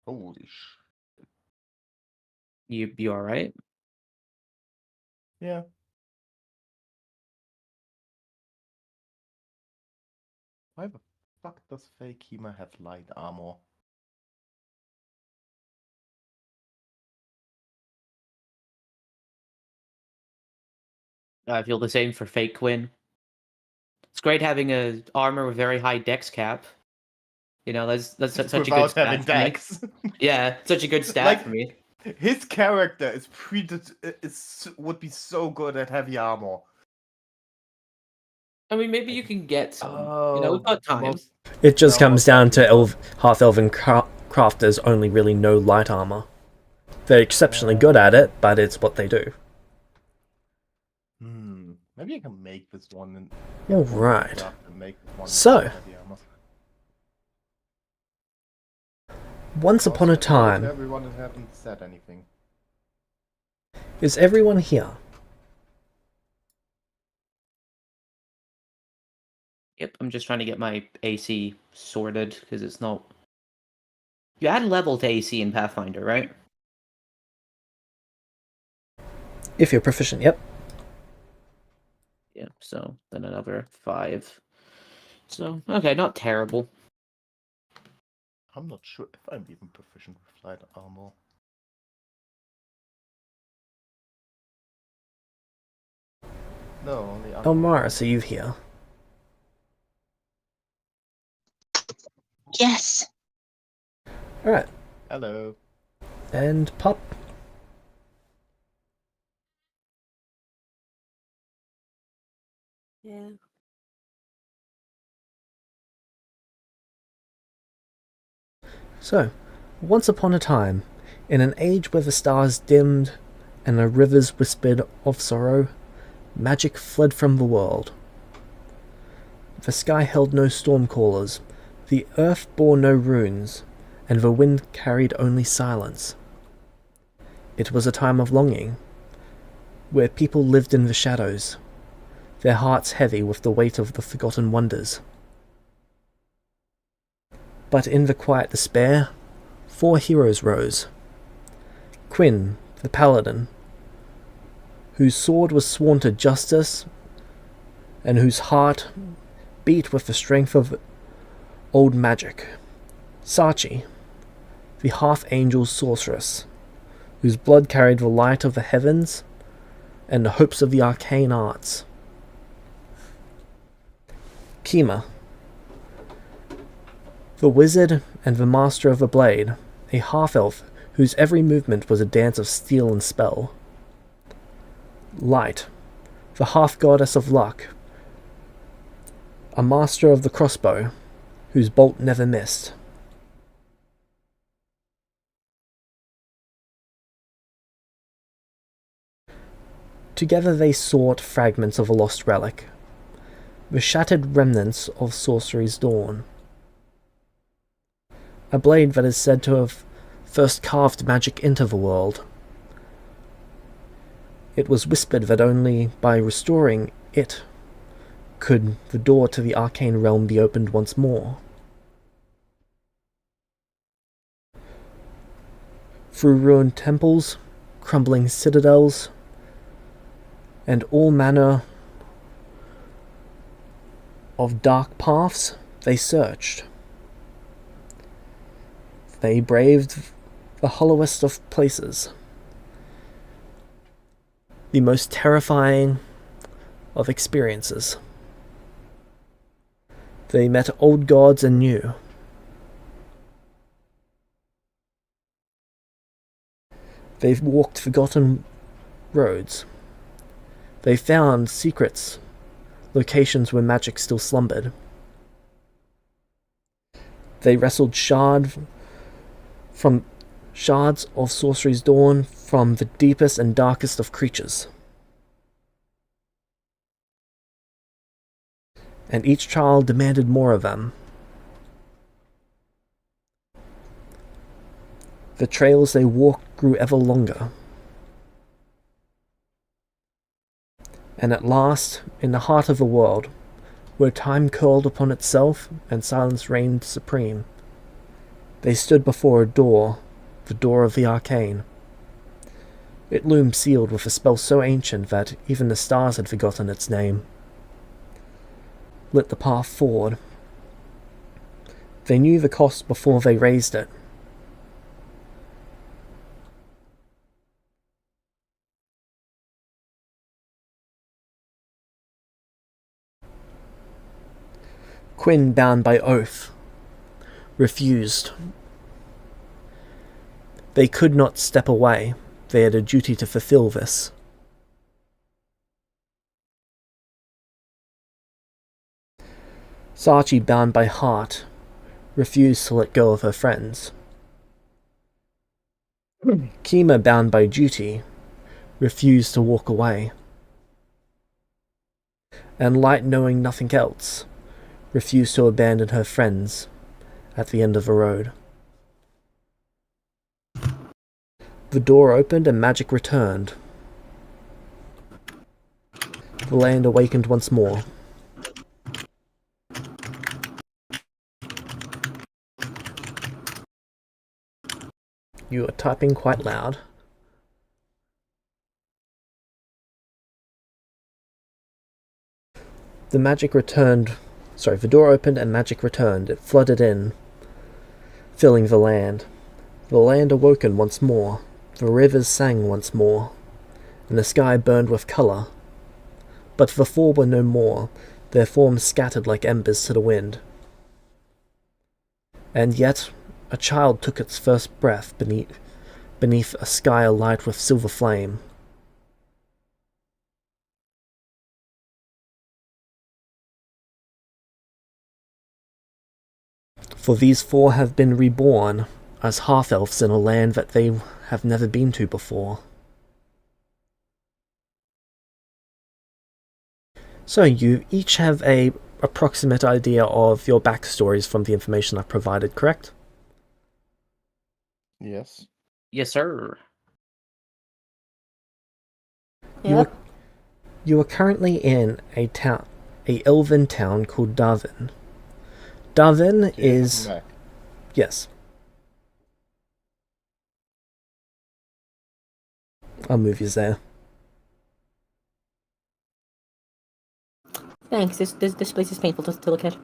Holy sh... You all right? Yeah. Why the fuck does fake Kima have light armor? I feel the same for fake Quinn. It's great having a armor with very high dex cap. You know, that's such a good Without stat having for me. dex. Yeah, such a good stat Like, for me. his character would be so good at heavy armor. I mean, maybe you can get some. Oh, You know, we've got time. It just No, comes most down likely to not. half-elven crafters only really know light armor. They're exceptionally good at it, but it's what they do. Maybe I can make this one. All right. Make this one So, heavy armor. once upon a time, Everyone hasn't said anything. is everyone here? Yep, I'm just trying to get my AC sorted because it's not. You add level to AC in Pathfinder, right? If you're proficient, yep. Yeah, so then another 5. So, okay, not terrible. I'm not sure if I'm even proficient with light armor. No, only Elmara, so you here. Yes. Alright. Hello. And Pop. Yeah. So, once upon a time, in an age where the stars dimmed and the rivers whispered of sorrow, magic fled from the world. The sky held no storm callers, the earth bore no runes, and the wind carried only silence. It was a time of longing, where people lived in the shadows, their hearts heavy with the weight of the forgotten wonders. But in the quiet despair, 4 heroes rose. Quinn, the paladin, whose sword was sworn to justice, and whose heart beat with the strength of old magic. Sachi, the half-angel sorceress, whose blood carried the light of the heavens and the hopes of the arcane arts. Kima, the wizard and the master of the blade, a half-elf whose every movement was a dance of steel and spell. Light, the half-goddess of luck, a master of the crossbow, whose bolt never missed. Together they sought fragments of a lost relic, the shattered remnants of sorcery's dawn. A blade that is said to have first carved magic into the world. It was whispered that only by restoring it could the door to the arcane realm be opened once more. Through ruined temples, crumbling citadels, and all manner of dark paths, they searched. They braved the hollowest of places, the most terrifying of experiences. They met old gods and new. They've walked forgotten roads. They found secrets, locations where magic still slumbered. They wrestled shards of sorcery's dawn from the deepest and darkest of creatures. And each child demanded more of them. The trails they walked grew ever longer. And at last, in the heart of the world, where time curled upon itself and silence reigned supreme, They stood before a door, the door of the arcane. It loomed sealed with a spell so ancient that even the stars had forgotten its name. Lit the path forward. They knew the cost before they raised it. Quinn, bound by oath, refused. They could not step away. They had a duty to fulfill this. Sachi, bound by heart, refused to let go of her friends. Kima, bound by duty, refused to walk away. And Light, knowing nothing else, refused to abandon her friends at the end of the road. The door opened and magic returned. The land awakened once more. You are typing quite loud. The door opened and magic returned. It flooded in, filling the land. The land awoken once more. The rivers sang once more, and the sky burned with colour. But the four were no more, their forms scattered like embers to the wind. And yet, a child took its first breath beneath a sky alight with silver flame. For these four have been reborn as half-elves in a land that they have never been to before. So you each have a approximate idea of your backstories from the information I've provided, correct? Yes. Yes, sir. You are currently in a elven town called Darwin. Darwin is... Yes. I'll move you there. Thanks. This place is painful to look at.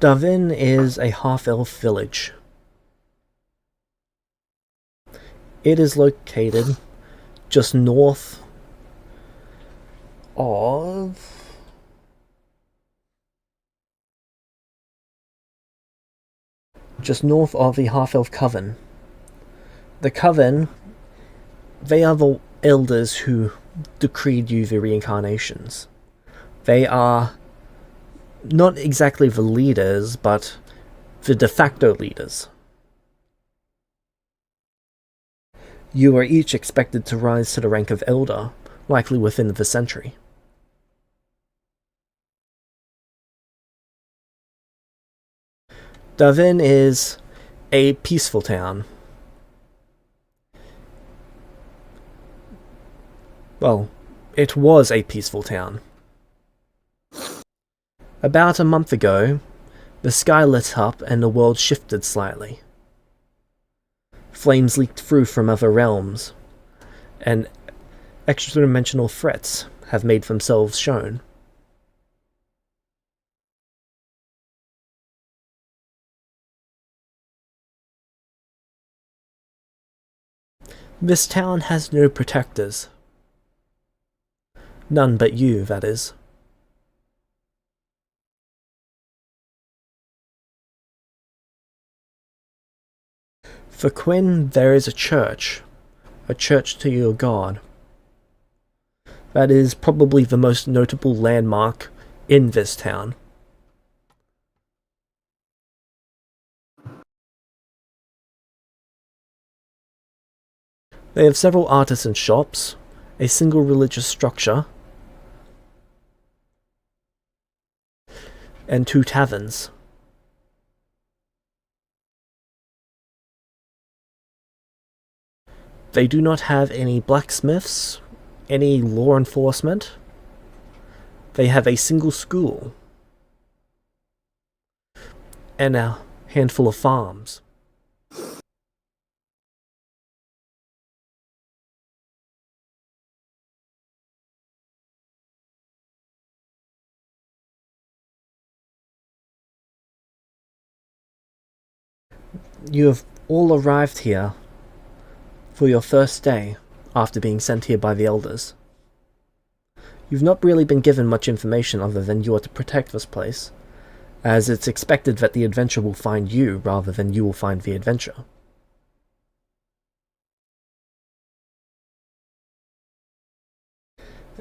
Darwin is a half-elf village. It is located just north of... the half-elf coven. The coven, they are the elders who decreed you the reincarnations. They are not exactly the leaders, but the de facto leaders. You are each expected to rise to the rank of elder, likely within the century. Darwin is a peaceful town. Well, it was a peaceful town. About a month ago, the sky lit up and the world shifted slightly. Flames leaked through from other realms, and extra-dimensional threats have made themselves shown. This town has no protectors. None but you, that is. For Quinn, there is a church to your god. That is probably the most notable landmark in this town. They have several artisan shops, a single religious structure, and 2 taverns. They do not have any blacksmiths, any law enforcement. They have a single school and a handful of farms. You have all arrived here for your first day after being sent here by the elders. You've not really been given much information other than you are to protect this place, as it's expected that the adventure will find you rather than you will find the adventure.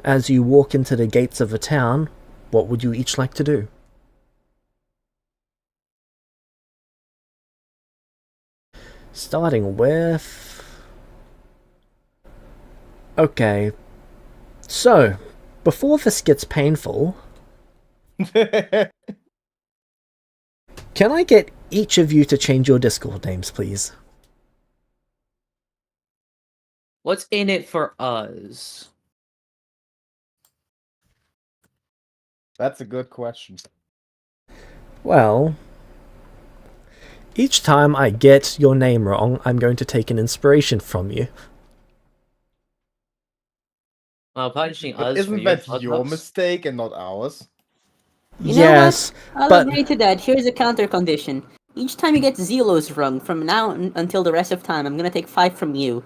As you walk into the gates of the town, what would you each like to do? Starting with... Okay, so, before this gets painful, can I get each of you to change your Discord names, please? What's in it for us? That's a good question. Well, each time I get your name wrong, I'm going to take an inspiration from you. Well, punishing But us for isn't your that your fuck-ups? mistake and not ours? You know Yes, what? I'll but agree to that. Here's a counter condition. Each time you get Zelos wrong, from now until the rest of time, I'm gonna take 5 from you.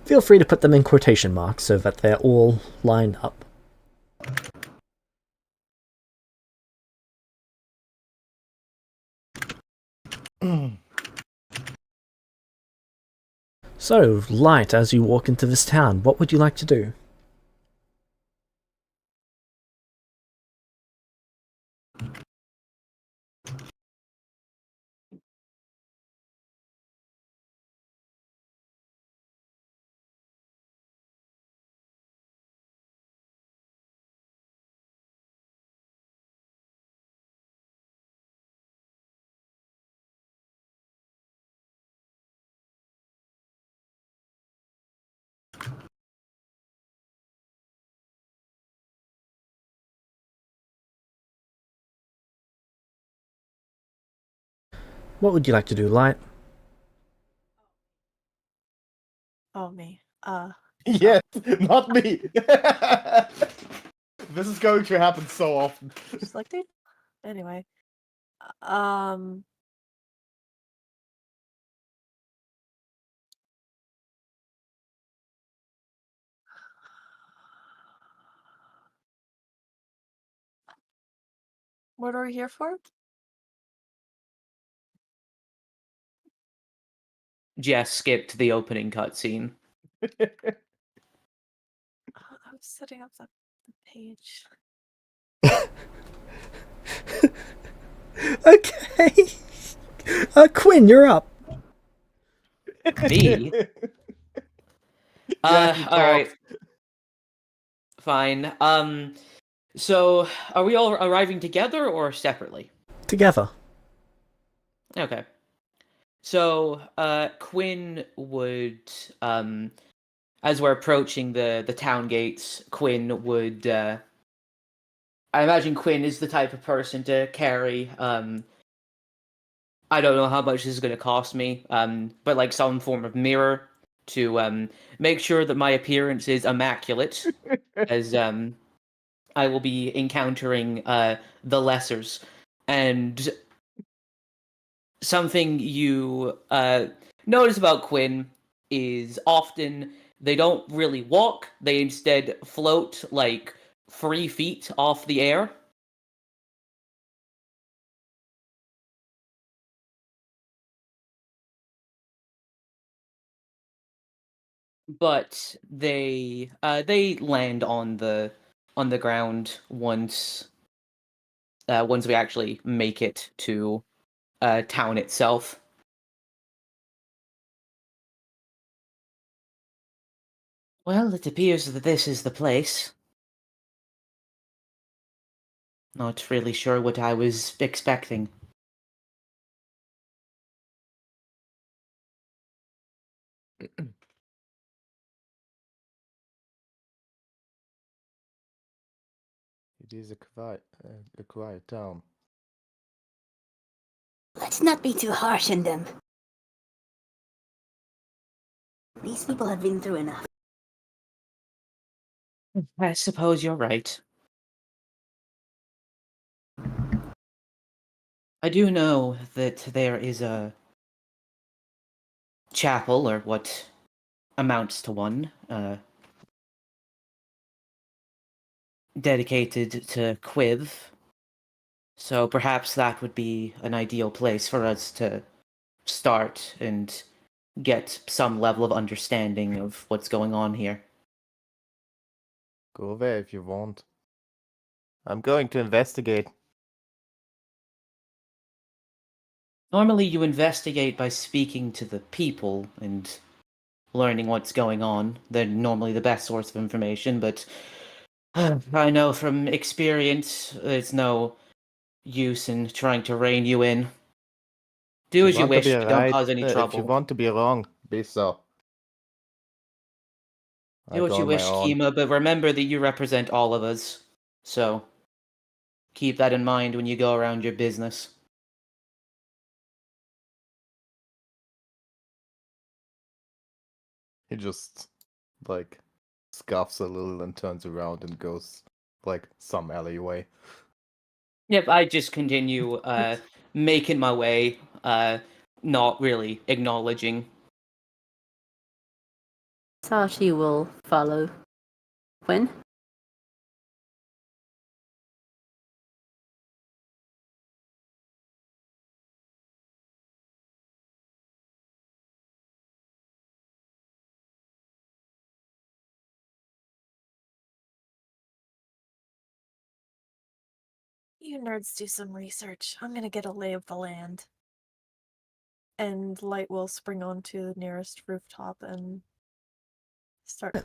feel free to put them in quotation marks so that they're all lined up. So, Light, as you walk into this town, what would you like to do? What would you like to do, Light? Oh, me. Yes, not me. This is going to happen so often. Just like dude. Anyway. Um. What are we here for? Jess skipped the opening cutscene. I'm setting up the page. Okay. Quinn, you're up. Me? Yeah, he Alright. talks. Fine. So, are we all arriving together or separately? Together. Okay. So, Quinn would, as we're approaching the town gates, Quinn would, I imagine Quinn is the type of person to carry, I don't know how much this is going to cost me, but like some form of mirror to, make sure that my appearance is immaculate, as, I will be encountering, the Lessers, and something you notice about Quinn is often they don't really walk, they instead float like 3 feet off the air. but they land on the ground once we actually make it to town itself. Well, it appears that this is the place. Not really sure what I was expecting. It is a quiet town. Let's not be too harsh on them. These people have been through enough. I suppose you're right. I do know that there is a chapel, or what amounts to one, dedicated to Quiv. So perhaps that would be an ideal place for us to start and get some level of understanding of what's going on here. Go there if you want. I'm going to investigate. Normally you investigate by speaking to the people and learning what's going on. They're normally the best source of information, but I know from experience there's no use in trying to rein you in. Do as you want to wish, be but don't right, cause any if you trouble. want to be wrong, be so. I Do what go you on my wish, own. Kima, but remember that you represent all of us. So, keep that in mind when you go around your business. He just, like, scuffs a little and turns around and goes, like, some alleyway. Yep, I just continue making my way, not really acknowledging. Sashi will follow. When? You nerds do some research. I'm gonna get a lay of the land. And Light will spring onto the nearest rooftop and start.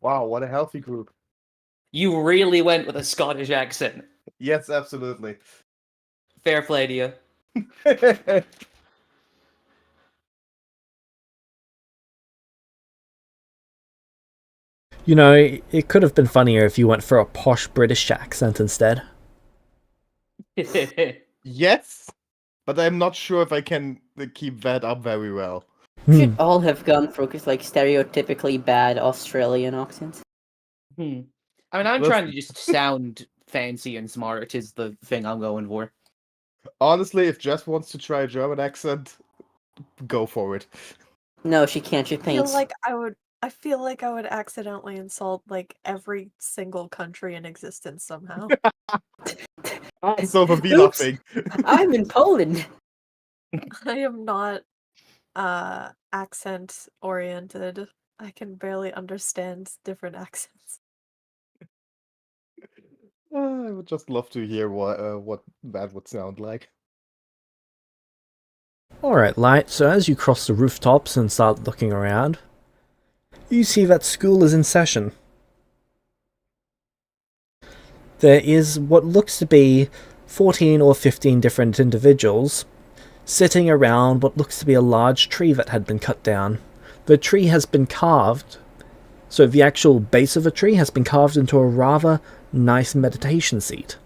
Wow, what a healthy group. You really went with a Scottish accent. Yes, absolutely. Fair play to you. You know, it could have been funnier if you went for a posh British accent instead. Yes, but I'm not sure if I can keep that up very well. Should all have gone for like stereotypically bad Australian accents. I mean, I'm trying to just sound fancy and smart is the thing I'm going for. Honestly, if Jess wants to try a German accent, go for it. No, she can't. She I feel paints. like I would accidentally insult like every single country in existence somehow. So the Vila Oops. thing. I'm in Poland. I am not accent oriented. I can barely understand different accents. I would just love to hear what that would sound like. Alright, Light, so as you cross the rooftops and start looking around, you see that school is in session. There is what looks to be 14 or 15 different individuals sitting around what looks to be a large tree that had been cut down. The tree has been carved, so the actual base of the tree has been carved into a rather nice meditation seat,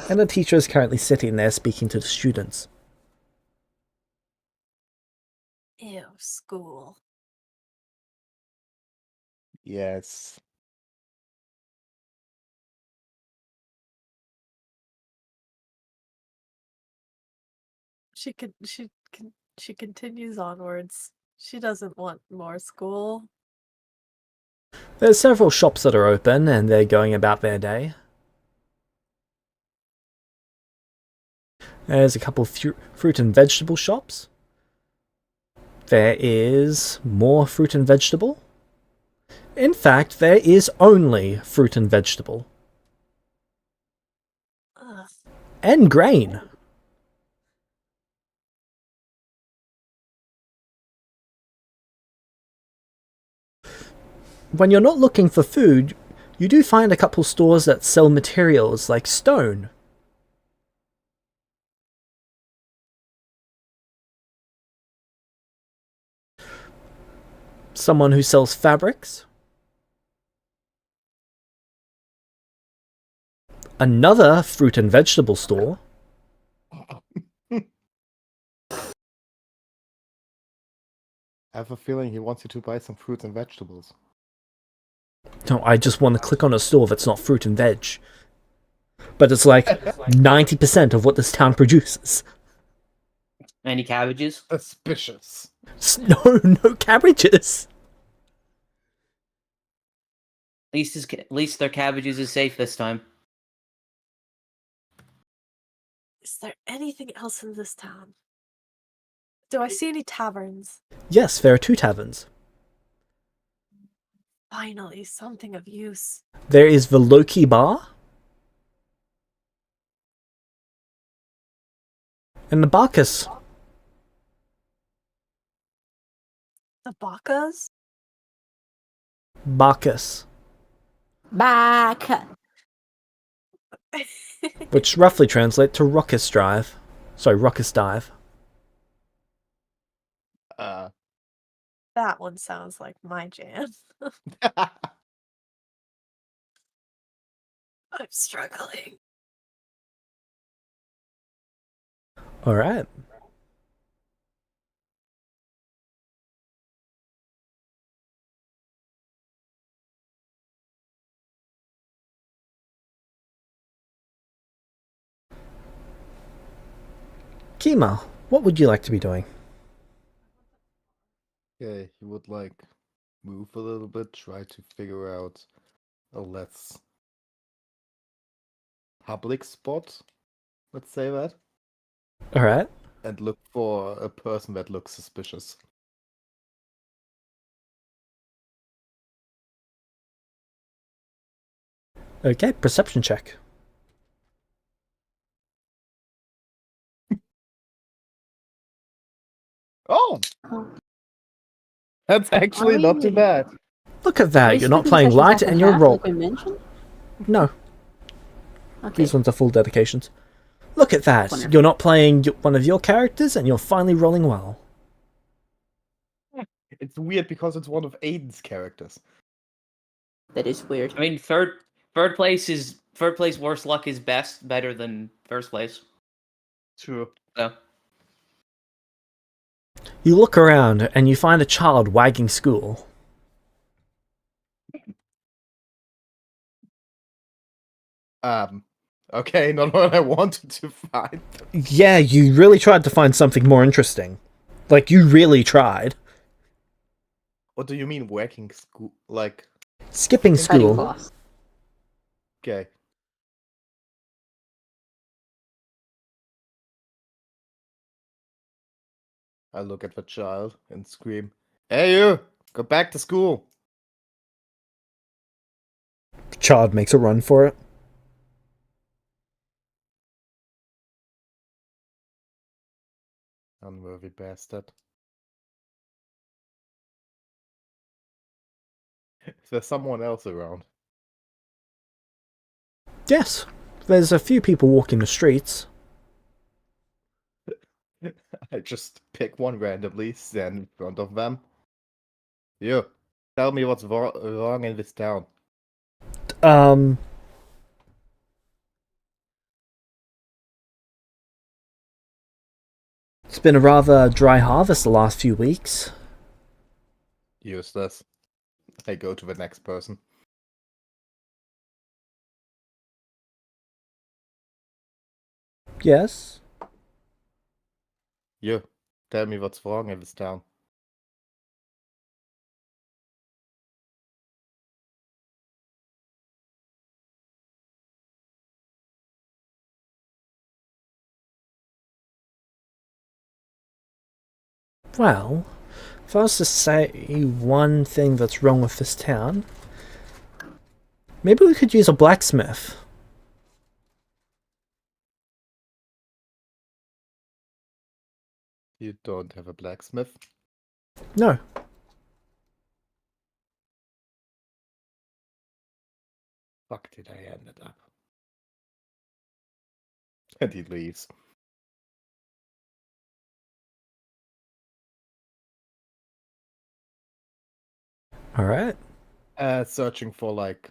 and the teacher is currently sitting there speaking to the students. Ew, school. Yes. She continues onwards. She doesn't want more school. There's several shops that are open and they're going about their day. There's a couple of fruit and vegetable shops. There is more fruit and vegetable. In fact, there is only fruit and vegetable. Ugh. And grain. When you're not looking for food, you do find a couple stores that sell materials like stone. Someone who sells fabrics. Another fruit and vegetable store. I have a feeling he wants you to buy some fruits and vegetables. No, I just want to click on a store that's not fruit and veg. But it's like 90% of what this town produces. Any cabbages? Suspicious. No cabbages. At least their cabbages is safe this time. Is there anything else in this town? Do I see any taverns? Yes, there are 2 taverns. Finally, something of use. There is the Loki Bar. And the Bacchus. The Bacchus? Bacchus. Back. Which roughly translates to Ruckus Drive. Sorry, Ruckus Dive. That one sounds like my jam. I'm struggling. Alright. Kima, what would you like to be doing? Okay, he would like move a little bit, try to figure out a less public spot, let's say that, Alright. and look for a person that looks suspicious. Okay, perception check. Oh! That's actually not too bad. Look at that, These you're not stupid playing sessions light have to and you're have, roll. like we mentioned? No, Okay. these ones are full dedications. Look at that, Wonderful. you're not playing one of your characters and you're finally rolling well. It's weird because it's one of Aiden's characters. That is weird. I mean, third place. Worst luck is better than first place. True. So You look around and you find a child wagging school. Okay, not what I wanted to find. Yeah, you really tried to find something more interesting. Like, you really tried. What do you mean working school? Like, Skipping Fighting school. boss. okay. I look at the child and scream, "Hey you! Go back to school!" Child makes a run for it. Unworthy bastard. Is there someone else around? Yes, there's a few people walking the streets. I just pick one randomly, stand in front of them. You, tell me what's wrong in this town. It's been a rather dry harvest the last few weeks. Useless. I go to the next person. Yes? You, tell me what's wrong in this town. Well, If I was to say one thing that's wrong with this town, maybe we could use a blacksmith. You don't have a blacksmith? No. Fuck did I end it up? And he leaves. Alright. Searching for like,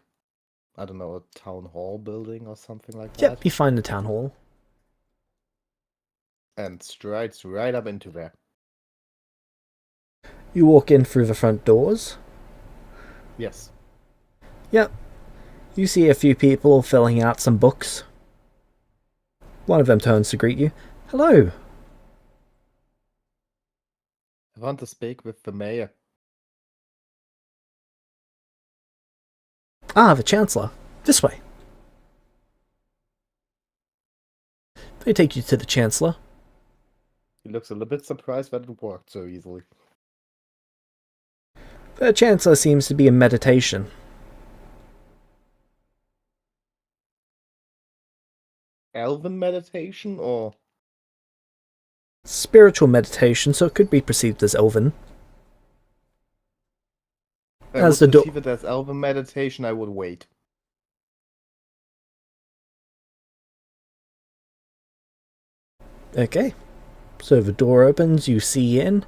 I don't know, a town hall building or something like that. Yep, you find the town hall. And strides right up into there. You walk in through the front doors. Yes. Yep. You see a few people filling out some books. One of them turns to greet you. Hello. I want to speak with the mayor. Ah, the Chancellor. This way. They take you to the Chancellor. He looks a little bit surprised that it worked so easily. The Chancellor seems to be in meditation. Elven meditation or? Spiritual meditation, so it could be perceived as elven. If I As would the door. perceive it as elven meditation, I would wait. Okay. So the door opens, you see in,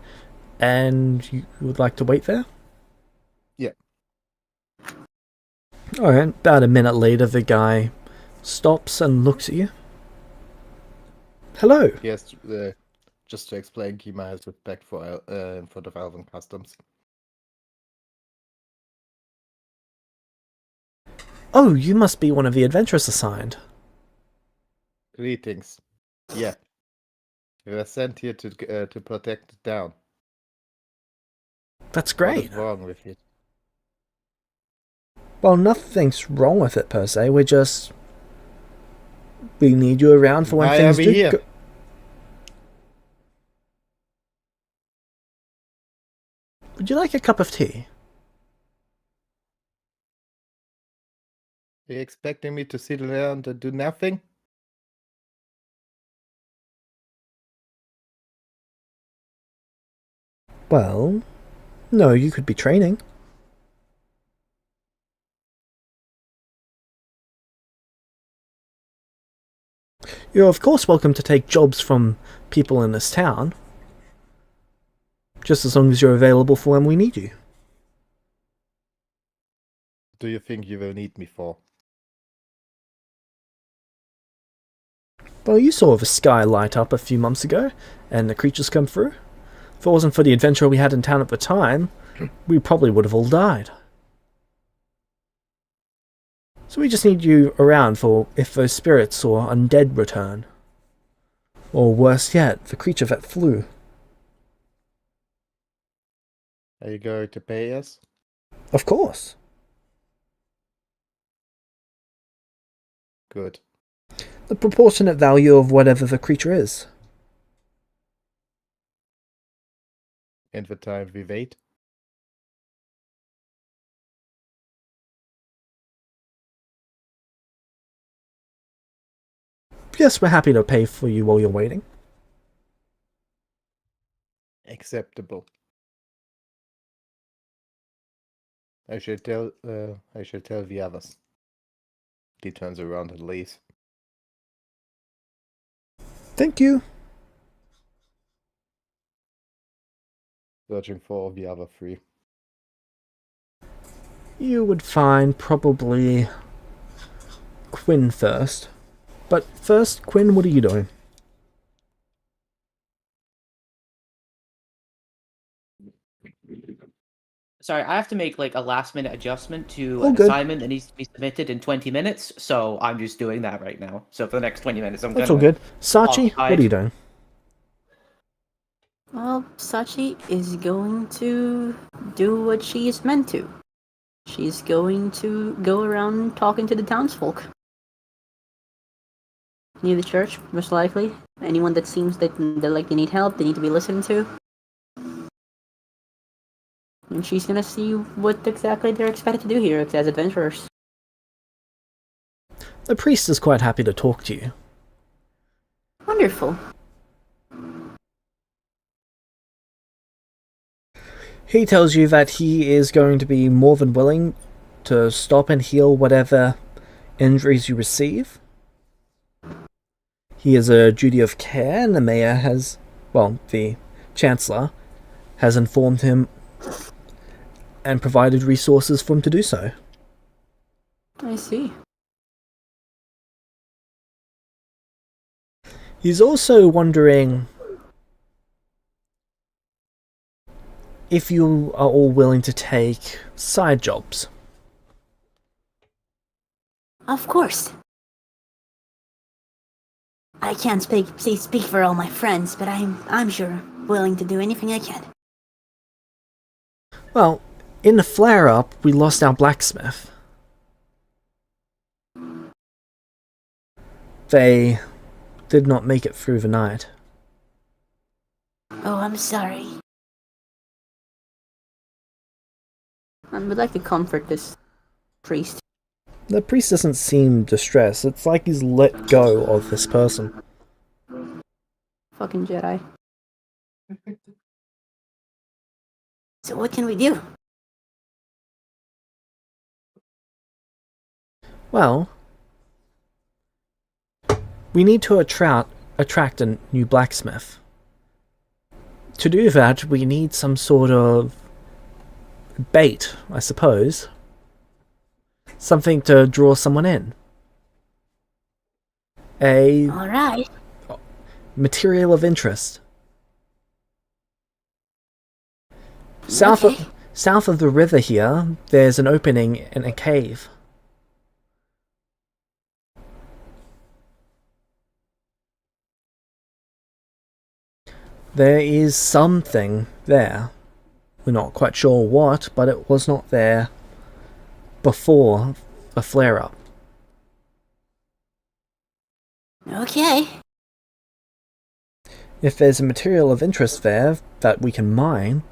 and you would like to wait there? Yeah. Alright, about a minute later, the guy stops and looks at you. Hello. Yes, just to explain, Kima has respect for in front of elven customs. Oh, you must be one of the adventurers assigned. Greetings. Yeah. We were sent here to protect the town. That's What great. is wrong with it? Well, nothing's wrong with it per se. We need you around for when Why things are we do here? go. Would you like a cup of tea? Are you expecting me to sit around and do nothing? Well, no, you could be training. You're of course welcome to take jobs from people in this town. Just as long as you're available for when we need you. What do you think you will need me for? Well, you saw the sky light up a few months ago, and the creatures come through. If it wasn't for the adventure we had in town at the time, we probably would have all died. So we just need you around for if those spirits or undead return. Or worse yet, the creature that flew. Are you going to pay us? Of course. Good. The proportionate value of whatever the creature is. In the time we wait? Yes, we're happy to pay for you while you're waiting. Acceptable. I shall tell the others. He turns around and leaves. Thank you. Searching for the other three. You would find probably Quinn first. But first, Quinn, what are you doing? Sorry, I have to make like a last minute adjustment to Oh, an good. assignment that needs to be submitted in 20 minutes, so I'm just doing that right now. So for the next 20 minutes, I'm That's gonna all good. Sachi, what are you doing? Well, Sachi is going to do what she is meant to. She's going to go around talking to the townsfolk. Near the church, most likely. Anyone that seems that they need help, they need to be listened to. And she's gonna see what exactly they're expected to do here as adventurers. The priest is quite happy to talk to you. Wonderful. He tells you that he is going to be more than willing to stop and heal whatever injuries you receive. He has a duty of care, and the mayor has, well, the chancellor has informed him and provided resources for him to do so. I see. He's also wondering if you are all willing to take side jobs. Of course. I can't speak for all my friends, but I'm sure willing to do anything I can. Well, in the flare-up, we lost our blacksmith. They did not make it through the night. Oh, I'm sorry. I would like to comfort this priest. The priest doesn't seem distressed. It's like he's let go of this person. Fucking Jedi. So what can we do? Well, we need to attract a new blacksmith. To do that, we need some sort of bait, I suppose. Something to draw someone in. A Alright. material of interest. South of the river here, there's an opening in a cave. There is something there. We're not quite sure what, but it was not there before the flare-up. Okay. If there's a material of interest there that we can mine,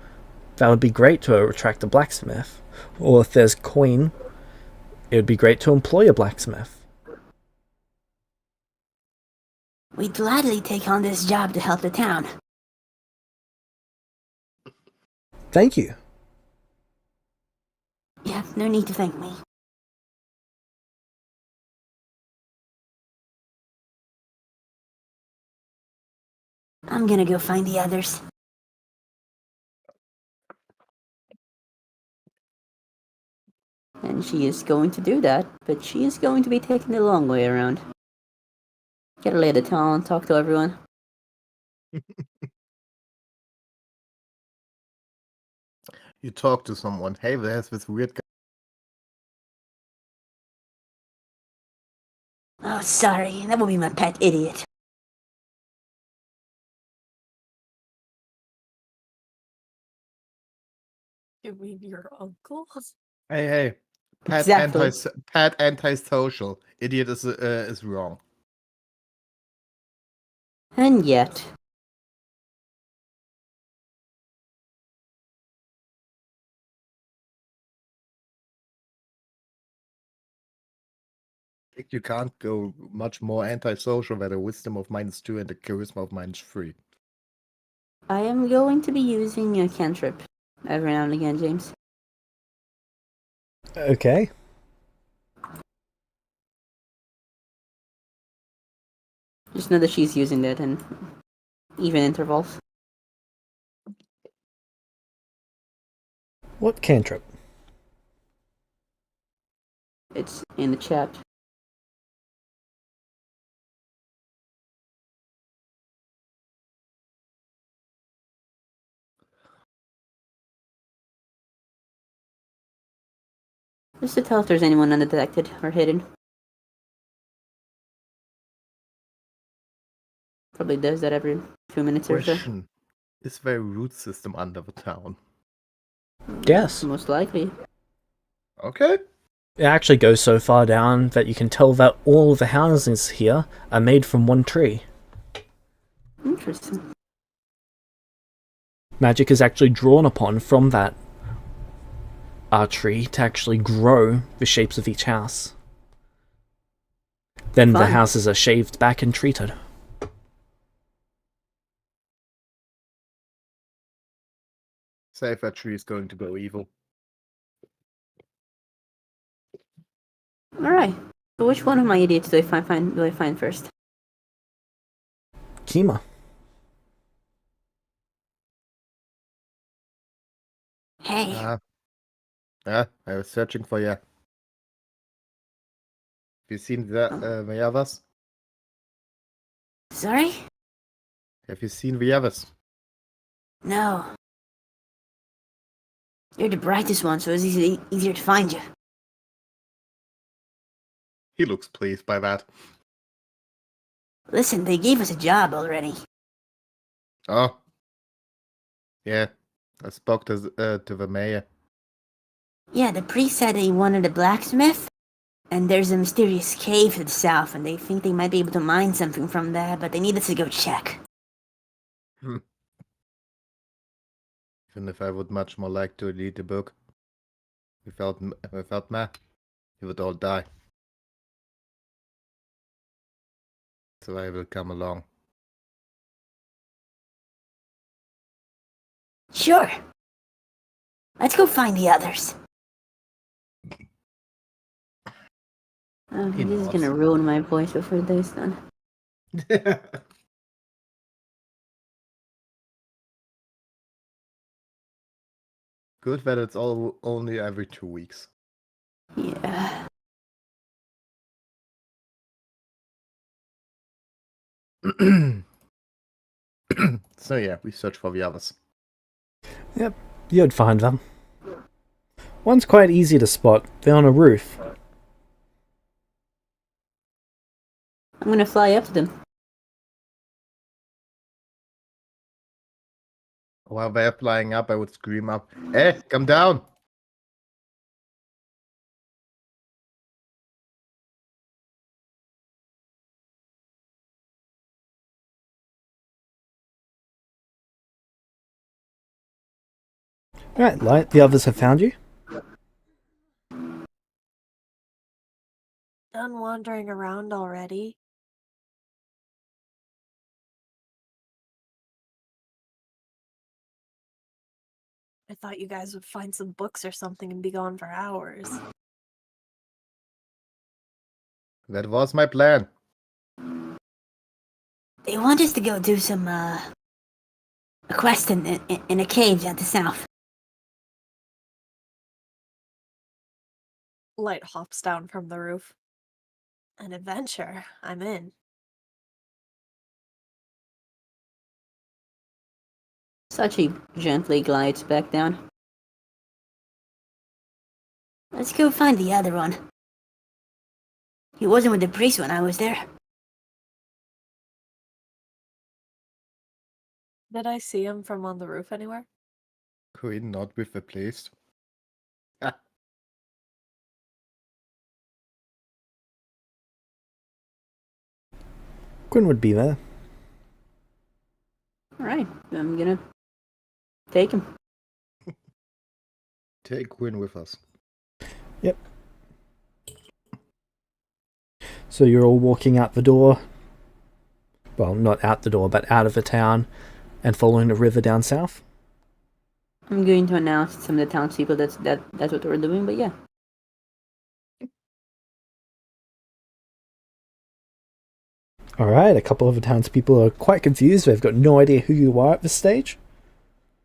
that would be great to attract a blacksmith. Or if there's coin, it would be great to employ a blacksmith. We'd gladly take on this job to help the town. Thank you. Yeah, no need to thank me. I'm gonna go find the others. And she is going to do that, but she is going to be taking the long way around. Gotta lay the town, talk to everyone. You talk to someone. Hey, there's this weird guy. Oh, sorry, that will be my pet idiot. You mean your uncle? Hey. Pet Exactly. pet antisocial. Idiot is wrong. And yet, I think you can't go much more antisocial than a wisdom of -2 and a charisma of -3. I am going to be using a cantrip every now and again, James. Okay. Just know that she's using that in even intervals. What cantrip? It's in the chat. Just to tell if there's anyone undetected or hidden. Probably does that every few minutes or so. Question: is there a root system under the town? Yes. Most likely. Okay. It actually goes so far down that you can tell that all of the houses here are made from one tree. Interesting. Magic is actually drawn upon from that tree to actually grow the shapes of each house. Then the Fun. houses are shaved back and treated. Say if that tree is going to go evil. All right. So which one of my idiots do I find first? Kima. Hey, I was searching for you. Have you seen the others? sorry? Have you seen the others? No. You're the brightest one, so it's easier to find you. He looks pleased by that. Listen, they gave us a job already. Oh. Yeah. I spoke to the mayor. Yeah, the priest said he wanted a blacksmith, and there's a mysterious cave to the south, and they think they might be able to mine something from there, but they need us to go check. Even if I would much more like to read the book. Without Matt, we would all die. So I will come along. Sure. Let's go find the others. Oh, He this is nods. gonna ruin my voice before the day's done. Good that it's all only every 2 weeks. Yeah. So yeah, we search for the others. Yep, you'd find them. One's quite easy to spot. They're on a roof. I'm gonna fly up to them. While they're flying up, I would scream up, "Hey, come down!" Right, Light, the others have found you? Done wandering around already? I thought you guys would find some books or something and be gone for hours. That was my plan. They want us to go do some, a quest in a cave at the south. Light hops down from the roof. An adventure. I'm in. Sachi gently glides back down. Let's go find the other one. He wasn't with the priest when I was there. Did I see him from on the roof anywhere? Queen not with the place. Quinn would be there. Alright, I'm gonna take him. Take Quinn with us. Yep. So you're all walking out the door. Well, not out the door, but out of the town and following the river down south. I'm going to announce to some of the townspeople that's what we're doing, but yeah. Alright, a couple of the townspeople are quite confused. They've got no idea who you are at this stage.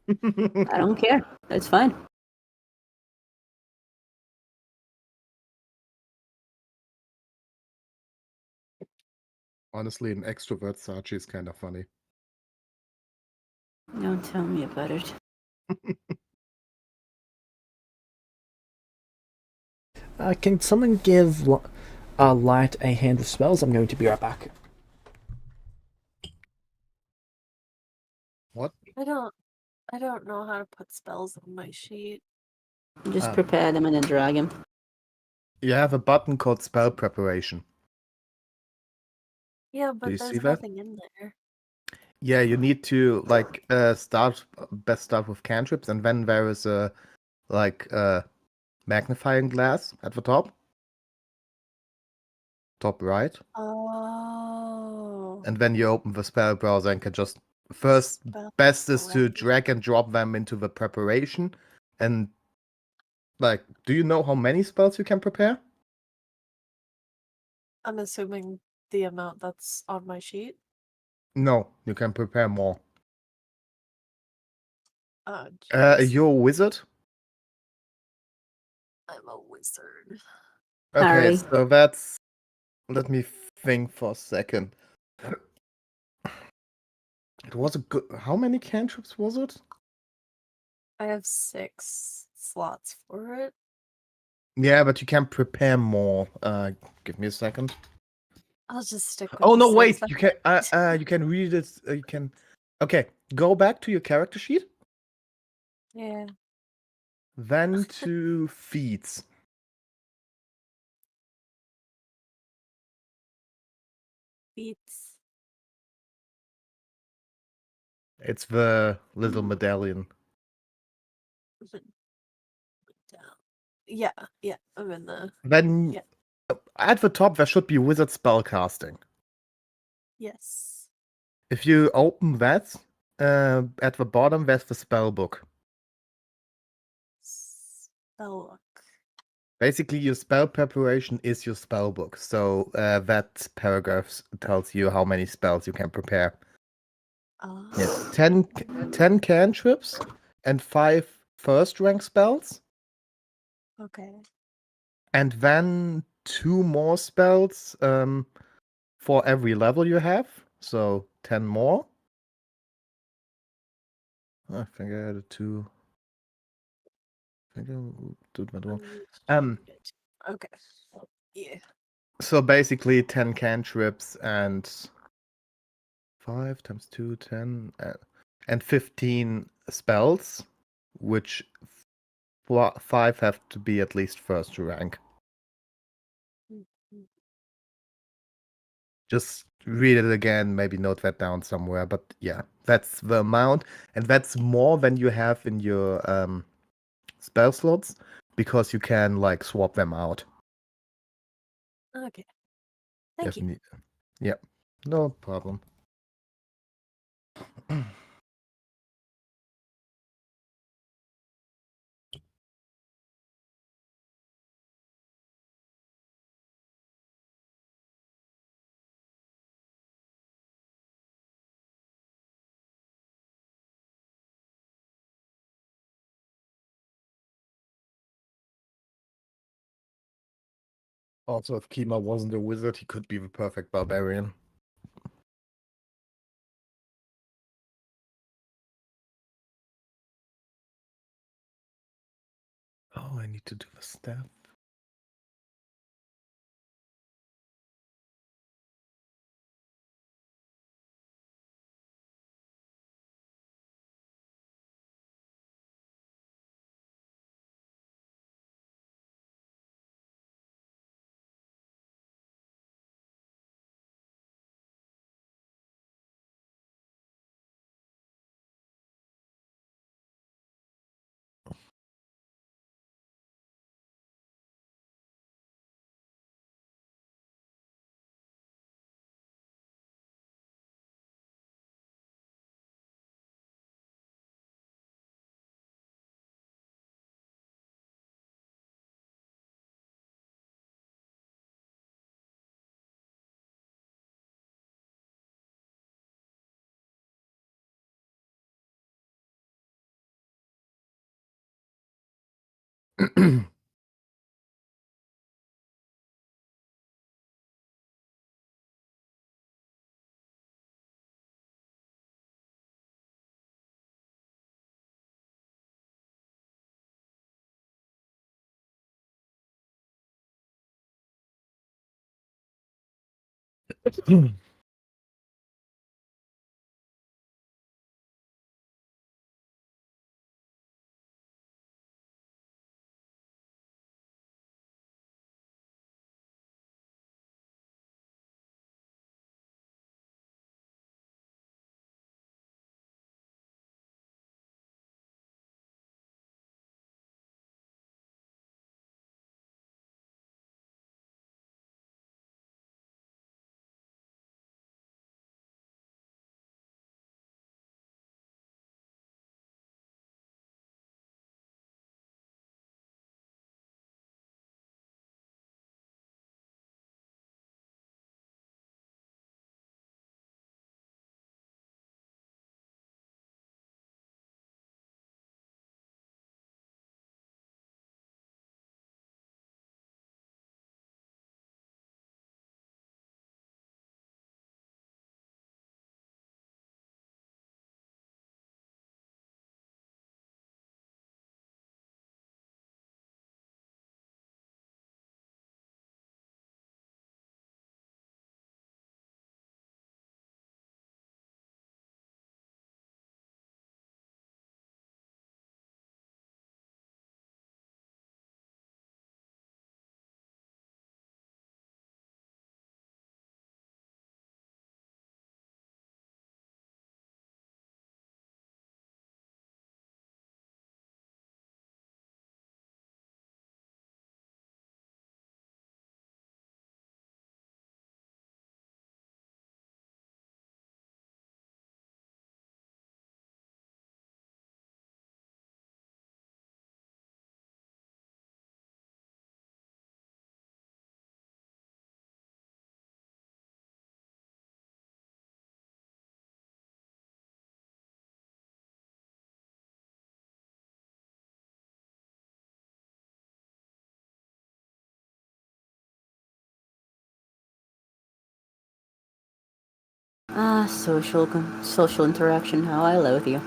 I don't care. That's fine. Honestly, an extrovert Sachi is kind of funny. Don't tell me about it. Can someone give Light a hand with spells? I'm going to be right back. What? I don't know how to put spells on my sheet. Just prepare them and then drag them. You have a button called spell preparation. Yeah, but you see there's that? nothing in there. Yeah, you need to start with cantrips, and then there is a magnifying glass at the top. Top right. Oh. And then you open the spell browser and can just first Spell best is to browser. drag and drop them into the preparation. And like, do you know how many spells you can prepare? I'm assuming the amount that's on my sheet. No, you can prepare more. Oh, jeez. You're a wizard? I'm a wizard. Okay, Sorry. so that's. Let me think for a second. It was a good. How many cantrips was it? I have 6 slots for it. Yeah, but you can prepare more. Give me a second. I'll just stick with Oh the no, 6. wait! You can. You can read it. You can. Okay, go back to your character sheet. Yeah. Then to feats. Beats. It's the little medallion. Yeah, yeah, I'm in the. Then Yeah. at the top there should be wizard spellcasting. Yes. If you open that, at the bottom there's the spell book. Spell book. Basically, your spell preparation is your spell book. So that paragraph tells you how many spells you can prepare. Oh. Yes, 10 cantrips and 5 first rank spells. Okay. And then 2 more spells for every level you have. So 10 more. I think I added 2. I think I did that wrong. Okay. Yeah. So basically 10 cantrips and 5 times 2, 10, and 15 spells, which 5 have to be at least first rank. Mhm. Just read it again, maybe note that down somewhere. But yeah, that's the amount, and that's more than you have in your spell slots because you can like swap them out. Okay. Thank you. Yeah, no problem. Also, if Kima wasn't a wizard, he could be the perfect barbarian. Oh, I need to do the staff. Social interaction. How I loathe you.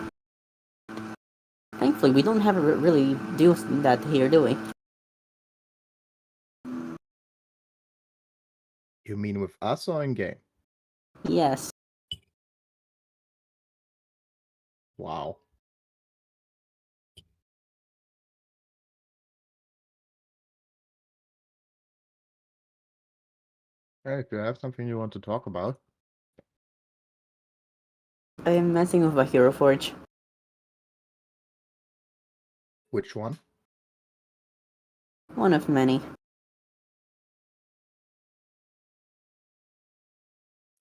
Thankfully, we don't have to really do that here, do we? You mean with us or in game? Yes. Wow. Hey, do you have something you want to talk about? I am messing with a Hero Forge. Which one? One of many.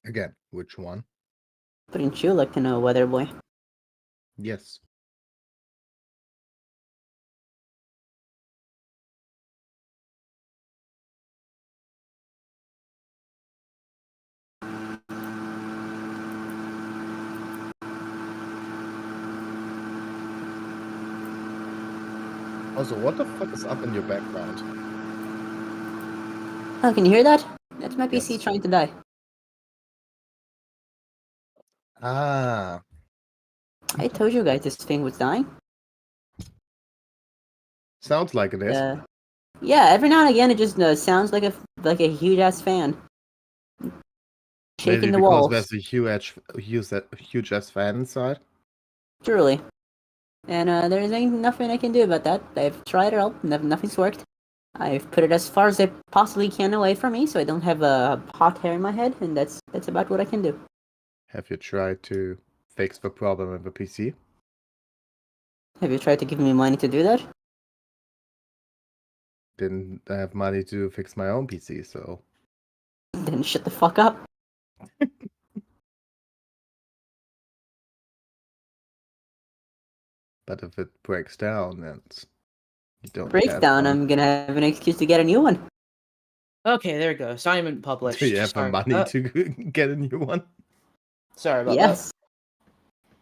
Again, which one? Wouldn't you like to know, Weather Boy? Yes. Also, what the fuck is up in your background? Oh, can you hear that? That's my PC Yes. trying to die. Ah. I told you guys this thing was dying. Sounds like it is. Yeah, every now and again it just sounds like a huge ass fan. Shaking Maybe the because walls. there's a huge ass fan inside. Truly. And there ain't nothing I can do about that. I've tried it all, nothing's worked. I've put it as far as I possibly can away from me so I don't have a hot hair in my head, and that's about what I can do. Have you tried to fix the problem with the PC? Have you tried to give me money to do that? Didn't have money to fix my own PC, so Then shut the fuck up. but if it breaks down and you don't Breakdown, have I'm gonna have an excuse to get a new one. Okay, there we go. Assignment published. do you have the Sorry about money that. to get a new one? Sorry about Yes. that.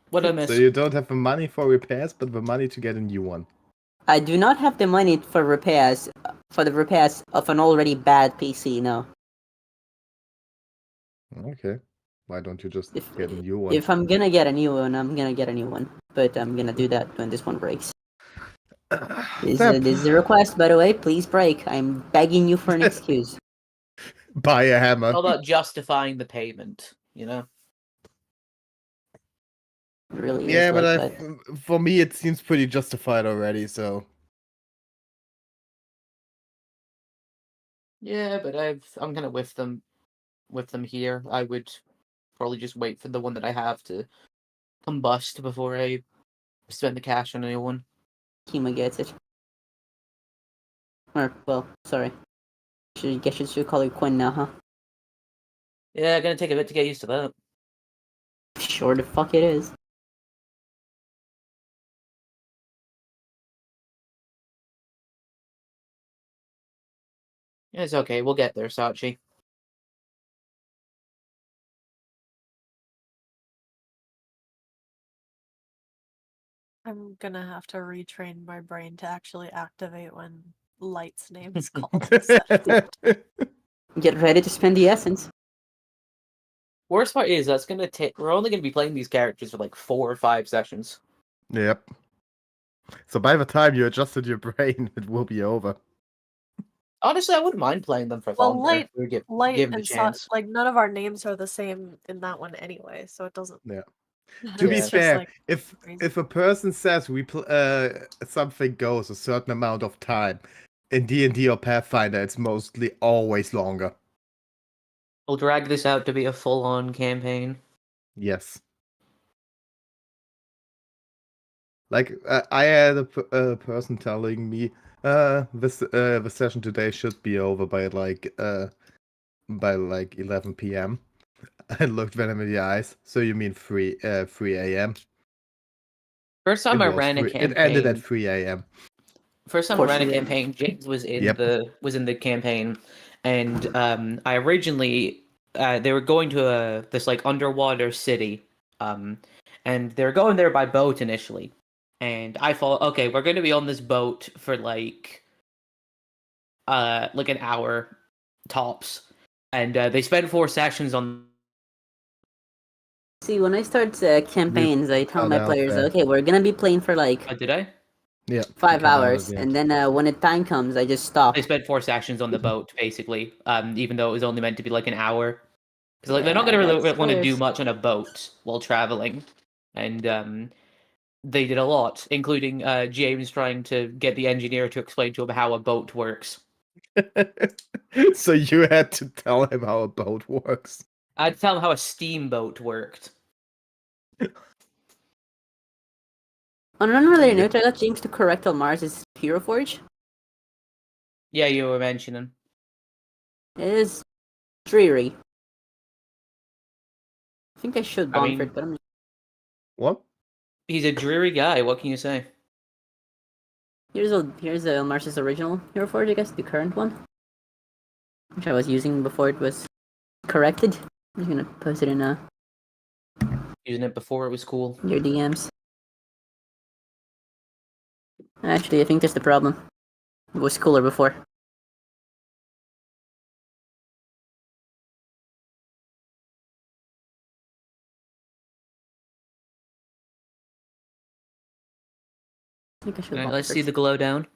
What did I miss? So you don't have the money for repairs, but the money to get a new one. I do not have the money for repairs, for the repairs of an already bad PC, no. Okay. Why don't you just If, get a new one? if I'm gonna get a new one, I'm gonna get a new one. But I'm gonna do that when this one breaks. This is a request, by the way. Please break. I'm begging you for an excuse. Buy a hammer. All about justifying the payment, you know? It really Yeah, is but like for me it seems pretty justified already, so Yeah, but I'm kind of with them here. I would probably just wait for the one that I have to combust before I spend the cash on a new one. Kima gets it. Or, well, sorry. Should call you Quinn now, huh? Yeah, gonna take a bit to get used to that. Sure the fuck it is. It's okay, we'll get there, Sachi. I'm gonna have to retrain my brain to actually activate when Light's name is called. Get ready to spend the essence. Worst part is that's gonna take. We're only gonna be playing these characters for like 4 or 5 sessions. Yep. So by the time you adjusted your brain, it will be over. Honestly, I wouldn't mind playing them for Well, longer. Give Light them a and chance. like none of our names are the same in that one anyway, so it doesn't. Yeah. To be It's just, fair, like, if crazy. a person says something goes a certain amount of time, in D&D or Pathfinder, it's mostly always longer. We'll drag this out to be a full-on campaign. Yes. Like I had a person telling me, the session today should be over by like 11 p.m. I looked them in the eyes. So you mean 3 a.m.? First time I ran a campaign. It ended at 3 a.m. First time I ran a campaign, James was in Yep. the campaign, and I originally they were going to this like underwater city, and they were going there by boat initially, and I thought, okay, we're going to be on this boat for like an hour tops, and they spent 4 sessions on See, when I start campaigns, I tell got my out players, there. okay, we're gonna be playing for like Did I? Yeah. 5 cut out hours, at the and end. then when the time comes, I just stop. They spent forced actions on the boat, basically. Even though it was only meant to be like an hour. Because like they're not Yeah, gonna really that's want to do hilarious. much on a boat while traveling, and they did a lot, including James trying to get the engineer to explain to him how a boat works. So you had to tell him how a boat works. I'd tell him how a steamboat worked. On an unrelated Yep. note, I got James to correct Elmaris' Hero Forge. Yeah, you were mentioning. It is dreary. I think I should I bond for mean- it, but I'm What? He's a dreary guy. What can you say? here's Elmaris' original Hero Forge, I guess, the current one, which I was using before it was corrected. I'm just gonna post it in Using it before it was cool. your DMs. Actually, I think that's the problem. It was cooler before. I think I should Alright, bond let's for see it. the glow down.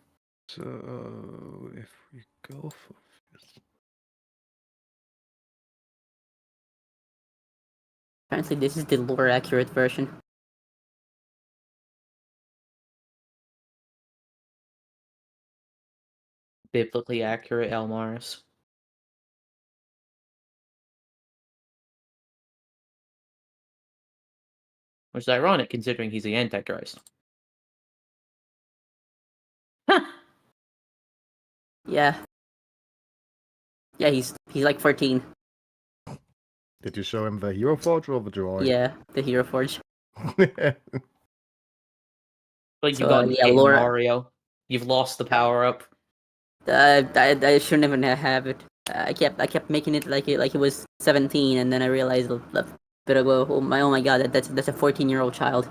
So if we go for this. Apparently, this is the lore accurate version. Biblically accurate Elmaris. Which is ironic considering he's the Antichrist. Huh! Yeah. Yeah, he's like 14. Did you show him the Hero Forge or the drawing? Yeah, the Hero Forge. Like So, you got yeah, hit in Laura- Mario. You've lost the power up. I shouldn't even have it. I kept making it like it was 17, and then I realized a bit ago, oh my god, that's a 14-year-old child.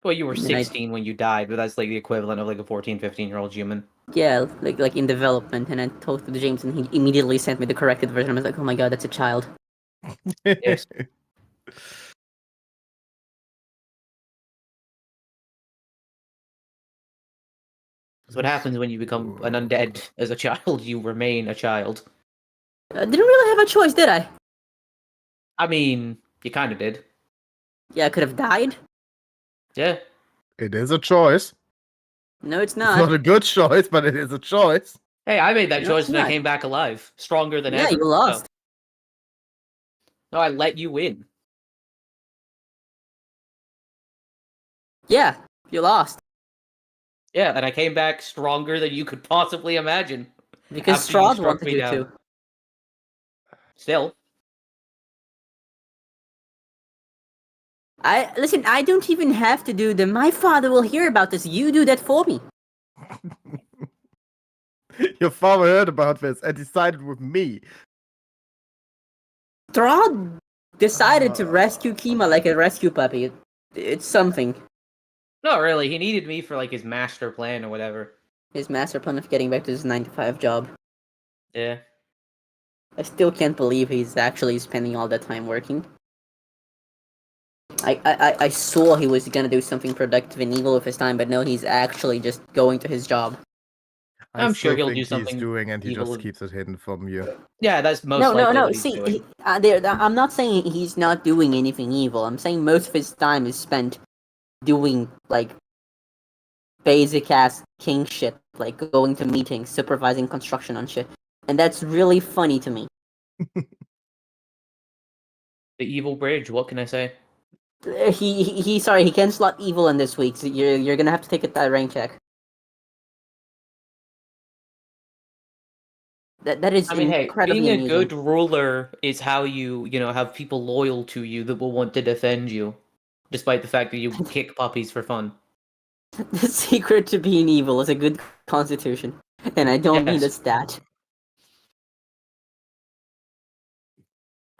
Well, you were And then I- 16 when you died, but that's like the equivalent of like a 14, 15-year-old human. Yeah, like in development, and I talked to James, and he immediately sent me the corrected version. I was like, oh my god, that's a child. Yes. That's what happens when you become an undead as a child. You remain a child. I didn't really have a choice, did I? I mean, you kind of did. Yeah, I could have died. Yeah. It is a choice. No, it's It's not. not a good choice, but it is a choice. Hey, I made that No, choice it's and I not. came back alive, stronger than Yeah, ever. you lost. No, I let you win. Yeah, you lost. Yeah, and I came back stronger than you could possibly imagine. Because After you Strahd struck wanted me you down. to. Still, I don't even have to do them. My father will hear about this. You do that for me. Your father heard about this and decided with me. Strahd decided to rescue Kima like a rescue puppy. It's something. not really. He needed me for like his master plan or whatever. His master plan of getting back to his 9 to 5 job. Yeah. I still can't believe he's actually spending all that time working. I saw he was gonna do something productive and evil with his time, but no, he's actually just going to his job. I'm sure still he'll think do he's something doing, and he evil just and- keeps it hidden from you. Yeah, that's most No, likely no. what he's See, doing. I'm not saying he's not doing anything evil. I'm saying most of his time is spent doing like basic ass king shit, like going to meetings, supervising construction on shit, and that's really funny to me. The evil bridge, what can I say? Sorry, he can slot evil in this week. So you're gonna have to take that rank check. That is I mean, hey, incredibly being a amusing. good ruler is how you have people loyal to you that will want to defend you, despite the fact that you kick puppies for fun. The secret to being evil is a good constitution, and I don't mean Yes. a stat.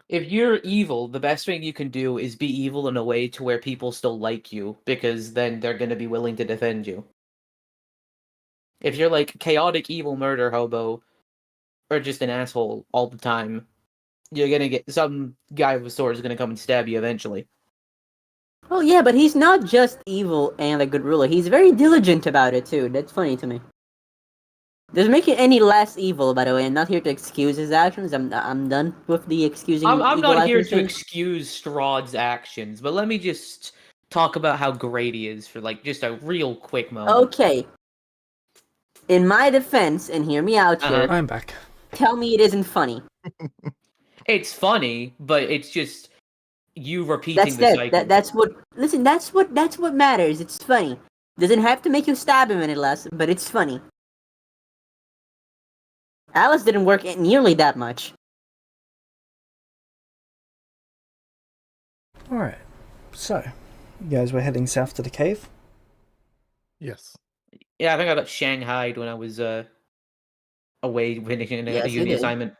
If you're evil, the best thing you can do is be evil in a way to where people still like you, because then they're going to be willing to defend you. If you're like chaotic evil murder hobo, or just an asshole all the time, you're gonna get some guy with a sword is gonna come and stab you eventually. Oh yeah, but he's not just evil and a good ruler. He's very diligent about it too. That's funny to me. Doesn't make it any less evil, by the way. I'm not here to excuse his actions. I'm done with the excusing I'm evil not here actions to thing. excuse Strahd's actions, but let me just talk about how great he is for like just a real quick moment. Okay. In my defense, and hear me out here, I'm back. tell me it isn't funny. It's funny, but it's just you repeating That's the it. cycle. That's what. Listen, that's what matters. It's funny. Doesn't have to make you stab him any less, but it's funny. Alice didn't work nearly that much. Alright, so, you guys were heading south to the cave? Yes. Yeah, I think I got shanghaied when I was away finishing a Yes, you uni did. assignment.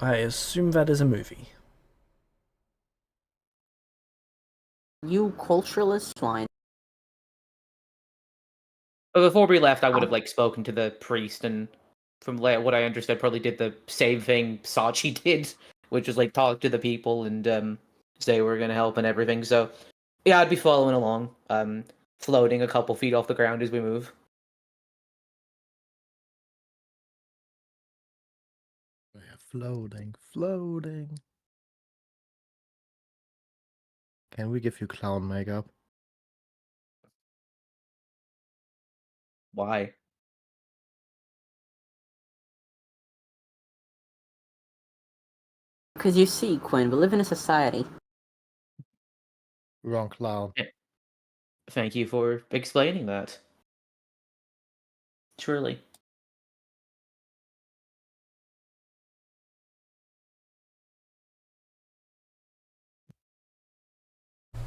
I assume that is a movie. You cultureless swine. But before we left, I would have like spoken to the priest, and from what I understood, probably did the same thing Sachi did, which was like talk to the people and say we're gonna help and everything. So yeah, I'd be following along, floating a couple feet off the ground as we move. Yeah, floating. Can we give you clown makeup? Why? Because you see, Quinn, we live in a society. Wrong clown. Thank you for explaining that. Truly.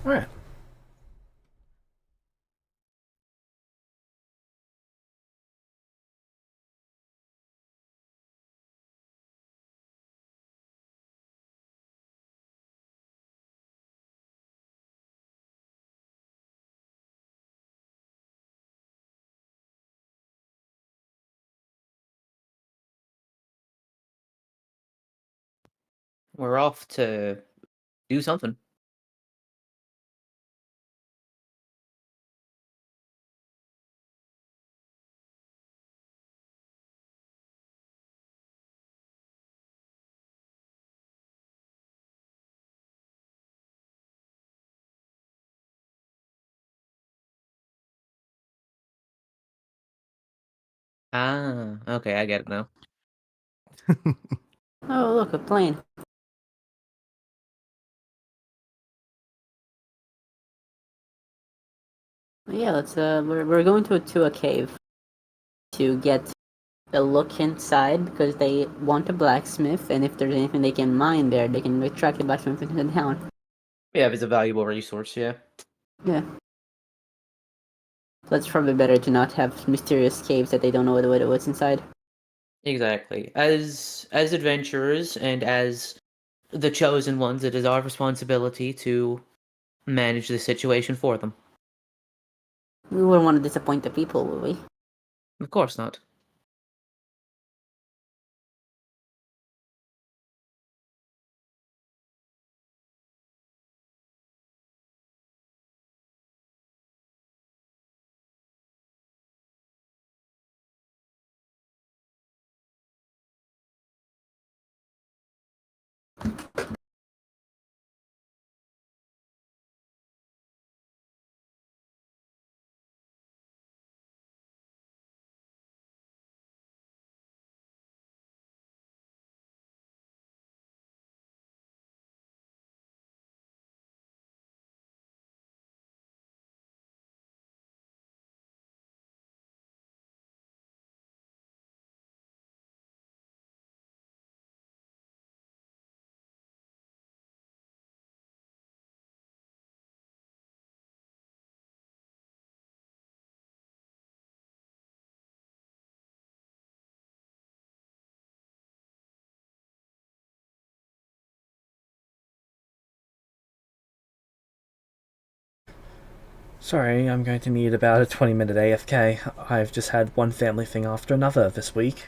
Alright. We're off to do something. Ah, okay, I get it now. Oh, look, a plane. Yeah, let's. We're going to a cave to get a look inside because they want a blacksmith, and if there's anything they can mine there, they can attract the blacksmith into the town. Yeah, it's a valuable resource, yeah. Yeah. So it's probably better to not have mysterious caves that they don't know what's inside. Exactly. As adventurers and as the chosen ones, it is our responsibility to manage the situation for them. We wouldn't want to disappoint the people, would we? Of course not. Sorry, I'm going to need about a 20-minute AFK. I've just had one family thing after another this week.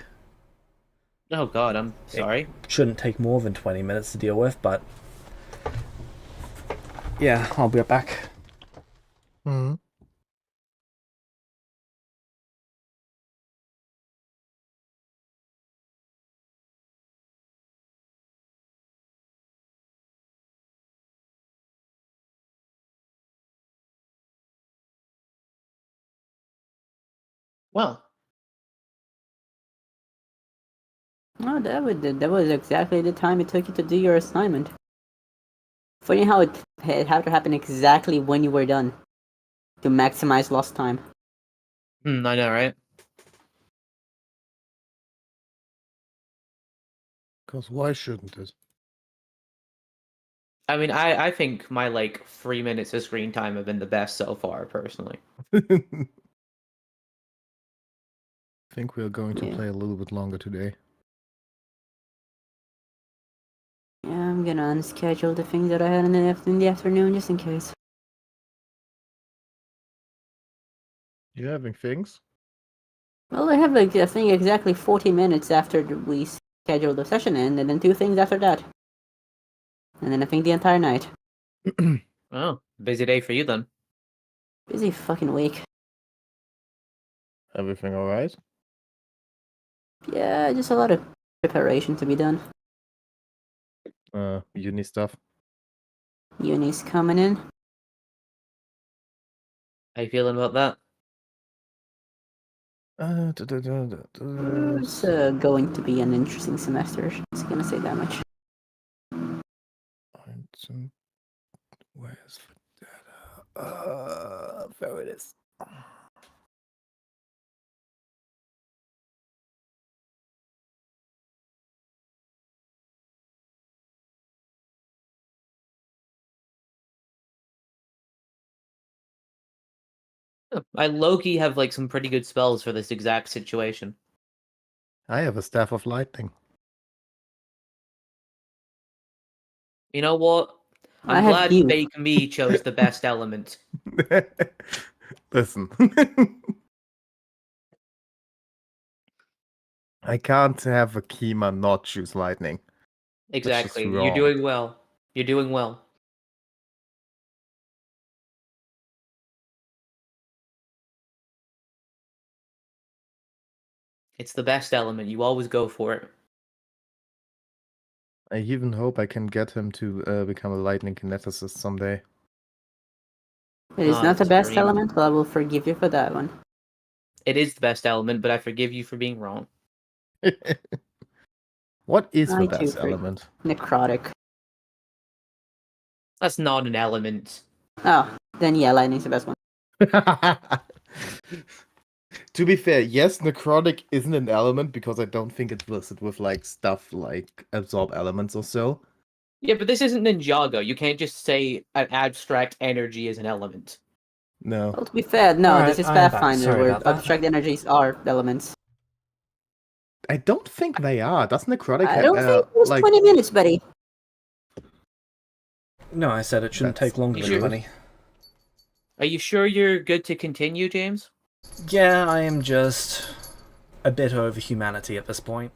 Oh god, I'm sorry. Shouldn't take more than 20 minutes to deal with, but yeah, I'll be right back. Hmm. Well, Oh, that was exactly the time it took you to do your assignment. Funny how it had to happen exactly when you were done to maximize lost time. I know, right? Because why shouldn't it? I mean, I think my like 3 minutes of screen time have been the best so far, personally. Think we are going to Yeah. play a little bit longer today. Yeah, I'm gonna unschedule the things that I had in the afternoon just in case. You having things? Well, I have like, I think exactly 40 minutes after we scheduled the session in, and then 2 things after that. And then I think the entire night. Oh, busy day for you then. Busy fucking week. Everything alright? Yeah, just a lot of preparation to be done. Uni stuff. Uni's coming in. How you feeling about that? It's going to be an interesting semester. Just gonna say that much. Where's the data? There it is. I low-key have like some pretty good spells for this exact situation. I have a staff of lightning. You know what? I I'm have glad you. fake me chose the best element. Listen. I can't have a Kima not choose lightning. just Exactly. You're wrong. doing well. You're doing well. It's the best element. You always go for it. I even hope I can get him to become a lightning kineticist someday. It is Ah, not the that's best dream. element, but I will forgive you for that one. It is the best element, but I forgive you for being wrong. What is the I too best agree. element? Necrotic. That's not an element. Oh, then yeah, lightning's the best one. To be fair, yes, necrotic isn't an element because I don't think it's listed with like stuff like absorb elements or so. Yeah, but this isn't Ninjago. You can't just say an abstract energy is an element. No. Well, to be fair, no, Alright, this is I am back. Pathfinder, Sorry where about that. abstract energies are elements. I don't think they are. Does necrotic I have don't think it was like 20 minutes, buddy. No, I said it shouldn't That's take longer You than sure? 20. Are you sure you're good to continue, James? Yeah, I am just a bit over humanity at this point.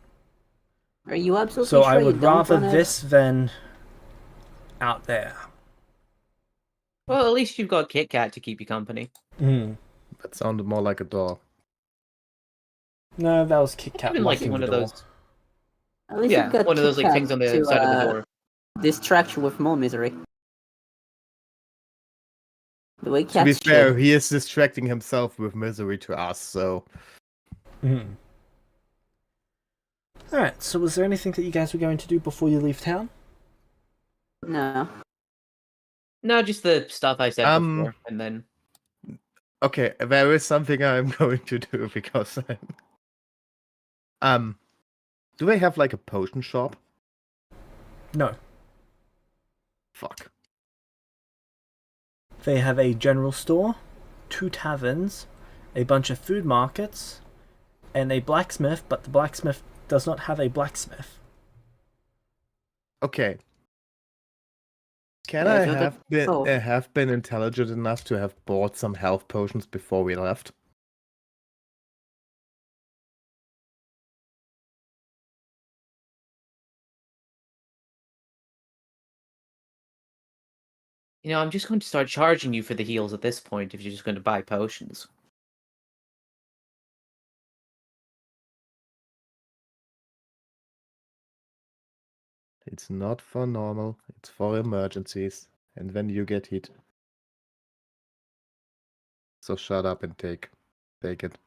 Are you absolutely So sure I you would don't rather wanna... this than out there. Well, at least you've got Kit Kat to keep you company. that sounded more like a dog. No, that was Kit Kat Even like locking one the of door. those. At least Yeah, you've got one of those like Kit things on Kat the side of the door. distract you with more misery. The way To be cats fair, should. he is distracting himself with misery to us, so Alright, so was there anything that you guys were going to do before you leave town? No. No, just the stuff I said before, and then okay, there is something I'm going to do because do they have like a potion shop? No. Fuck. They have a general store, 2 taverns, a bunch of food markets, and a blacksmith, but the blacksmith does not have a blacksmith. Okay. Can Yeah, I so the- have been intelligent enough to have bought some health potions before we left? I'm just going to start charging you for the heals at this point if you're just going to buy potions. It's not for normal, it's for emergencies. And when you get hit. So shut up and take it.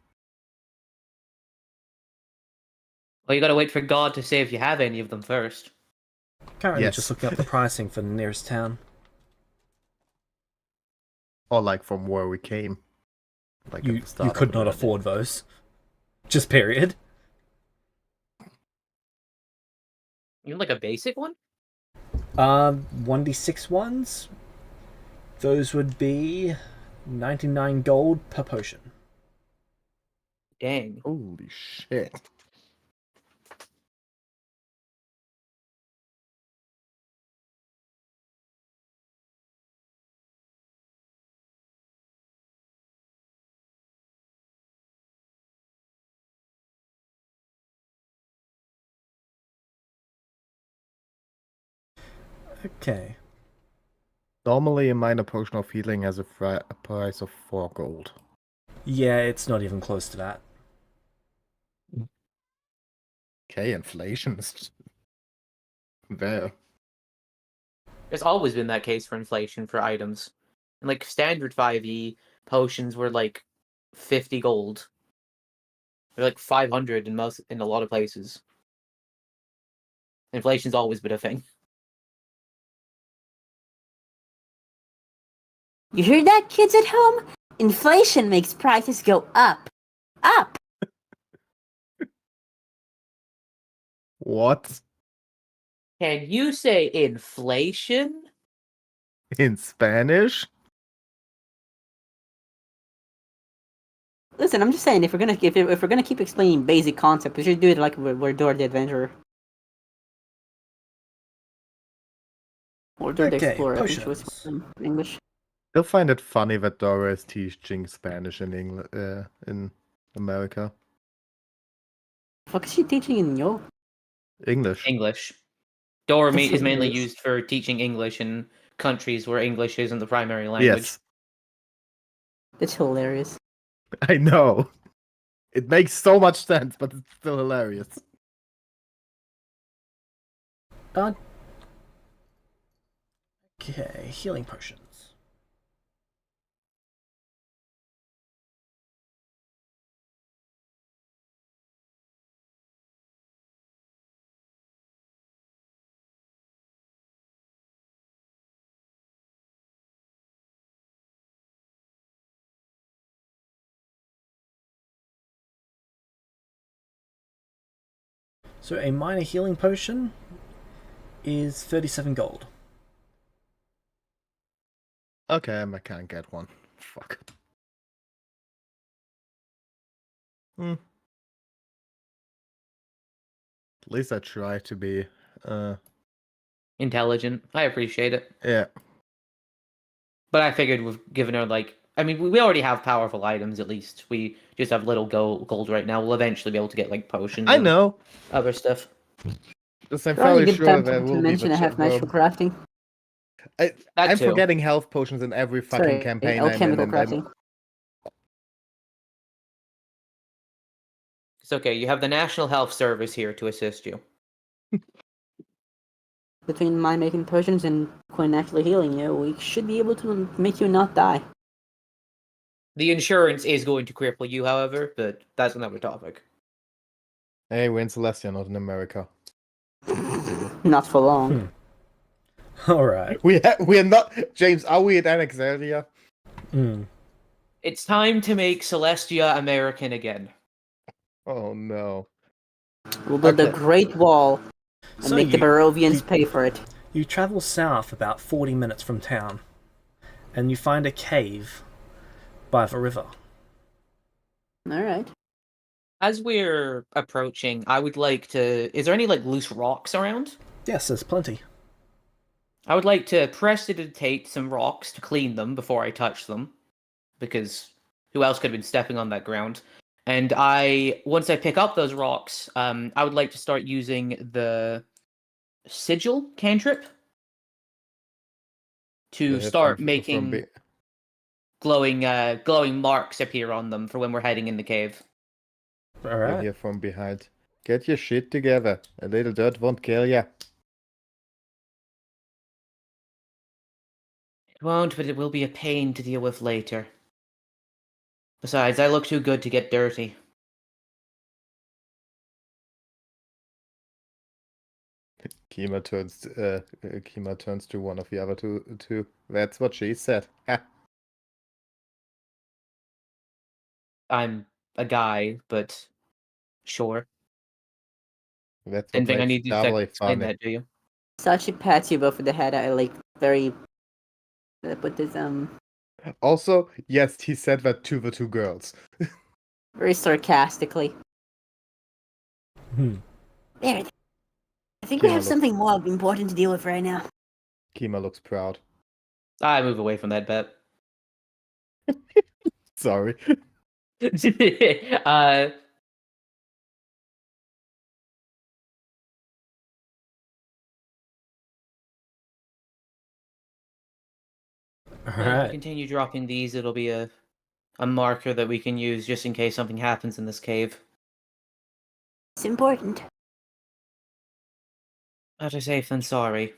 Well, you gotta wait for God to say if you have any of them first. Currently Yes. just looking up the pricing for the nearest town. Or like from where we came. Like at You the start could of the not run. afford those. Just period. Even like a basic one? 1d6 ones? Those would be 99 gold per potion. Dang. Holy shit. Okay. Normally a minor potion of healing has a price of 4 gold. Yeah, it's not even close to that. Okay, inflation is there. There's always been that case for inflation for items. And like standard 5e potions were like 50 gold. They're like 500 in a lot of places. Inflation's always been a thing. You hear that, kids at home? Inflation makes prices go up. Up! What? Can you say inflation? In Spanish? Listen, I'm just saying, if we're gonna keep explaining basic concepts, we should do it like we're Dora the Adventurer. Or Dora the Okay, Explorer, I think she was potions. in English. You'll find it funny that Dora is teaching Spanish in in America. What is she teaching in Yo? English. English. Dora That's is mainly hilarious. used for teaching English in countries where English isn't the primary language. Yes, That's hilarious. I know. It makes so much sense, but it's still hilarious. Okay, healing potions. So a minor healing potion is 37 gold. Okay, I can't get one. Fuck. At least I try to be. Intelligent. I appreciate it. Yeah. But I figured we've given her we already have powerful items at least. We just have little gold right now. We'll eventually be able to get like potions. I and know. other stuff. Just I'm Probably a fairly good sure time there to will be mention I have magical crafting. I'm too. forgetting health potions in every fucking Sorry, campaign I'm in, alchemical and crafting. It's okay. You have the National Health Service here to assist you. Between my making potions and Quinn actually healing you, we should be able to make you not die. The insurance is going to cripple you, however, but that's another topic. Hey, we're in Celestia, not in America. Not for long. Alright. We're not, James. Are we at Annexaria? It's time to make Celestia American again. Oh no. We'll build the Okay. Great Wall and So make the Barovians pay for it. You travel south about 40 minutes from town, and you find a cave by the river. Alright. As we're approaching, I would like to... Is there any, loose rocks around? Yes, there's plenty. I would like to prestidigitate some rocks to clean them before I touch them. Because who else could have been stepping on that ground? And once I pick up those rocks, I would like to start using the sigil cantrip. to They hit start from making be- glowing marks appear on them for when we're hiding in the cave. All They right. hear from behind. Get your shit together. A little dirt won't kill ya. It won't, but it will be a pain to deal with later. Besides, I look too good to get dirty. Kima turns to one of the other two. That's what she said. Ha. I'm a guy, but sure. That's what Didn't think I makes need it to doubly explain funny. that to you. Sachi pats you both in the head. I like very. Put this Also, yes, he said that to the two girls. very sarcastically. Hmm. There. I think we Kima have looks- something more important to deal with right now. Kima looks proud. I move away from that bet. Sorry. uh, All if we right. continue dropping these, it'll be a marker that we can use just in case something happens in this cave. It's important. Better safe than sorry.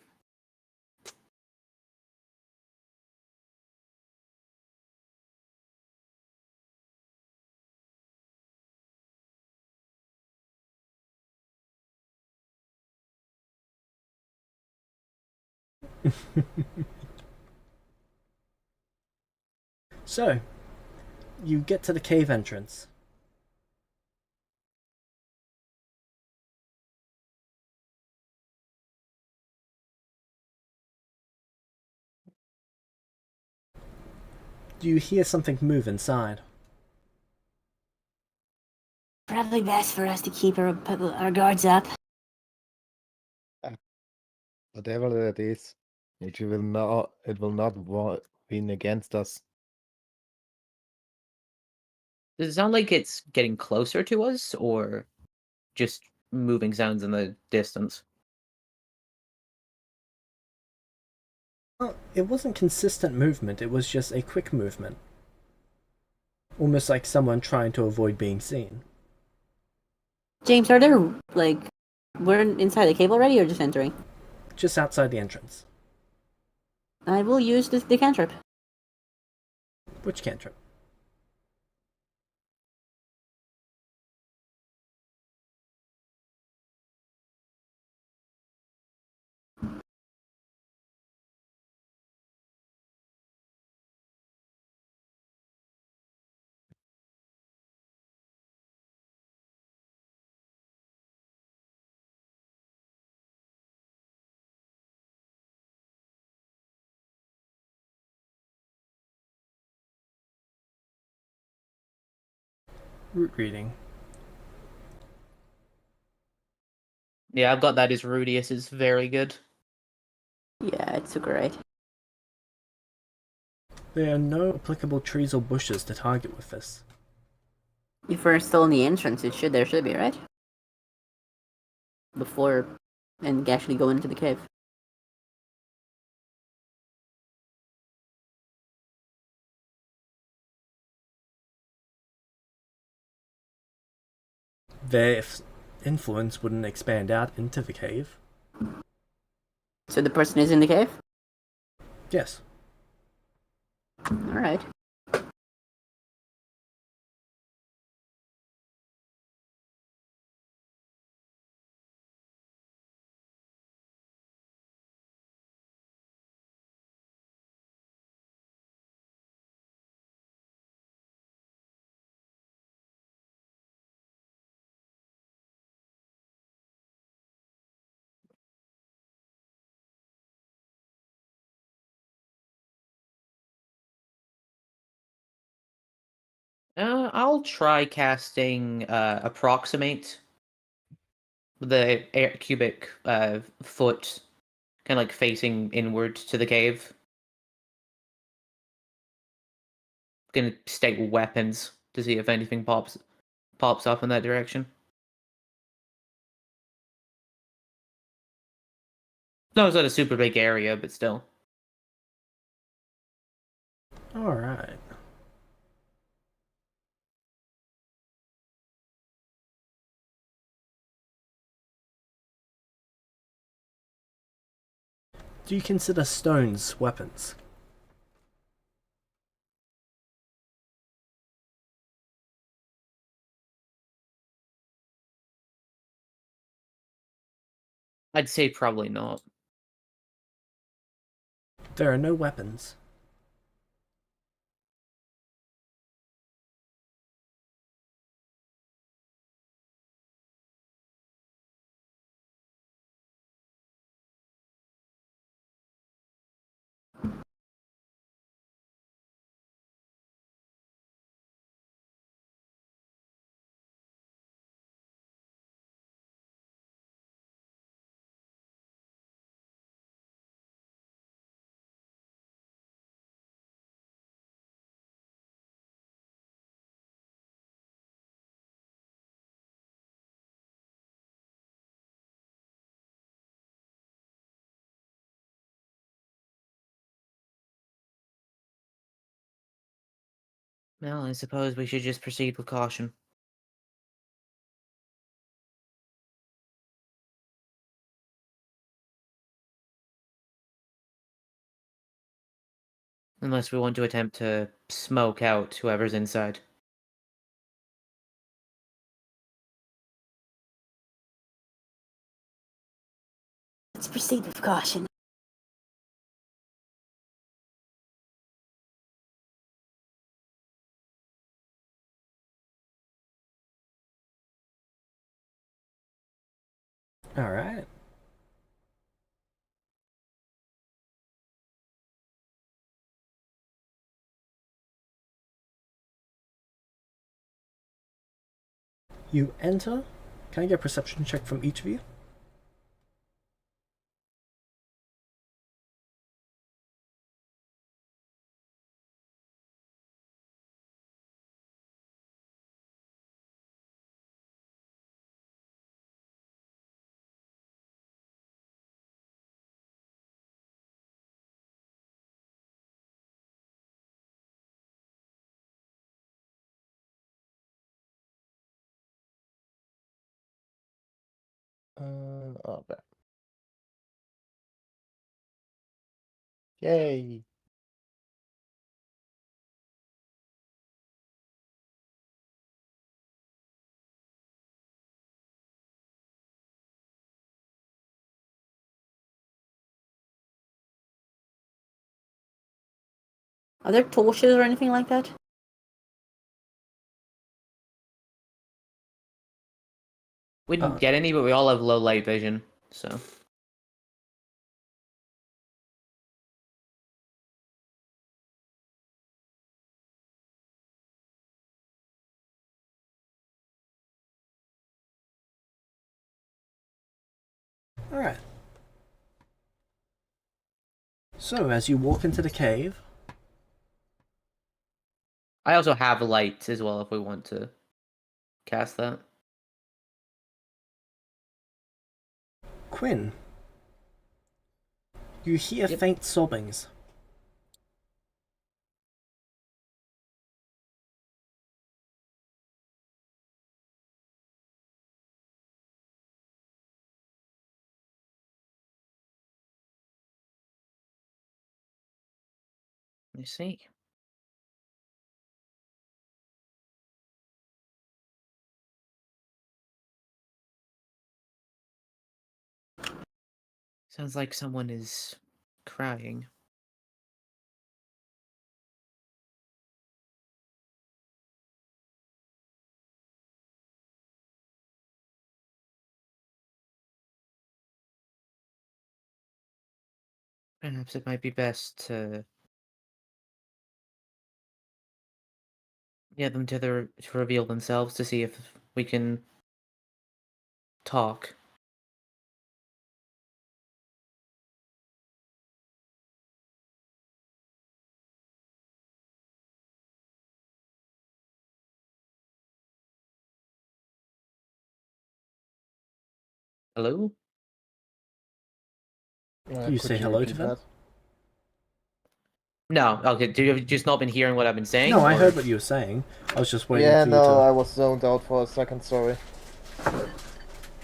So, you get to the cave entrance. You hear something move inside. Probably best for us to keep our guards up. Whatever it is, it will not win against us. Does it sound like it's getting closer to us, or just moving sounds in the distance? Well, it wasn't consistent movement, it was just a quick movement. Almost like someone trying to avoid being seen. James, are there we're inside the cave already, or just entering? Just outside the entrance. I will use the cantrip. Which cantrip? Root reading. Yeah, I've got that as Rudius is very good. Yeah, it's great. There are no applicable trees or bushes to target with this. If we're still in the entrance, there should be, right? Before and actually go into the cave. Their influence wouldn't expand out into the cave. So the person is in the cave? Yes. Alright. I'll try casting approximate the cubic foot, kind of like facing inward to the cave. Gonna state weapons to see if anything pops up in that direction. No, it's not a super big area, but still. Alright. Do you consider stones weapons? I'd say probably not. There are no weapons. Well, I suppose we should just proceed with caution. Unless we want to attempt to smoke out whoever's inside. Let's proceed with caution. Alright. You enter. Can I get a perception check from each of you? Okay. Yay. Are there torches or anything like that? We didn't get any, but we all have low light vision, so. Alright. So, as you walk into the cave, I also have light as well if we want to cast that. Quinn, you hear Yep. faint sobbings. Let me see. Sounds like someone is crying. Perhaps it might be best to get them to reveal themselves to see if we can talk. Hello? You Could say hello to repeat them? that? No, okay. Have you just not been hearing what I've been saying? No, I or- heard what you were saying. I was just waiting Yeah, for you no, to... I was zoned out for a second, sorry.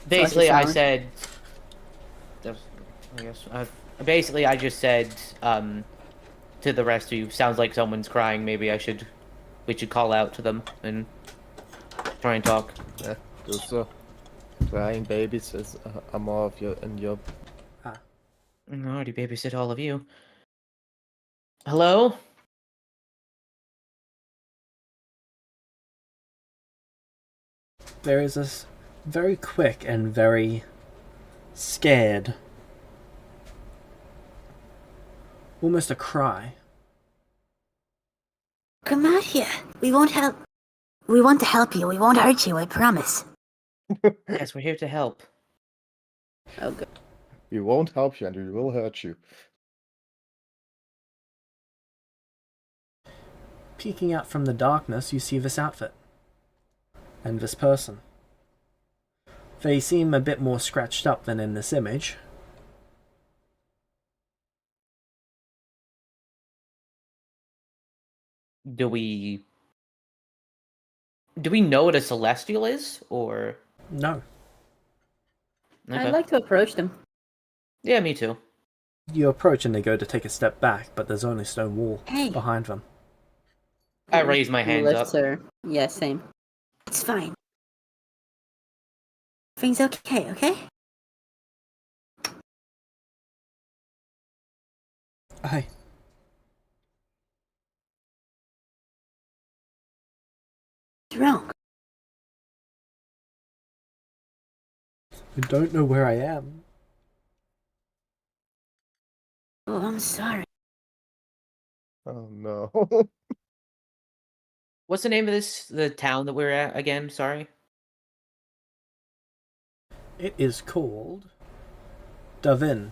Basically, I silent. said. I guess. Basically, I just said to the rest of you, sounds like someone's crying. Maybe we should call out to them and try and talk. Yeah, do so. Crying babies are more of in your... I already babysit all of you. Hello? There is this very quick and very scared, almost a cry. Come out here. We won't help. We want to help you. We won't hurt you, I promise. Yes, we're here to help. Oh, good. We won't help you and we will hurt you. Peeking out from the darkness, you see this outfit. And this person. They seem a bit more scratched up than in this image. Do we know what a celestial is, or? No. Okay. I'd like to approach them. Yeah, me too. You approach and they go to take a step back, but there's only stone wall Hey. behind them. I raise my hands Lifts up. her. Yeah, same. It's fine. Everything's okay, okay? Hey, What's wrong? I don't know where I am. Oh, I'm sorry. Oh no. What's the name of the town that we're at again? Sorry. It is called Davin.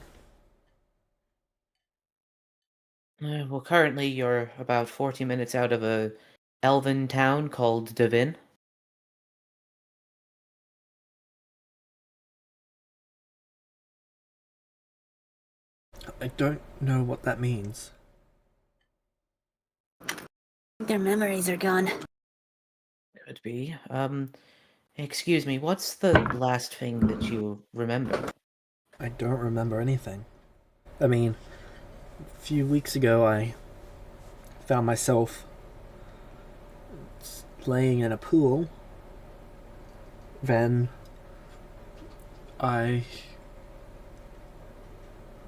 Well, currently you're about 40 minutes out of a elven town called Devin. I don't know what that means. Their memories are gone. Could be. Excuse me, what's the last thing that you remember? I don't remember anything. I mean, a few weeks ago I found myself laying in a pool. Then I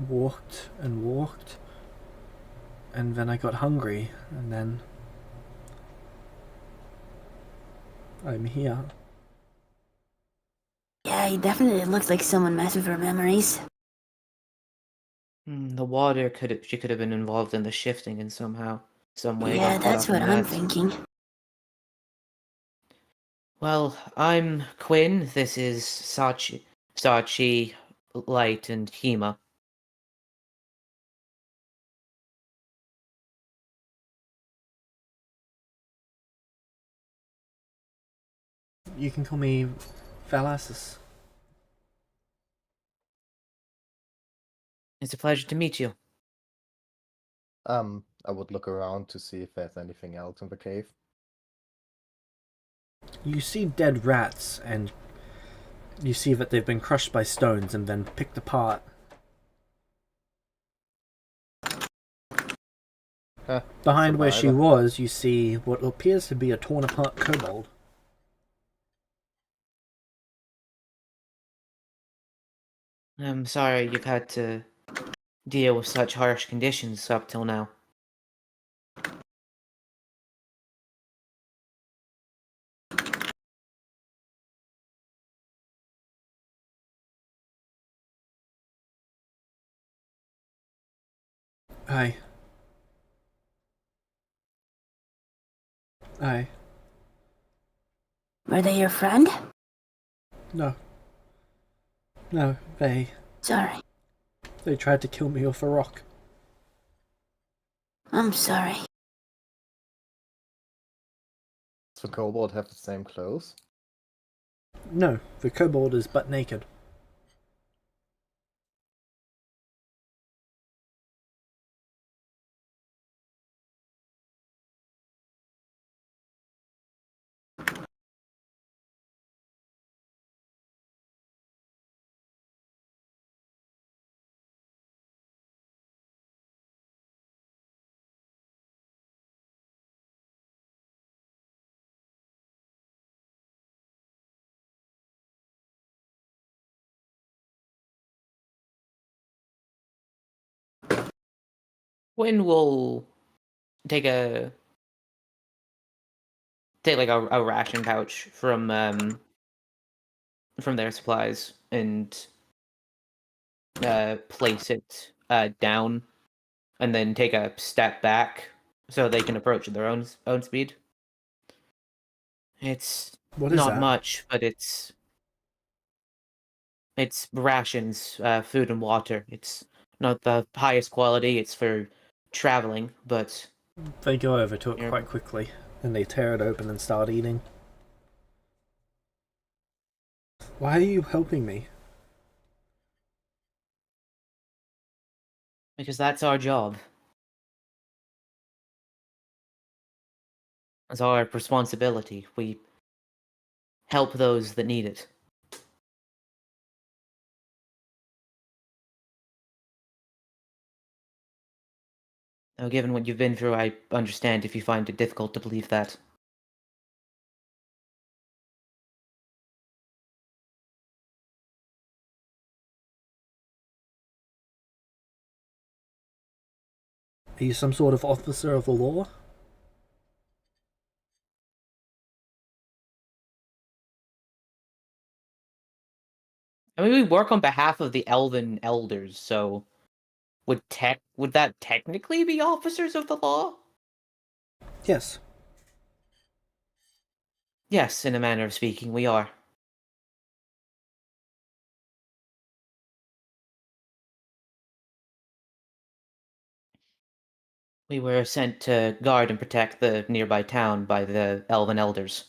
walked and walked, and then I got hungry, and then I'm here. Yeah, he definitely looks like someone messed with her memories. The water she could have been involved in the shifting in some way. Yeah, got caught that's up in what I'm that. thinking. Well, I'm Quinn. This is Sachi, Light, and Hema. You can call me Valasis. It's a pleasure to meet you. I would look around to see if there's anything else in the cave. You see dead rats, and you see that they've been crushed by stones and then picked apart. Behind where she was, you see what appears to be a torn apart kobold. I'm sorry you've had to deal with such harsh conditions up till now. Aye. Aye. Were they your friend? No. No, they Sorry. tried to kill me off a rock. I'm sorry. Does the kobold have the same clothes? No, the kobold is butt naked. Quinn will take like a ration pouch from their supplies and place it down, and then take a step back so they can approach at their own speed. It's What is not that? much, but it's rations, food and water. It's not the highest quality. It's for traveling, but They go over to it You're- quite quickly, and they tear it open and start eating. Why are you helping me? because that's our job. It's our responsibility. We help those that need it. Now, given what you've been through, I understand if you find it difficult to believe that. Are you some sort of officer of the law? I mean, we work on behalf of the Elven Elders, so would that technically be officers of the law? Yes. Yes, in a manner of speaking, we are. We were sent to guard and protect the nearby town by the Elven Elders.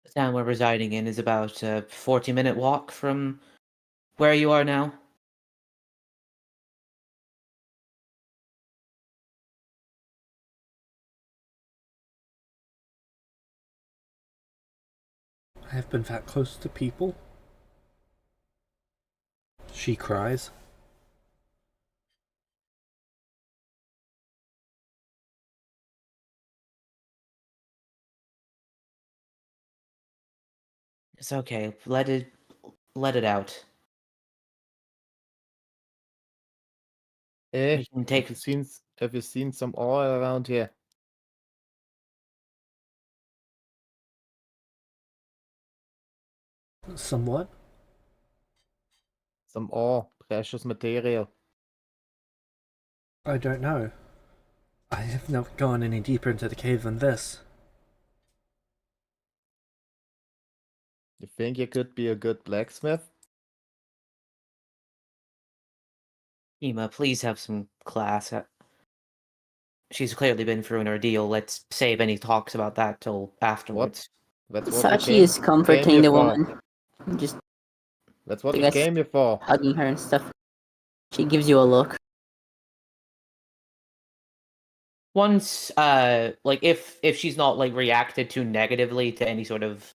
The town we're residing in is about a 40-minute walk from where you are now. I have been that close to people. She cries. It's okay. Let it out. Eh, We can take. have you seen some oil around here? Somewhat. Some ore, precious material. I don't know. I have not gone any deeper into the cave than this. You think you could be a good blacksmith? Ema, please have some class. She's clearly been through an ordeal. Let's save any talks about that till afterwards. That's what we Sachi came, is came comforting here the for. woman, just That's what I we guess- came here for. hugging her and stuff. She gives you a look. Once, like if she's not like reacted too negatively to any sort of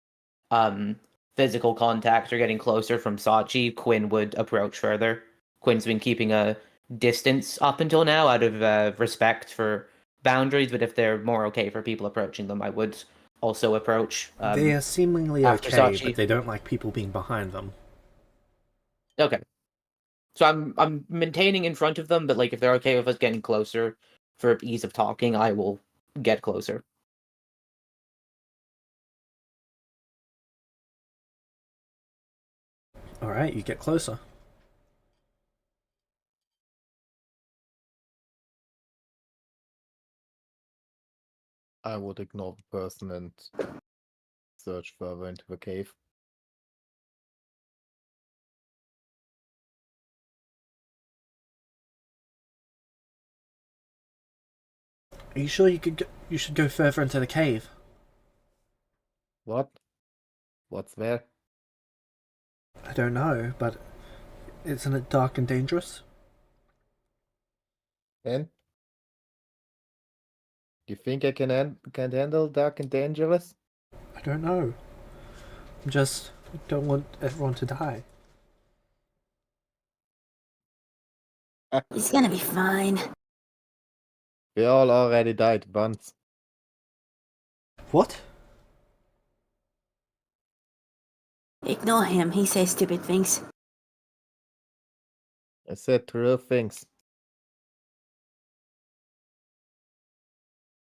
physical contact or getting closer from Sachi, Quinn would approach further. Quinn's been keeping a distance up until now out of respect for boundaries, but if they're more okay for people approaching them, I would also approach. They are seemingly after okay, Sachi. but they don't like people being behind them. Okay. So I'm maintaining in front of them, but like if they're okay with us getting closer for ease of talking, I will get closer. Alright, you get closer. I would ignore the person and search further into the cave. Are you sure you should go further into the cave? What? What's there? I don't know, but isn't it dark and dangerous? And? You think I can handle dark and dangerous? I don't know. I don't want everyone to die. He's gonna be fine. We all already died once. What? Ignore him. He says stupid things. I said true things.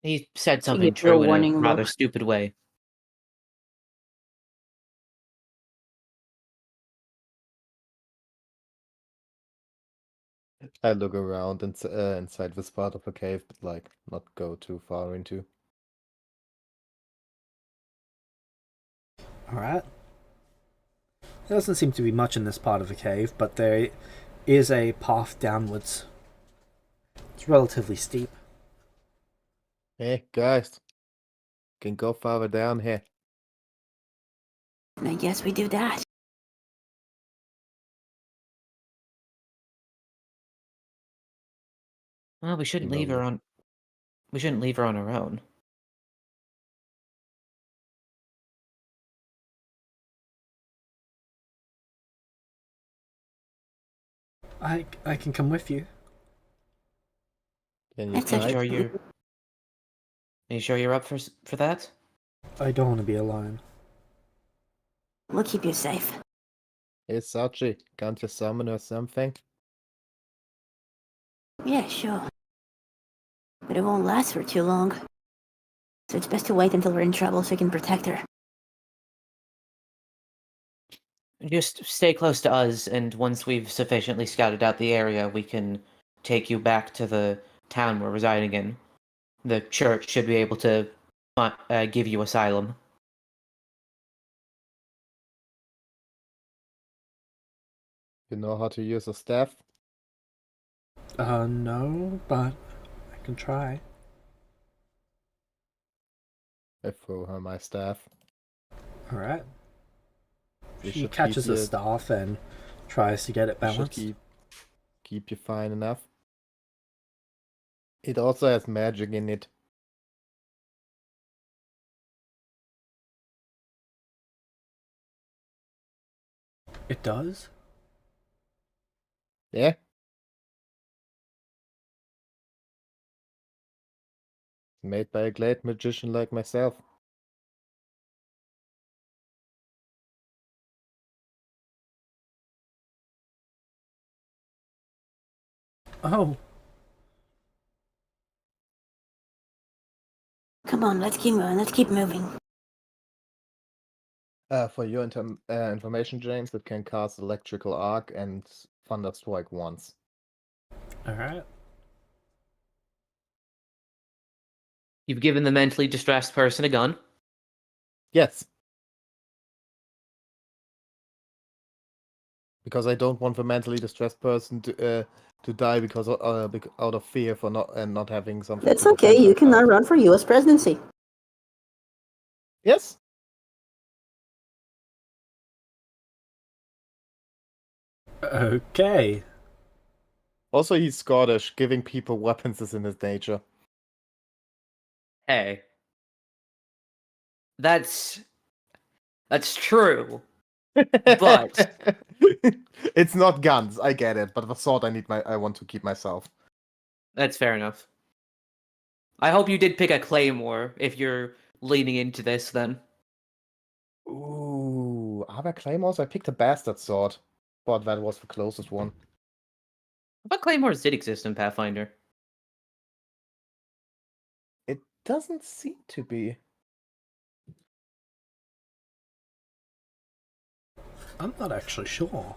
He said She something gives you a true in a warning rather look. stupid way. I look around inside this part of the cave, but like not go too far into. Alright. There doesn't seem to be much in this part of the cave, but there is a path downwards. It's relatively steep. Hey guys, can go farther down here. And I guess we do that. Well, we shouldn't No, leave her no. on. We shouldn't leave her on her own. I can come with you. Can you That's Are you try? sure you're? Are you sure you're up for that? I don't want to be alone. We'll keep you safe. Hey Sachi, can't you summon or something? Yeah, sure. But it won't last for too long. So it's best to wait until we're in trouble so we can protect her. Just stay close to us, and once we've sufficiently scouted out the area, we can take you back to the town we're residing in. The church should be able to give you asylum. You know how to use a staff? No, but I can try. I throw her my staff. Alright. This She should catches keep a you- staff and tries to get it This should balanced. keep you fine enough. It also has magic in it. It does? Yeah? Made by a great magician like myself. Oh, Come on, let's keep moving. Let's keep moving. For your information, James, it can cast electrical arc and thunder strike once. alright. You've given the mentally distressed person a gun. Yes. Because I don't want the mentally distressed person to die because out of fear for not having something. That's to okay. defend You cannot themselves. run for U.S. presidency. Yes. Okay. Also, he's Scottish. Giving people weapons is in his nature. Hey. That's true. But it's not guns. I get it, but the sword I want to keep myself. that's fair enough. I hope you did pick a claymore if you're leaning into this then. Ooh, are there claymores? I picked a bastard sword, but that was the closest one. But claymores did exist in Pathfinder. It doesn't seem to be. I'm not actually sure.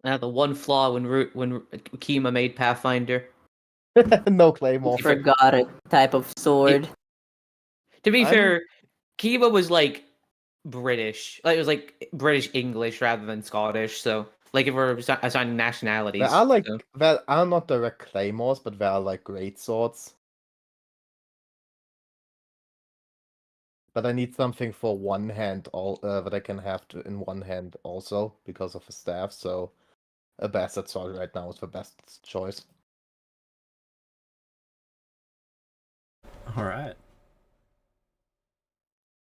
The one flaw when Kima made Pathfinder. No claymore. Forgot a type of sword. To be I'm- fair, Kima was like British. Like it was like British English rather than Scottish. So like if we're assigning nationalities. There are so. there are not direct claymores, but there are like great swords. But I need something for one hand, that I can have in one hand also because of the staff. So a bastard sword right now is the best choice. Alright.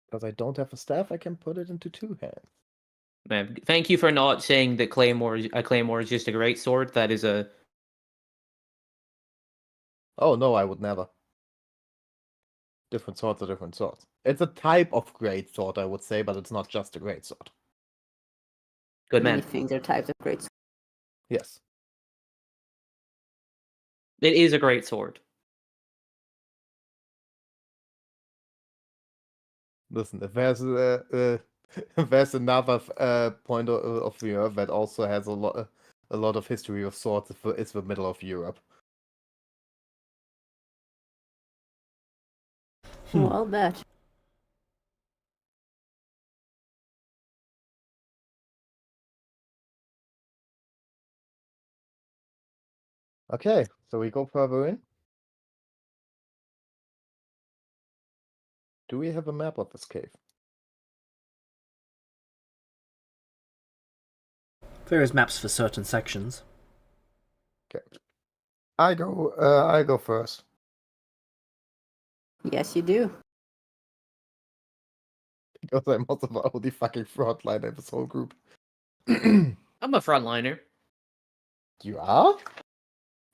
Because I don't have a staff, I can put it into two hands. Man, thank you for not saying that a claymore is just a great sword. That is a... Oh no, I would never. Different swords are different swords. It's a type of great sword, I would say, but it's not just a great sword. Good Many man. things are types of great. Yes. It is a great sword. Listen, if there's if there's another point of view that also has a lot of history of swords, it's the middle of Europe. Oh, I'll bet. Okay, so we go further in. Do we have a map of this cave? There is maps for certain sections. Okay. I go first. Yes, you do. Because I'm also the only fucking frontline in this whole group. I'm a frontliner. You are?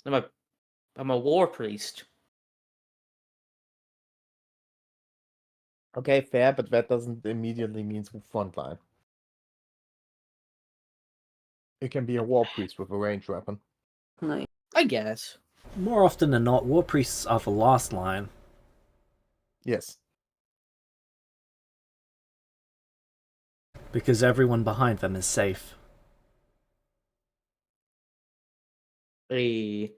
I'm a war priest. Okay, fair, but that doesn't immediately mean frontline. You can be a war priest with a ranged weapon. No, I guess. More often than not, war priests are the last line. Yes. Because everyone behind them is safe. So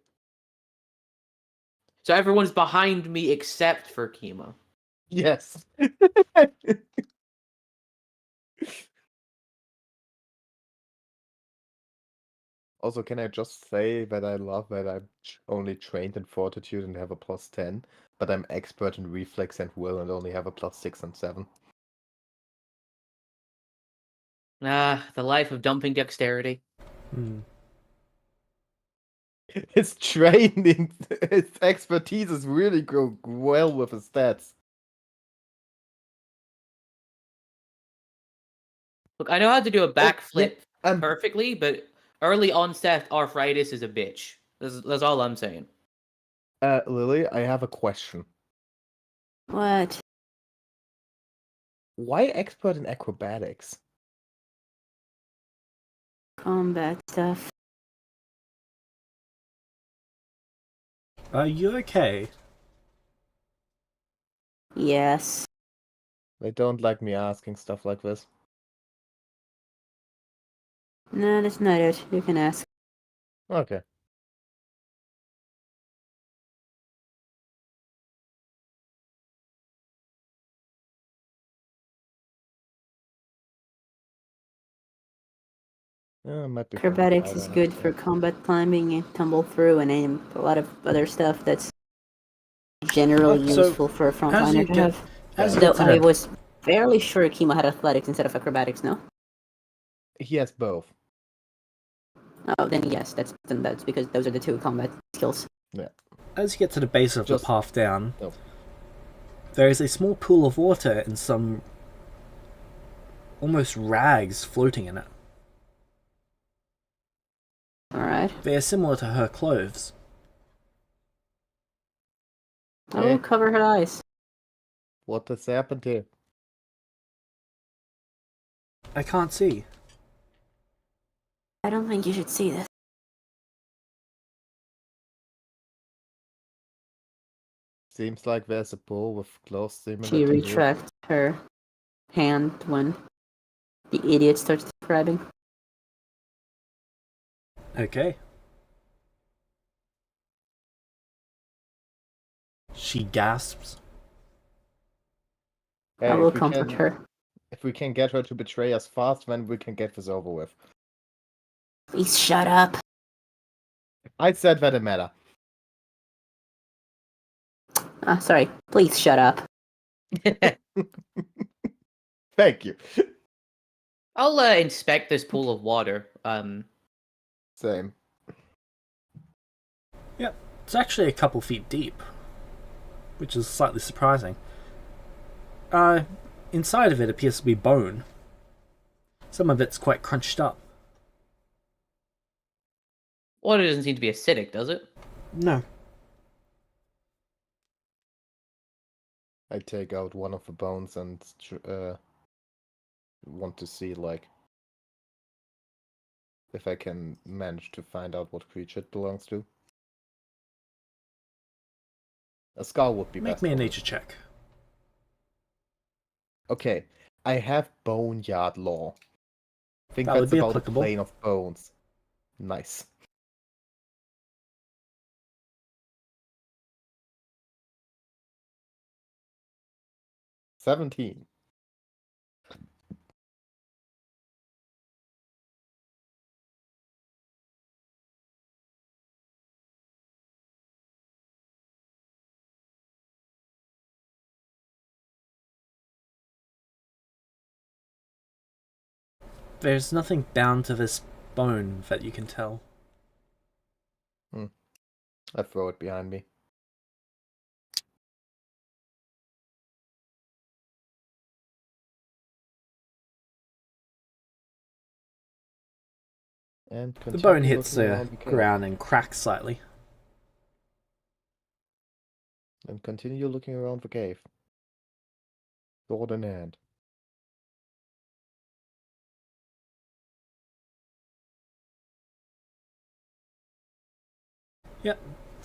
everyone's behind me except for Kima. Yes. Also, can I just say that I love that I'm only trained in fortitude and have a +10, but I'm expert in reflex and will and only have a +6 and 7. The life of dumping dexterity. His training, his expertise is really go well with his stats. Look, I know how to do a backflip yeah, perfectly, but early onset arthritis is a bitch. That's all I'm saying. Lily, I have a question. What? Why expert in acrobatics? Combat stuff. Are you okay? Yes. They don't like me asking stuff like this. No, that's not it. You can ask. Okay. Yeah, might be Acrobatics is good for combat climbing and tumble through and a lot of other stuff that's generally So, useful for a As frontliner you to get, have. as you Though get to I the, was fairly sure Kima had athletics instead of acrobatics, no? He has both. Oh, then yes, that's because those are the two combat skills. as you get to the base of Just- the path down, No. there is a small pool of water and some almost rags floating in it. Alright. They are similar to her clothes. I will Okay. cover her eyes. What has happened here? I can't see. I don't think you should see this. Seems like there's a pool with clothes similar She to you. retracts her hand when the idiot starts describing. Okay. She gasps. Hey, I will if we comfort can- her. If we can get her to betray us fast, then we can get this over with. Please shut up. I said that it matter. Sorry. Please shut up. Thank you. I'll inspect this pool of water. Same. Yep, it's actually a couple feet deep, which is slightly surprising. Inside of it appears to be bone. Some of it's quite crunched up. Water doesn't seem to be acidic, does it? No. I take out one of the bones and want to see, like, if I can manage to find out what creature it belongs to. A skull would be Make best. me a for nature check. Okay, I have Boneyard Law. I think That would that's be about a applicable. plane of bones. Nice. $17. There's nothing bound to this bone that you can tell. I throw it behind me. And The bone continue hits looking the around the cave. ground and cracks slightly. And continue looking around the cave. Sword in hand. Yep.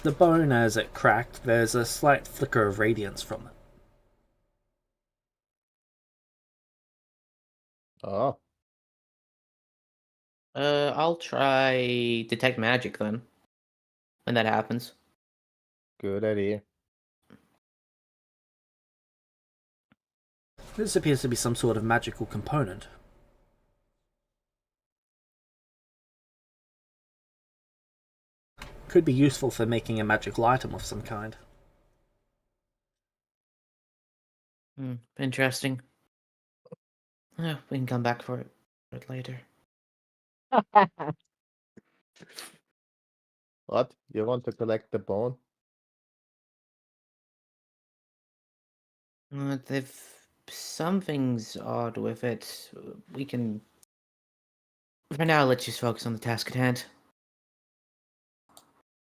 The bone, as it cracked, there's a slight flicker of radiance from it. Oh, I'll try detect magic then. When that happens. good idea. This appears to be some sort of magical component. Could be useful for making a magical item of some kind. Interesting. Yeah, we can come back for it later. What? You want to collect the bone? They've something's odd with it. We can. For now, let's just focus on the task at hand.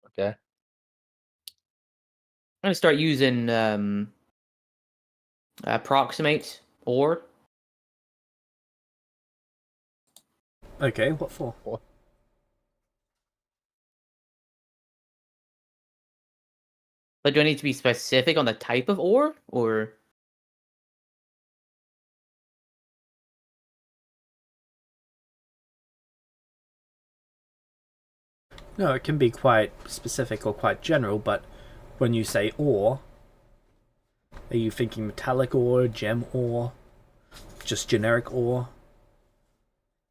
Okay. I'm gonna start using approximate or Okay, what for? but do I need to be specific on the type of ore or? No, it can be quite specific or quite general, but when you say ore, are you thinking metallic ore, gem ore, just generic ore?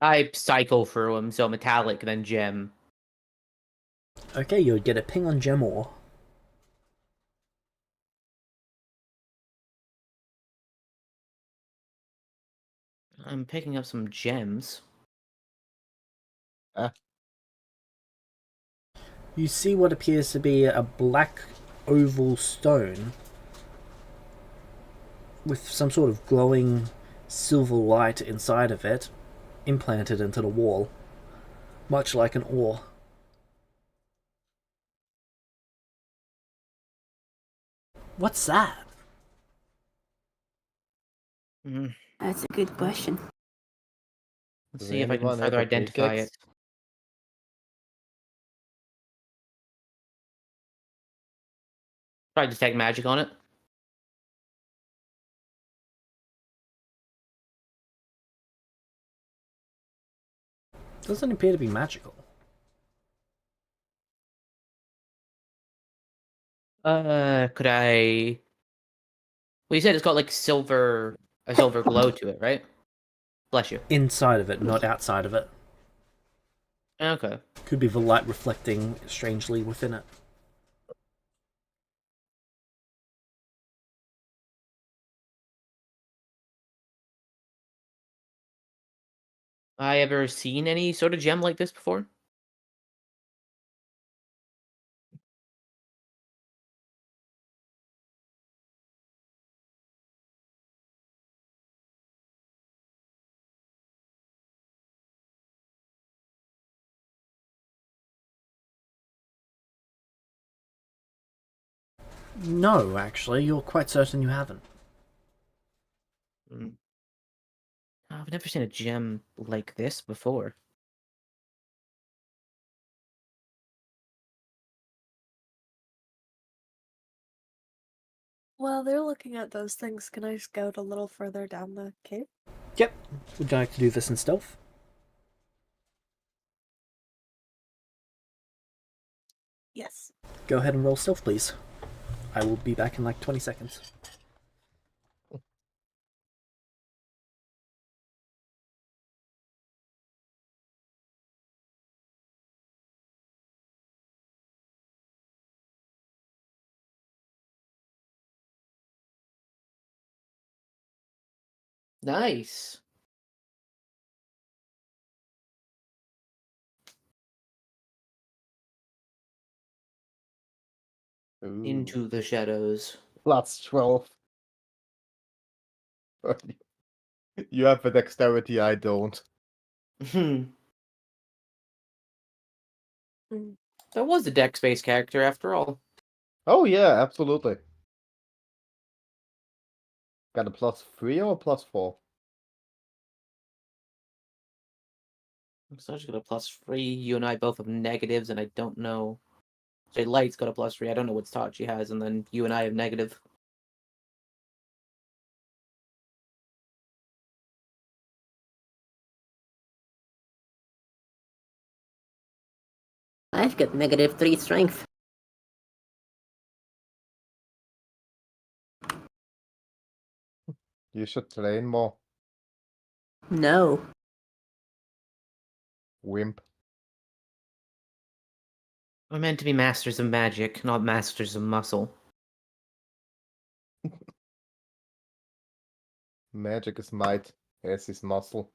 I cycle through them, so metallic then gem. Okay, you would get a ping on gem ore. I'm picking up some gems. You see what appears to be a black oval stone with some sort of glowing silver light inside of it, implanted into the wall, much like an ore. What's that? Mm, That's a good question. Let's Does see if I can anyone have further a identify pickaxe? it. Try detect magic on it. Doesn't appear to be magical. Could I? Well, you said it's got like a silver glow to it, right? Bless you. Inside of it, not outside of it. Okay. Could be the light reflecting strangely within it. I ever seen any sort of gem like this before? No, actually, you're quite certain you haven't. Hmm. I've never seen a gem like this before. While they're looking at those things, can I scout a little further down the cave? Yep. Would you like to do this in stealth? Yes. Go ahead and roll stealth, please. I will be back in like 20 seconds. Nice. Ooh. Into the shadows. Plus 12. You have a dexterity, I don't. Hmm. Mm. There was a dex-based character after all. Oh yeah, absolutely. Got a +3 or a +4? So I just got a +3. You and I both have negatives, and I don't know. So Light's got a +3. I don't know what stat she has, and then you and I have negative. I've got -3 strength. You should train more. No. Wimp. We're meant to be masters of magic, not masters of muscle. Magic is might, as is muscle.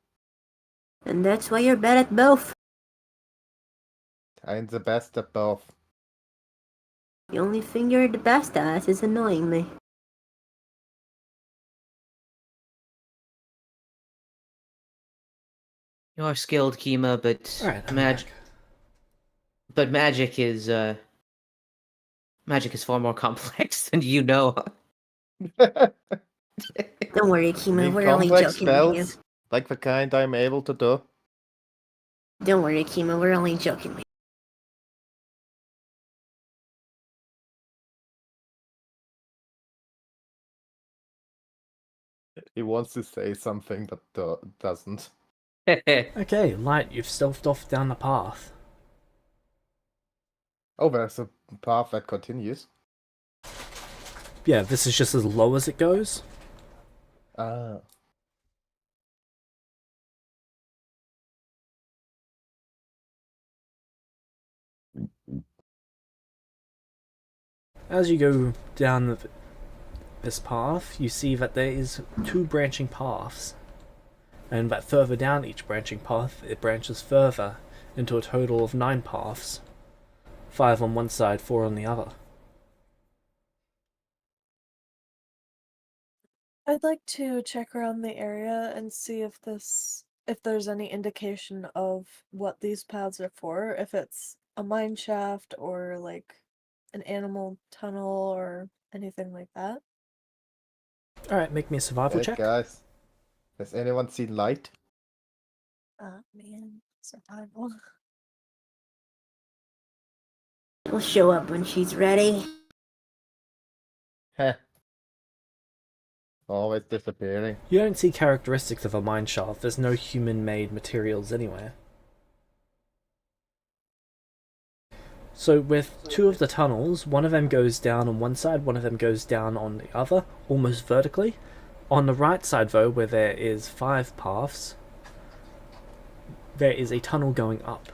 And that's why you're bad at both. I'm the best at both. The only thing you're the best at is annoying me. You are skilled, Kima, but Alright, I'm magic. back. But magic is far more complex than you know. Don't worry, You Kima, mean we're only complex joking with you. spells? Like the kind I'm able to do? Don't worry, Kima, we're only joking with you. He wants to say something but doesn't. Okay, Light, you've stealthed off down the path. Oh, there's a path that continues. Yeah, this is just as low as it goes. Ah. As you go down this path, you see that there is 2 branching paths. And that further down each branching path, it branches further into a total of 9 paths. 5 on one side, 4 on the other. I'd like to check around the area and see if there's any indication of what these paths are for, if it's a mine shaft or like an animal tunnel or anything like that. Alright, make me a survival Hey check. guys, has anyone seen light? Man, survival. She'll show up when she's ready. Heh. Always disappearing. You don't see characteristics of a mine shaft, there's no human-made materials anywhere. So with 2 of the tunnels, one of them goes down on one side, one of them goes down on the other, almost vertically. On the right side though, where there is 5 paths, there is a tunnel going up.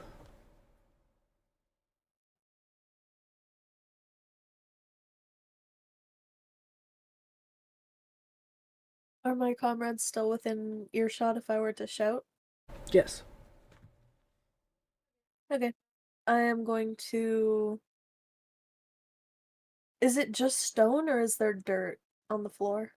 Are my comrades still within earshot if I were to shout? Yes. Okay. I am going to. Is it just stone or is there dirt on the floor?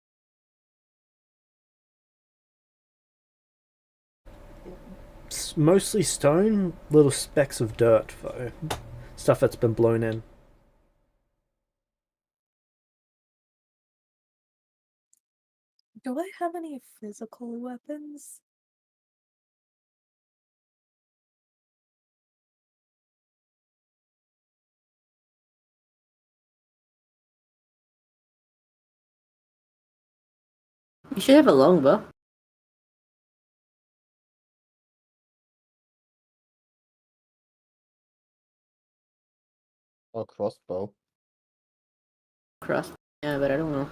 It's mostly stone, little specks of dirt though. Stuff that's been blown in. Do I have any physical weapons? You should have a longbow. Or crossbow. Cross. Yeah, but I don't know.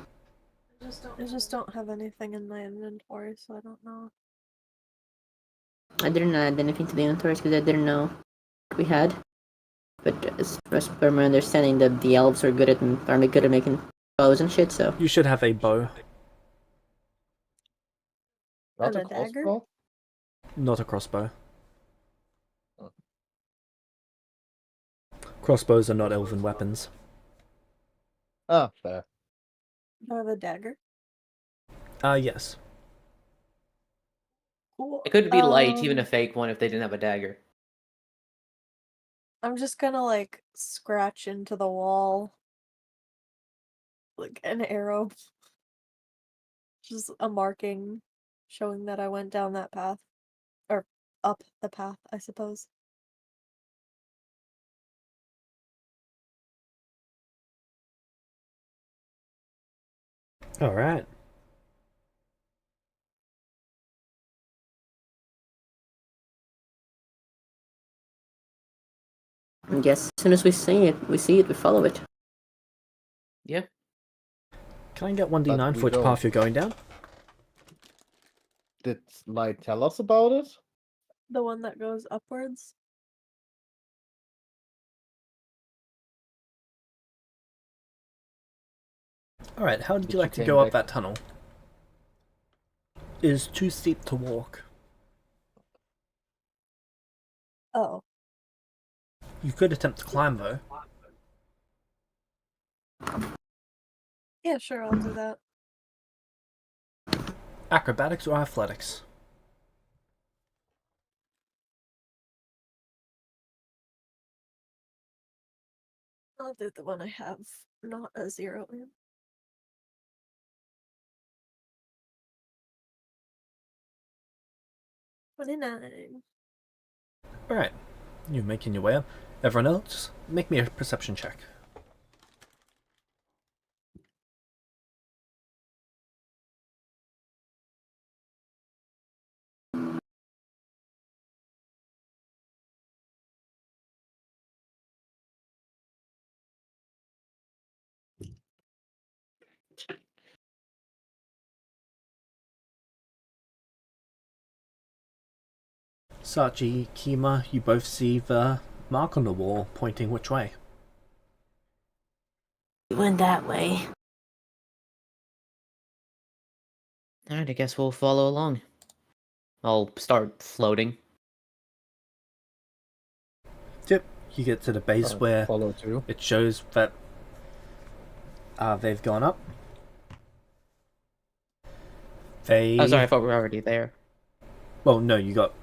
I just don't have anything in my inventory, so I don't know. I didn't add anything to the inventory because I didn't know we had. But as per my understanding, the elves are good at making bows and shit. So You should have a bow, Not And a a dagger? crossbow? not a crossbow. Crossbows are not elven weapons. Ah, fair. Do I have a dagger? Yes. Cool. It could be light, even a fake one, if they didn't have a dagger. I'm just gonna like scratch into the wall like an arrow. Just a marking showing that I went down that path. Or up the path, I suppose. All right. I guess as soon as we see it, we follow it. Yeah. Can I get But 1d9 we for which don't. path you're going down? Did Light tell us about it? The one that goes upwards. All right. How did Did you you like to came go up back- that tunnel? It is too steep to walk. Oh. You could attempt to climb though. Yeah, sure, I'll do that. Acrobatics or athletics? I'll do the one I have not a 0 in. $29. All right. You're making your way up. Everyone else, make me a perception check. Sachi, Kima, you both see the mark on the wall pointing which way. We went that way. Alright, I guess we'll follow along. I'll start floating. Yep, you get to the base where Follow too. it shows that they've gone up. They... Oh, sorry, I thought we were already there. Well, no, you got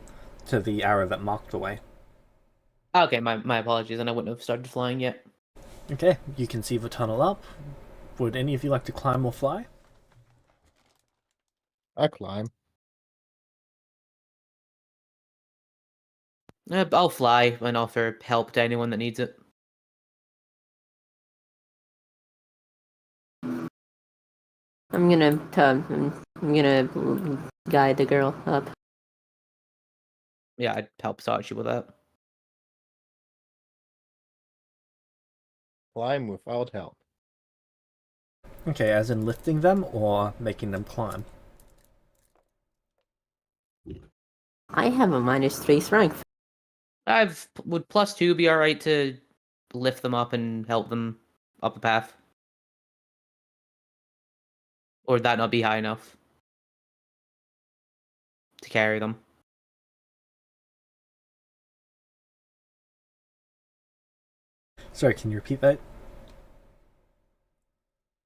to the arrow that marked the way. Okay, my apologies, and I wouldn't have started flying yet. Okay, you can see the tunnel up. Would any of you like to climb or fly? I climb. I'll fly and offer help to anyone that needs it. I'm gonna guide the girl up. Yeah, I'd help Sachi with that. Climb without help. Okay, as in lifting them or making them climb? I have a -3 strength. Would +2 be alright to lift them up and help them up the path? Or would that not be high enough to carry them? Sorry, can you repeat that?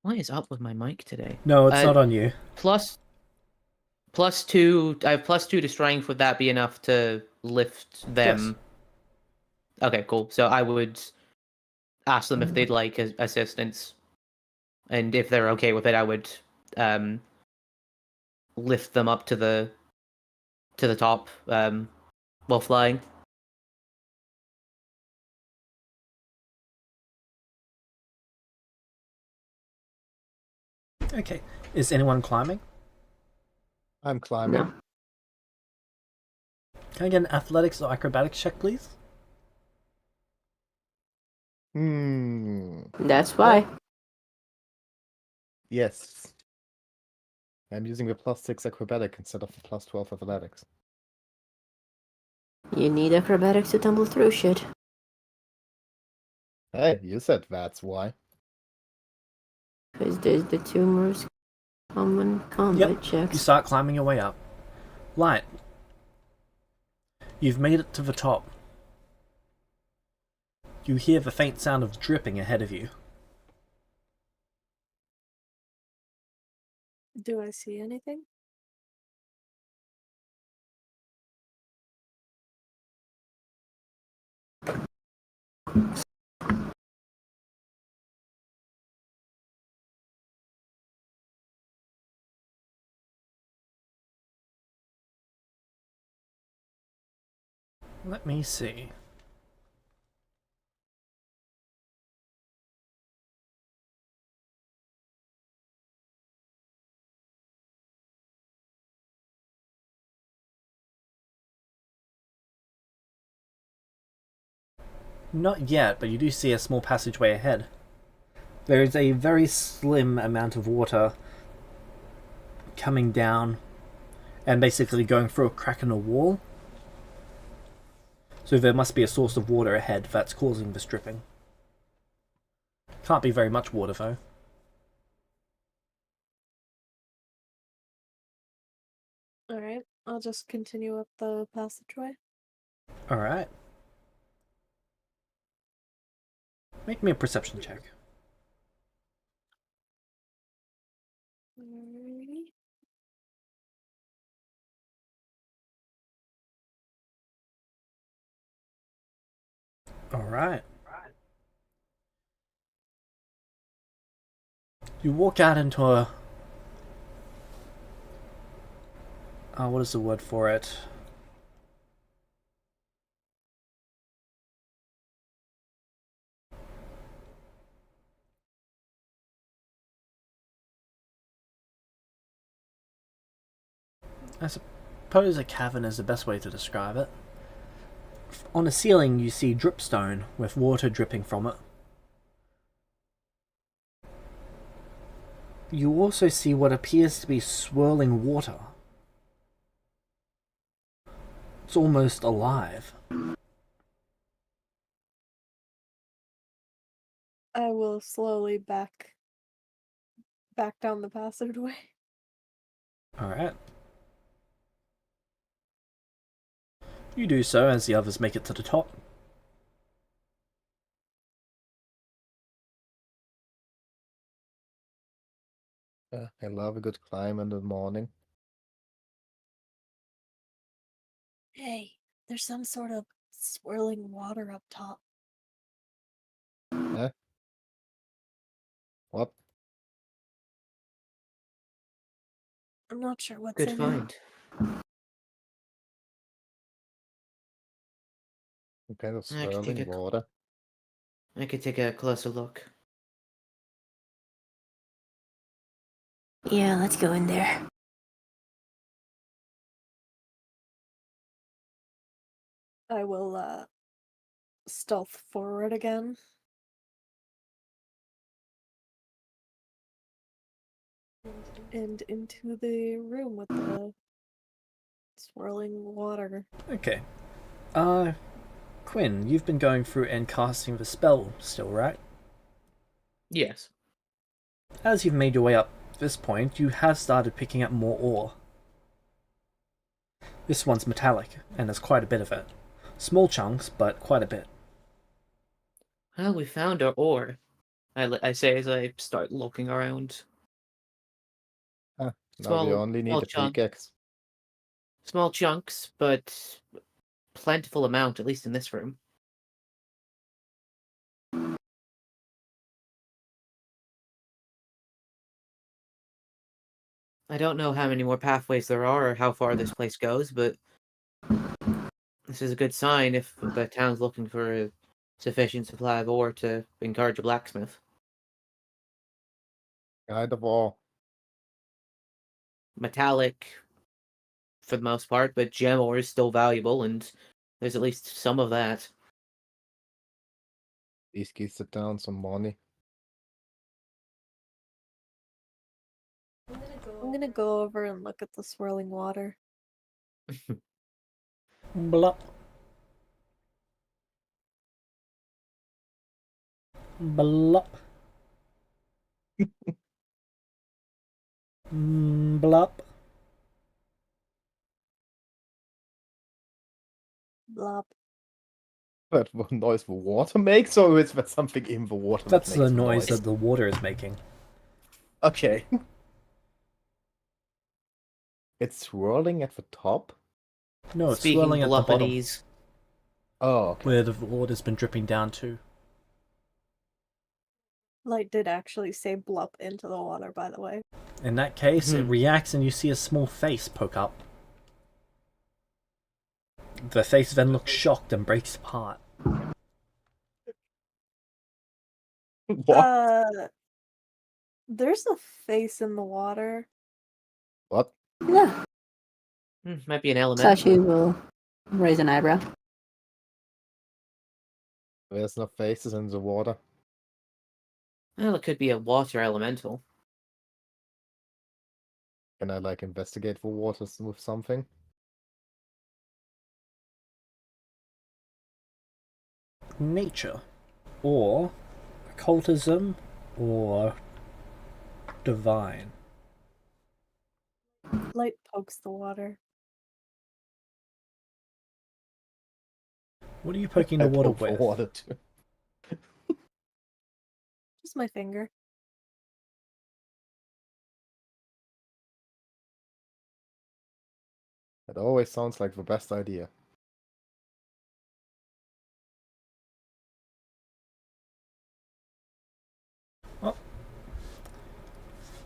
What is up with my mic today? No, it's not on you. +2. I have +2 to strength. Would that be enough to lift them? Yes. Okay, cool. So I would ask them if they'd like assistance, and if they're okay with it, I would lift them up to the top while flying. Okay. Is anyone climbing? I'm climbing. No. Can I get an athletics or acrobatics check, please? That's why. Yes. I'm using the +6 acrobatic instead of the +12 athletics. You need acrobatics to tumble through shit. Hey, you said that's why. Because there's the two most common combat Yep. checks. You start climbing your way up. Light. You've made it to the top. You hear the faint sound of dripping ahead of you. Do I see anything? Let me see. Not yet, but you do see a small passageway ahead. There is a very slim amount of water coming down and basically going through a crack in a wall. So there must be a source of water ahead that's causing this dripping. Can't be very much water though. Alright, I'll just continue up the passageway. Alright. Make me a perception check. Alrighty. Alright. You walk out into a... what is the word for it? I suppose a cavern is the best way to describe it. On the ceiling you see dripstone with water dripping from it. You also see what appears to be swirling water. It's almost alive. I will slowly back down the passageway. Alright. You do so as the others make it to the top. I love a good climb in the morning. Hey, there's some sort of swirling water up top. Huh? What? I'm not sure what's Good in find. What kind of I could take swirling a- water? I could take a closer look. Yeah, let's go in there. I will stealth forward again. And into the room with the swirling water. Okay. Quinn, you've been going through and casting the spell still, right? Yes. As you've made your way up this point, you have started picking up more ore. This one's metallic, and there's quite a bit of it. Small chunks, but quite a bit. Well, we found our ore. I say as I start looking around. Now we Small- only need small a chunk. pickaxe. Small chunks, but plentiful amount, at least in this room. I don't know how many more pathways there are or how far this place goes, but this is a good sign if the town's looking for a sufficient supply of ore to encourage a blacksmith. Kind of all. Metallic, for the most part, but gem ore is still valuable, and there's at least some of that. These kids sit down some money. I'm gonna go over and look at the swirling water. Blup. Blup. Blup. Blop. That what noise the water makes, or is that something in the water That's that the makes noise that the water is making. Okay. It's swirling at the top? No, it's Speaking swirling at the bottom, Blupanese, Oh, okay. where the water's been dripping down to. Light did actually say blop into the water, by the way. In that case, it Mhm. reacts and you see a small face poke up. The face then looks shocked and breaks apart. What? There's a face in the water. What? Yeah. might be an element. Sashi will raise an eyebrow. There's no faces in the water. Well, it could be a water elemental. Can I, like, investigate the waters with something? Nature, or occultism, or divine. Light pokes the water. What are you poking I the water poke the with? water too. Just my finger. It always sounds like the best idea.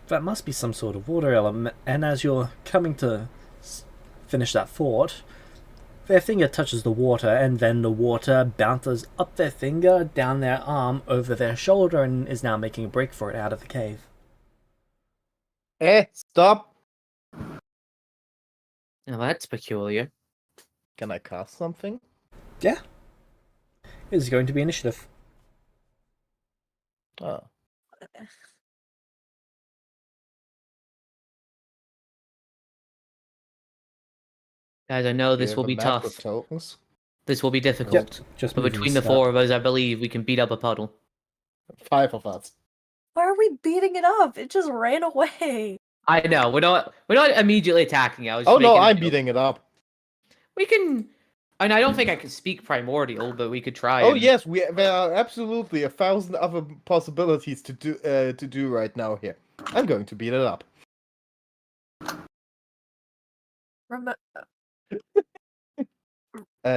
That must be some sort of water element, and as you're coming to finish that thought, their finger touches the water, and then the water bounces up their finger, down their arm, over their shoulder, and is now making a break for it out of the cave. Stop! Now that's peculiar. Can I cast something? Yeah. It is going to be initiative. Oh. Guys, I know Do you this have will a be map with tough. tokens? This will be difficult. Just But moving between the start. 4 of us, I believe we can beat up a puddle. 5 of us. Why are we beating it up? It just ran away. I know we're not immediately attacking. I was Oh just no, making a I'm joke. beating it up. We can, and I don't think I can speak primordial, but we could try. Oh and- yes, there are absolutely 1,000 other possibilities to do right now here. I'm going to beat it up.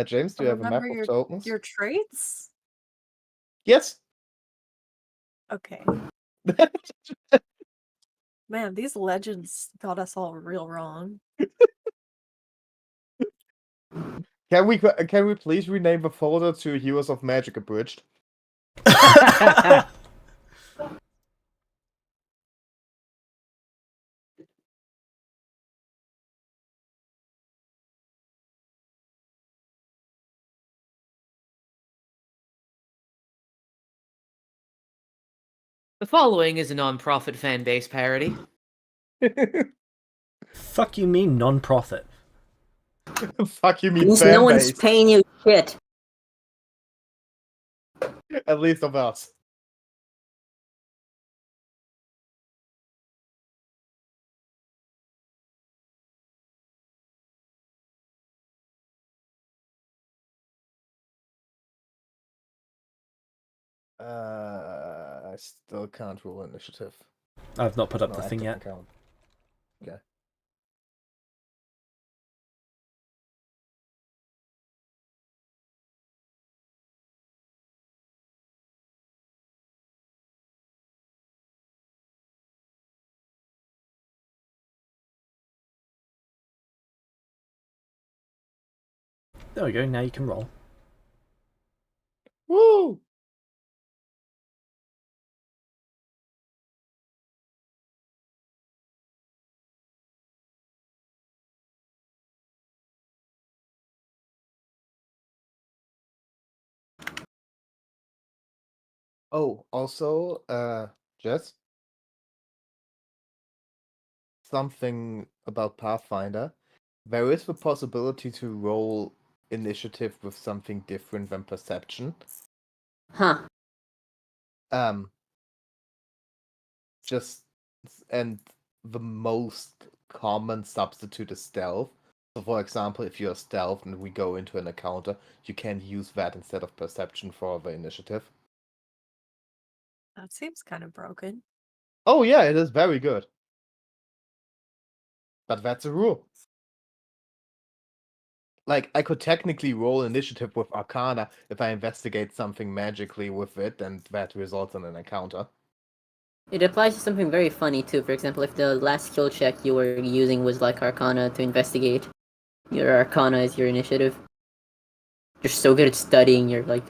James, do you have a map Remember of tokens? your traits? Yes. Okay. Man, these legends got us all real wrong. Can we please rename the folder to Heroes of Magic Abridged? The following is a non-profit fan base parody. Fuck you mean non-profit? Fuck you mean Means no one's fanbase. paying you shit. At least of us. I still can't roll initiative. I've not put up No, the I thing doesn't yet. count. Okay. There we go, now you can roll. Woo! Oh, also, Jess, something about Pathfinder. There is the possibility to roll initiative with something different than perception. Huh. Just and the most common substitute is stealth. So, for example, if you're stealth and we go into an encounter, you can use that instead of perception for the initiative. That seems kind of broken. Oh yeah, it is very good. But that's a rule. Like, I could technically roll initiative with Arcana if I investigate something magically with it, and that results in an encounter. It applies to something very funny too. For example, if the last skill check you were using was like Arcana to investigate, your Arcana is your initiative. You're so good at studying, you're like,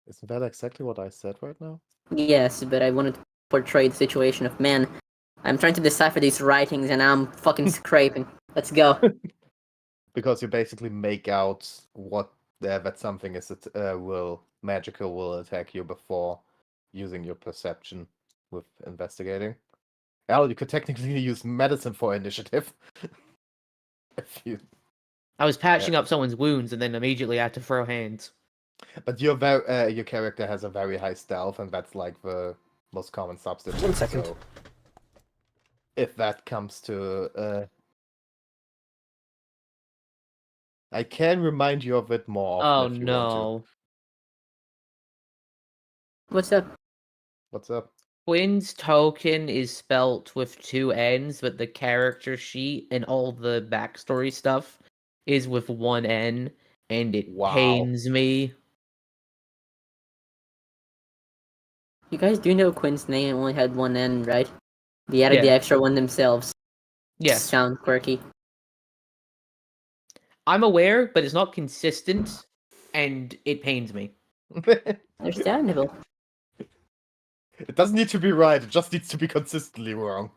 Isn't that exactly what I said right now? yes, but I wanted to portray the situation of, man, I'm trying to decipher these writings and I'm fucking scraping. Let's go. Because you basically make out what that something is magical will attack you before using your perception with investigating. Well, you could technically use medicine for initiative. If you, I was patching up someone's wounds and then immediately had to throw hands. but your character has a very high stealth, and that's like the most common substitute. 1 second. So if that comes to, I can remind you of it more Oh often if you want to. no. What's up? What's up? Quinn's token is spelt with 2 N's, but the character sheet and all the backstory stuff is with 1 N, and it Wow. pains me. You guys do know Quinn's name only had 1 N, right? They added the Yeah. extra one themselves. Yes. Sound quirky. I'm aware, but it's not consistent, and it pains me. Understandable. It doesn't need to be right, it just needs to be consistently wrong.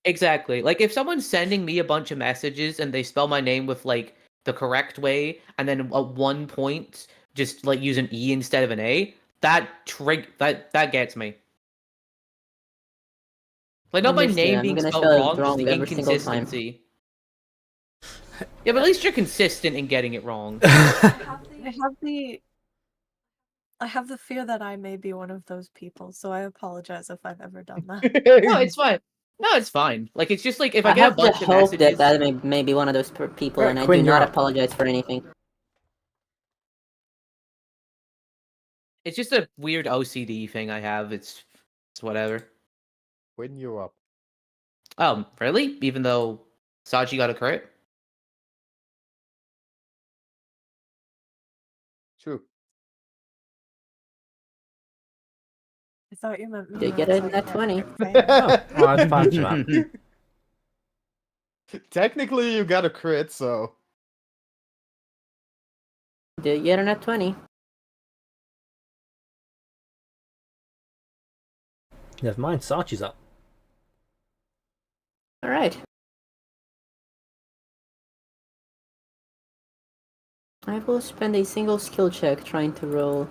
Exactly. Like, if someone's sending me a bunch of messages and they spell my name with, like, the correct way, and then at one point just, like, use an E instead of an A, that gets me. Like, not my Understood. name I'm being gonna spelled spell it wrong, just wrong the every single time. inconsistency. Yeah, but at least you're consistent in getting it wrong. I have the fear that I may be one of those people, so I apologize if I've ever done that. No, it's fine. No, it's fine. Like, it's just like, if I I get a have the bunch of hope messages... that I may be one of those people, Alright, and I Quinn, do you're not up. apologize for anything. It's just a weird OCD thing I have. It's whatever. When you're up. Oh, really? Even though Saji got a crit? True. I thought you meant Did get it in that 20. Oh, it's fine for that. Technically, you got a crit, so. Did get it at 20. Never mind, Sarchi's up. Alright. I will spend a single skill check trying to roll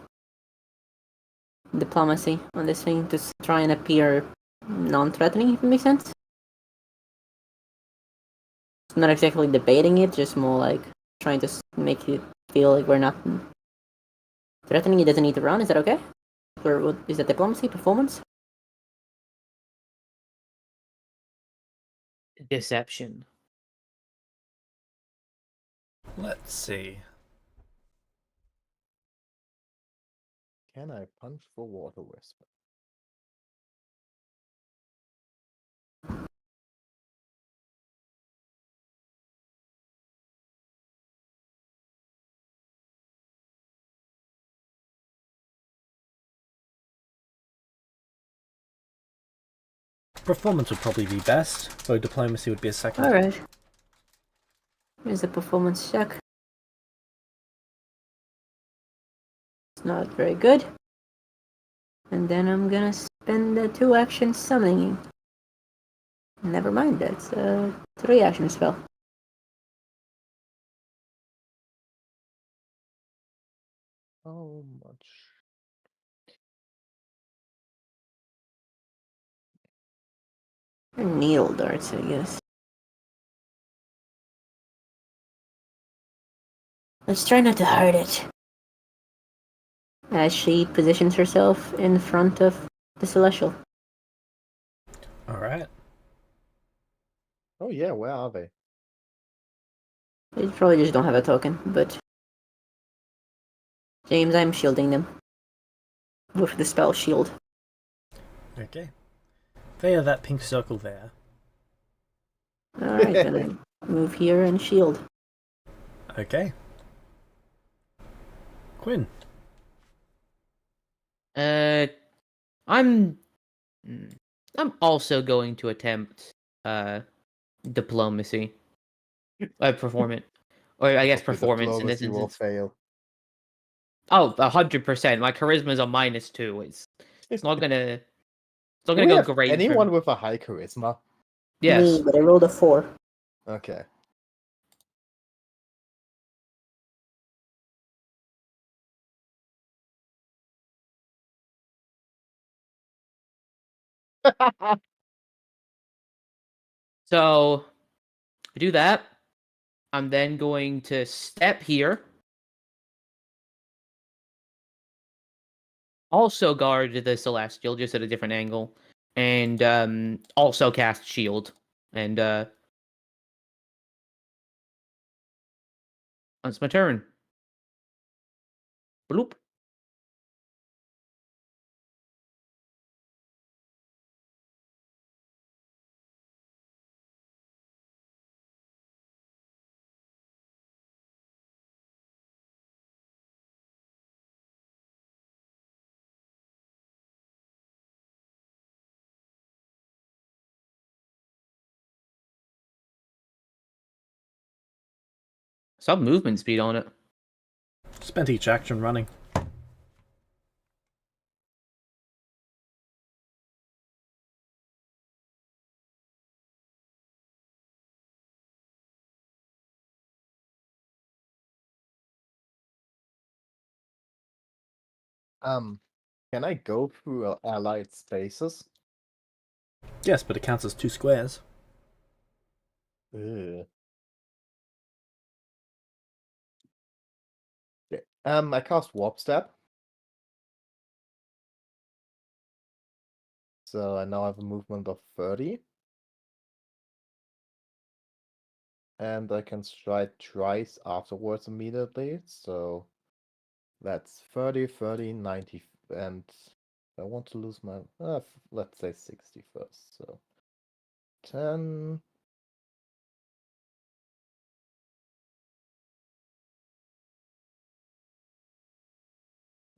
diplomacy on this thing to try and appear non-threatening, if it makes sense. It's not exactly debating it, just more like trying to make it feel like we're not threatening. It doesn't need to run. Is that okay? Or what, is that diplomacy performance? Deception. Let's see. Can I punch for water whisper? Performance would probably be best, though diplomacy would be a second. Alright. Here's the performance check. not very good. And then I'm gonna spend the 2 actions summoning. Never mind, that's a 3 action spell. How much? Needle darts, I guess. Let's try not to hurt it. As she positions herself in front of the Celestial. Alright. Oh yeah, where are they? They probably just don't have a token, but... James, I'm shielding them. With the spell shield. Okay. They are that pink circle there. Alright, then I move here and shield. Okay. Quinn. I'm also going to attempt diplomacy. Performance. Or I guess The performance in this diplomacy will instance. fail. Oh, 100%. My charisma is a -2. It's not gonna Do go we have great. anyone with a high charisma? Yes. Me, but I rolled a 4. Okay. So I do that. I'm then going to step here. Also guard the Celestial, just at a different angle. And also cast shield. And that's my turn. Bloop. Some movement speed on it. Spent each action running. Can I go through allied spaces? Yes, but it counts as 2 squares. Ugh. Okay. I cast Warp Step. So I now have a movement of 30. And I can strike twice afterwards immediately. So that's 30, 30, 90. And I want to lose my, let's say 60 first. So 10.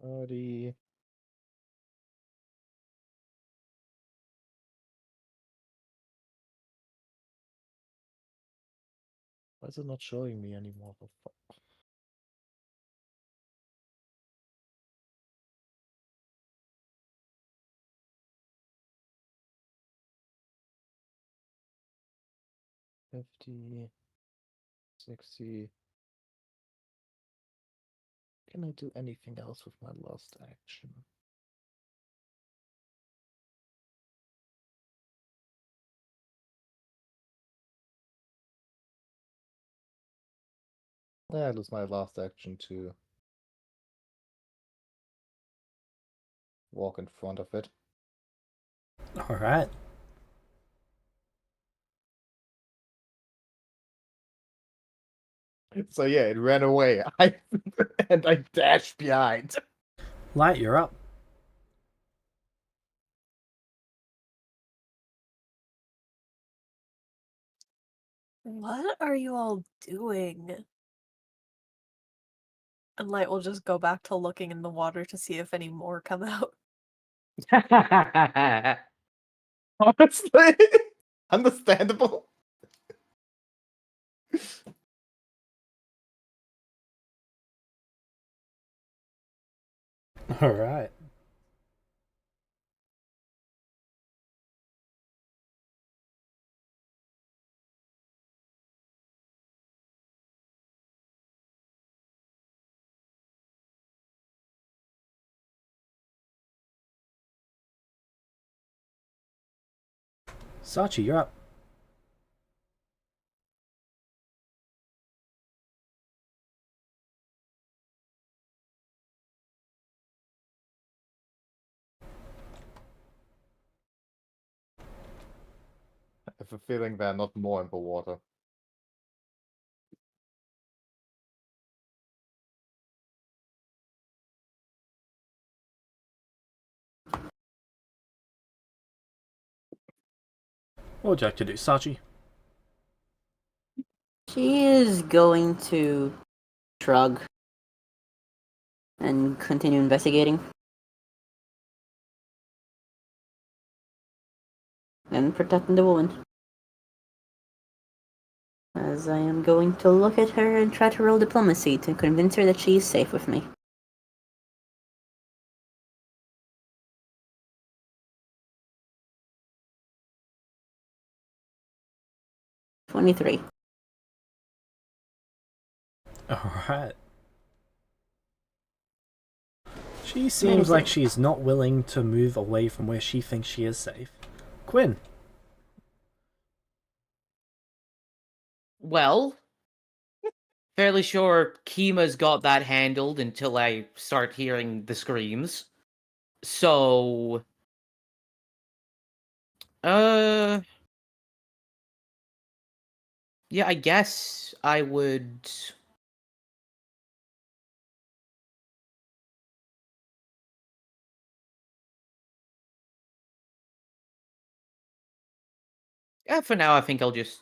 30. Why is it not showing me anymore? The fuck? $50, $60. Can I do anything else with my last action? Yeah, I lose my last action to walk in front of it. Alright. So yeah, it ran away. And I dashed behind. Light, you're up. What are you all doing? And Light will just go back to looking in the water to see if any more come out. Honestly, understandable. Alright. Sachi, you're up. I have a feeling they're not more in the water. What would you like to do, Sachi? She is going to shrug and continue investigating. And protecting the woman. As I am going to look at her and try to roll diplomacy to convince her that she is safe with me. $23. Alright. She seems like she's not willing to move away from where she thinks she is safe. Quinn. Well, fairly sure Kima's got that handled until I start hearing the screams. So, yeah, I guess I would. Yeah, for now, I think I'll just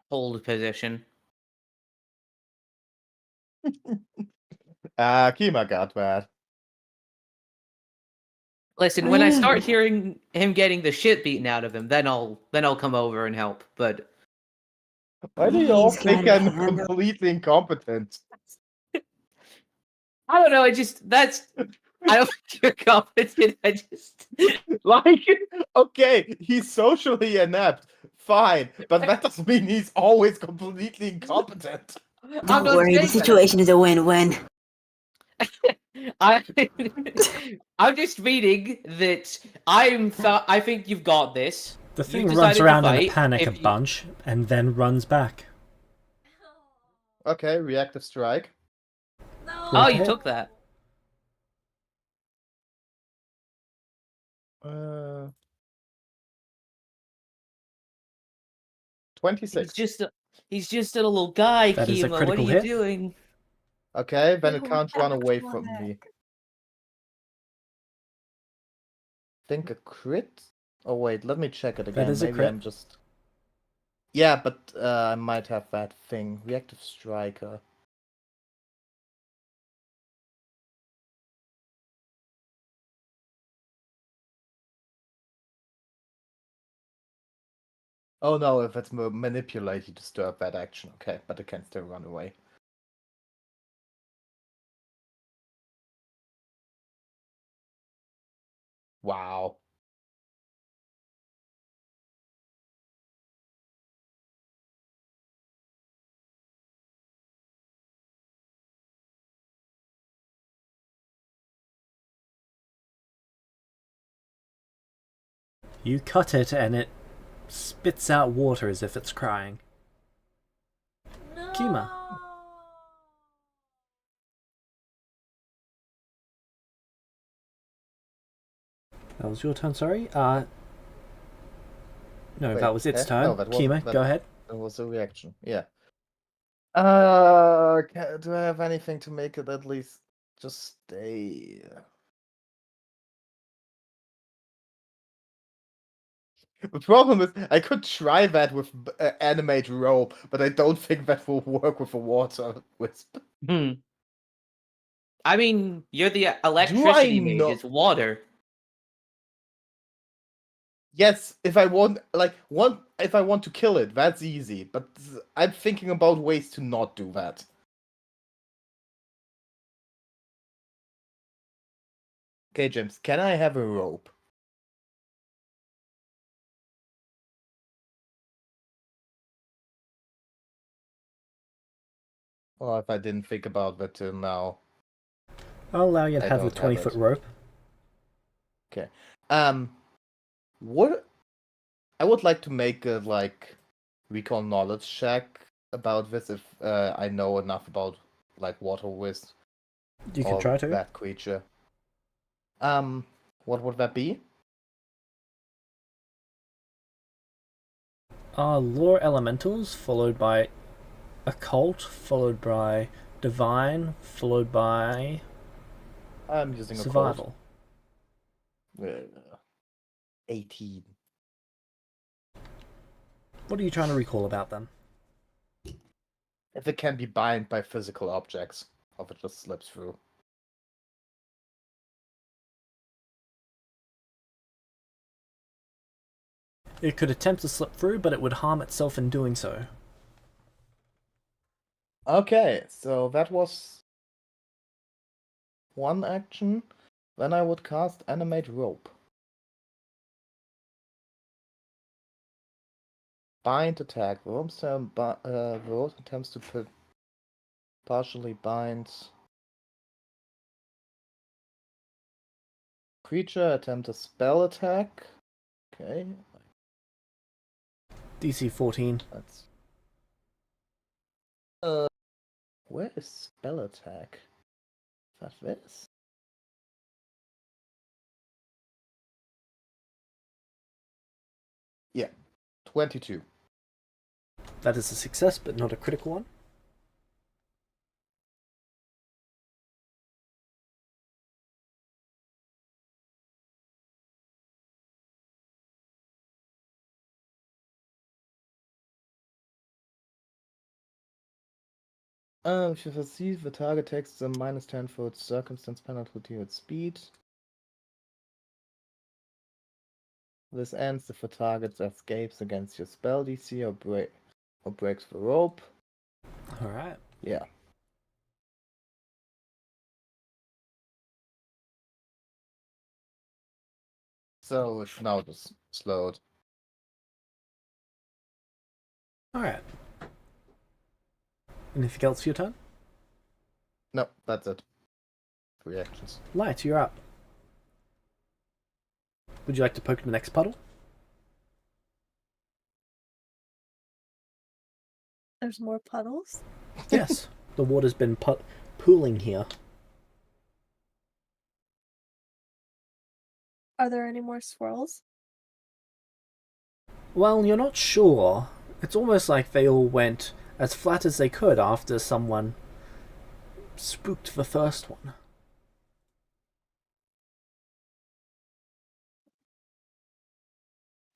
hold position. Kima got that. Listen, when I start hearing him getting the shit beaten out of him, then I'll come over and help. But Why do you all He's think got it I'm handled. completely incompetent? I don't know. I don't think you're competent. I just Like, okay, he's socially inept, fine, but that doesn't mean he's always completely incompetent. I'm Don't not worry, the saying that. situation is a win-win. I'm just reading that I think you've got this. The thing You've runs decided to around in a fight. panic a If you- bunch and then runs back. Okay, reactive strike. Oh, you Okay. took that. Uh, He's 26. just a little guy, That is a Kima. What are critical you hit. doing? Okay, then it Oh, can't run away that's from why. me. Think a crit? Oh wait, let me check it again. is a Maybe crit. I'm just. Yeah, but I might have that thing. Reactive striker. Oh no, if it's manipulate, you disturb that action. Okay, but it can still run away. Wow. You cut it and it spits out water as if it's crying. Kima. That was your turn, sorry. No, Wait, that was its turn. no, that wasn't- Kima, that- go ahead. That was a reaction. Yeah. Do I have anything to make it at least just stay? The problem is, I could try that with animate rope, but I don't think that will work with a water wisp. I mean, you're the electricity mage. know- It's water. Yes, if I want, if I want to kill it, that's easy. But I'm thinking about ways to not do that. Okay, James, can I have a rope? Well, if I didn't think about that till now. I'll allow you to I have the don't have 20-foot it. rope. Okay. What I would like to make a recall knowledge check about this if I know enough about water whiz You can or try to. that creature. What would that be? Lore elementals, followed by occult, followed by divine, followed by I'm using a survival. 18. What are you trying to recall about them? If it can be bound by physical objects, or if it just slips through. It could attempt to slip through, but it would harm itself in doing so. Okay, so that was one action. Then I would cast Animate Rope. Bind attack. The rope attempts to partially bind creature. Attempt a spell attack. Okay, DC 14. that's where is spell attack? Is that this? Yeah, 22. That is a success, but not a critical one. If you perceive the target takes a -10 for its circumstance penalty to its speed. This ends if the target escapes against your spell DC or breaks the rope. Alright. Yeah. So it's now just slowed. Alright. Anything else for your turn? No, that's it. Reactions. Light, you're up. Would you like to poke the next puddle? There's more puddles? Yes. The water's been pooling here. Are there any more swirls? Well, you're not sure. It's almost like they all went as flat as they could after someone spooked the first one.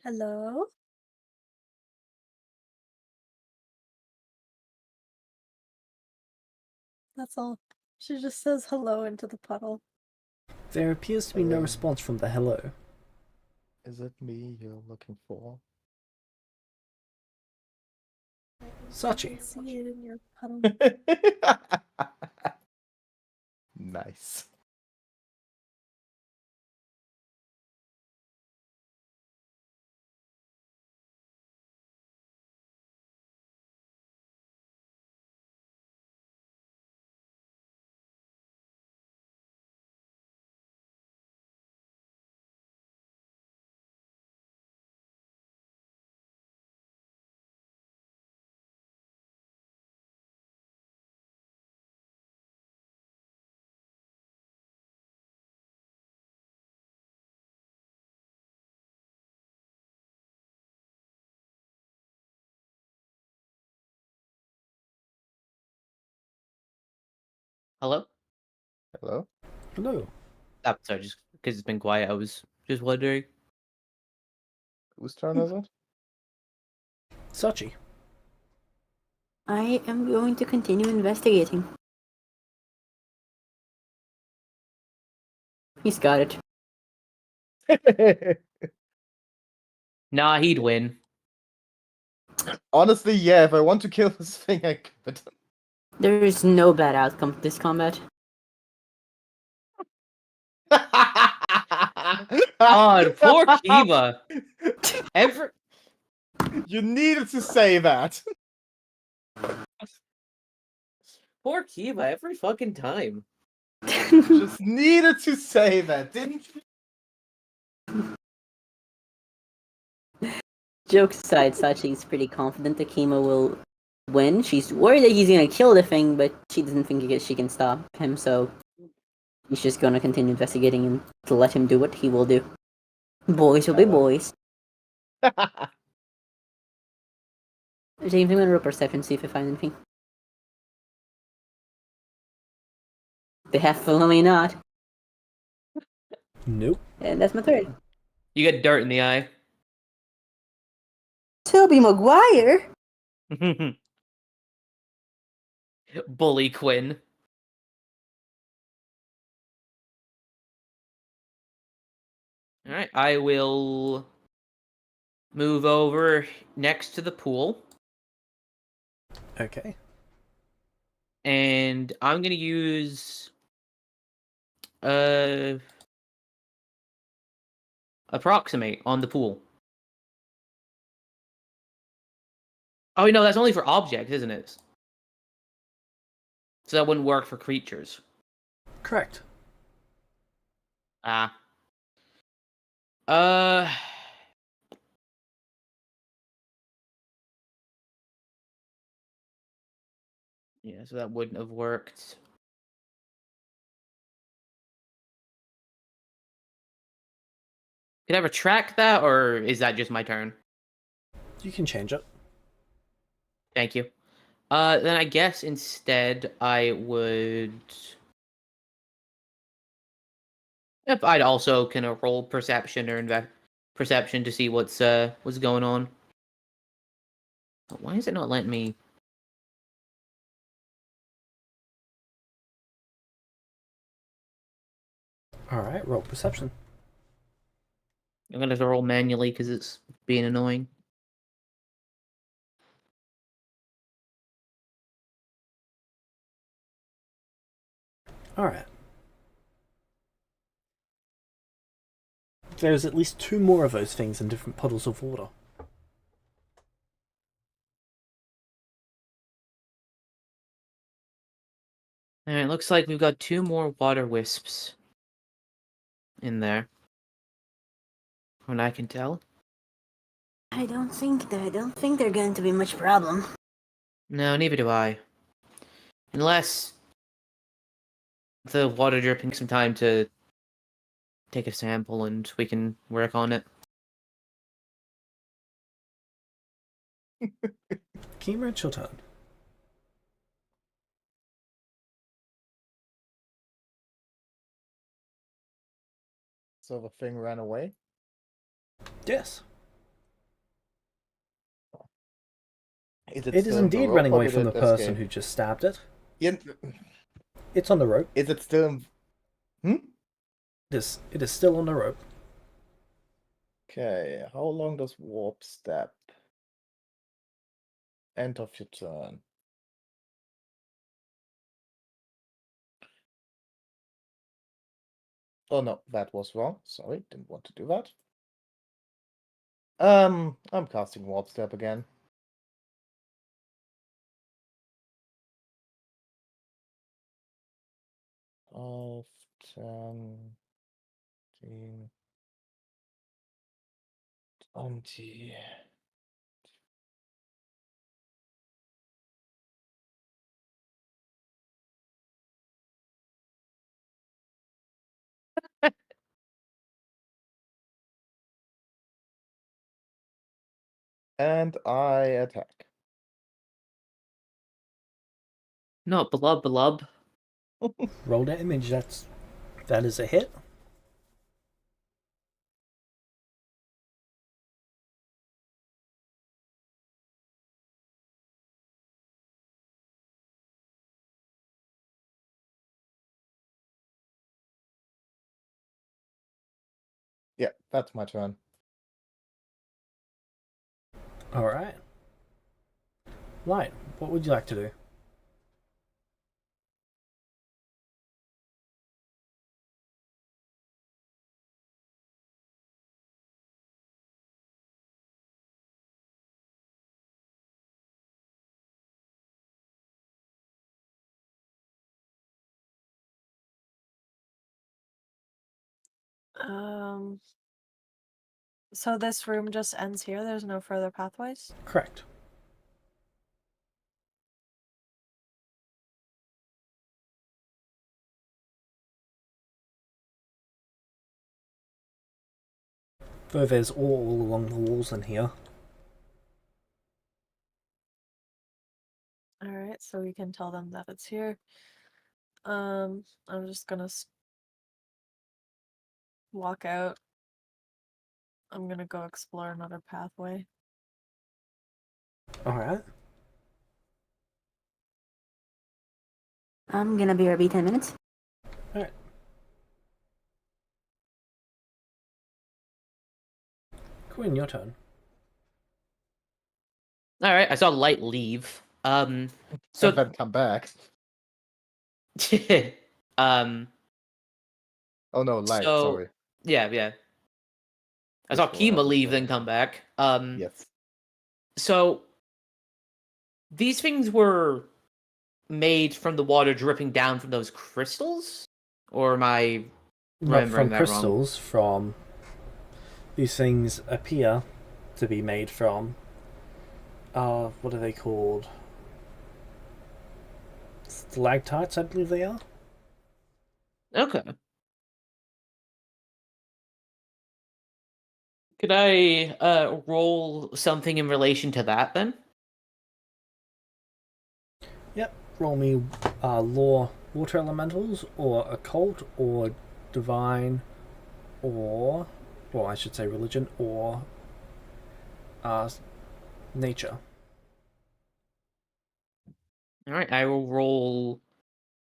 Hello? That's all. She just says hello into the puddle. There appears to be no response from the hello. Is it me you're looking for? I Sachi. can see it in your puddle. Nice. Hello? Hello? Hello. Sorry, just because it's been quiet, I was just wondering. Whose turn is it? Sachi. I am going to continue investigating. He's got it. Nah, he'd win. Honestly, yeah, if I want to kill this thing, I could. There is no bad outcome to this combat. God, poor Kiva. Every You needed to say that. poor Kiva every fucking time. Just needed to say that, didn't you? Jokes aside, Sachi's pretty confident that Kima will win. She's worried that he's gonna kill the thing, but she doesn't think she can stop him, so she's just gonna continue investigating and to let him do what he will do. Boys will be boys. James, I'm gonna roll perception, see if I find anything. Definitely not. Nope. And that's my third. You get dirt in the eye. Toby Maguire? Bully Quinn. Alright, I will move over next to the pool. Okay. And I'm gonna use approximate on the pool. Oh no, that's only for objects, isn't it? So that wouldn't work for creatures. Correct. Ah. Yeah, so that wouldn't have worked. Could I ever track that, or is that just my turn? You can change it. Thank you. Then I guess instead I would. Yep, I'd also kind of roll perception or perception to see what's going on. Why is it not letting me? All right, roll perception. I'm gonna have to roll manually because it's being annoying. All right. There's at least 2 more of those things in different puddles of water. Alright, looks like we've got 2 more water wisps in there. From what I can tell. I don't think they're going to be much problem. No, neither do I. Unless the water dripping some time to take a sample and we can work on it. Kima, it's your turn. So the thing ran away? Yes. Is It is still in the indeed rope, running or away did from the it person escape? who just stabbed it. Yeah, It's on the rope. is it still... Hmm? It is still on the rope. Okay, how long does warp step? End of your turn. Oh no, that was wrong. Sorry, didn't want to do that. I'm casting warp step again. 5, 10, 15, 20. And I attack. No, blub blub. Roll damage. That is a hit. Yeah, that's my turn. All right. Light, what would you like to do? So this room just ends here. There's no further pathways. Correct. Though there's all along the walls in here. All right, so we can tell them that it's here. I'm just gonna walk out. I'm gonna go explore another pathway. Alright. I'm gonna be RB 10 minutes. Alright. Quinn, your turn. All right, I saw light leave. So So then come back. Oh no, light. So- Sorry. yeah. I Which saw will Kima happen leave, for then us. come back. Yes. So these things were made from the water dripping down from those crystals, or am I Not remembering from that wrong? crystals, from... These things appear to be made from... what are they called? Stalactites, I believe they are? Okay. Could I roll something in relation to that then? Yep. Roll me law water elementals, or occult, or divine, or... Well, I should say religion, or... nature. All right, I will roll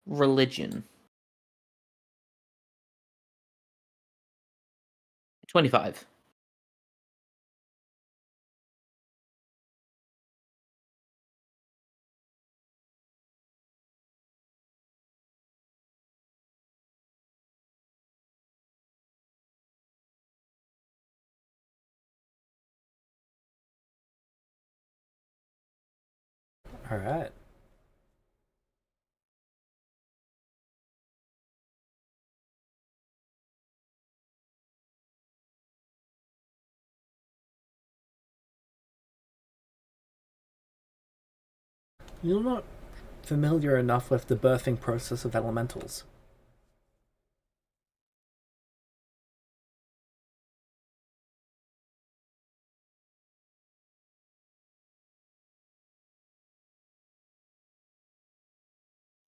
religion. 25. Alright. You're not familiar enough with the birthing process of elementals.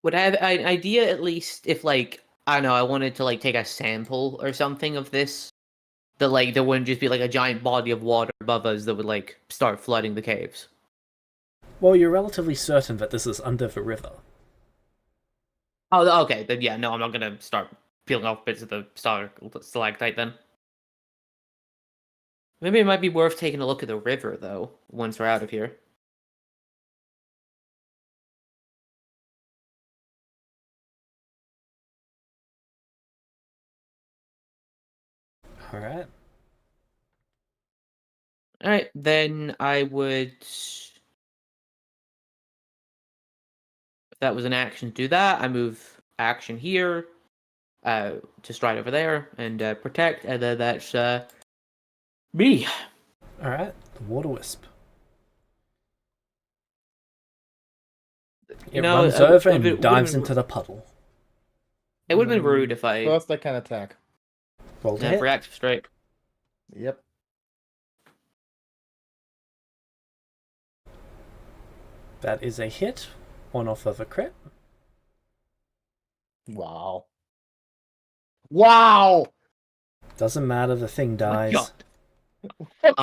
Would I have an idea at least if, like, I don't know, I wanted to, like, take a sample or something of this? That, like, there wouldn't just be, like, a giant body of water above us that would, like, start flooding the caves. Well, you're relatively certain that this is under the river. Oh, okay, then yeah, no, I'm not gonna start peeling off bits of the stalactite then. Maybe it might be worth taking a look at the river, though, once we're out of here. Alright. Alright, then I would... If that was an action to do that, I move action here, to stride over there, and protect, and then that's me. Alright. The water wisp. It know, runs it over would've and dives been- into the puddle. It would have been rude if I First I can attack. Roll to hit. reactive strike. Yep. That is a hit. One off of a crit. Wow. Wow! Doesn't matter, the thing dies. God. Okay.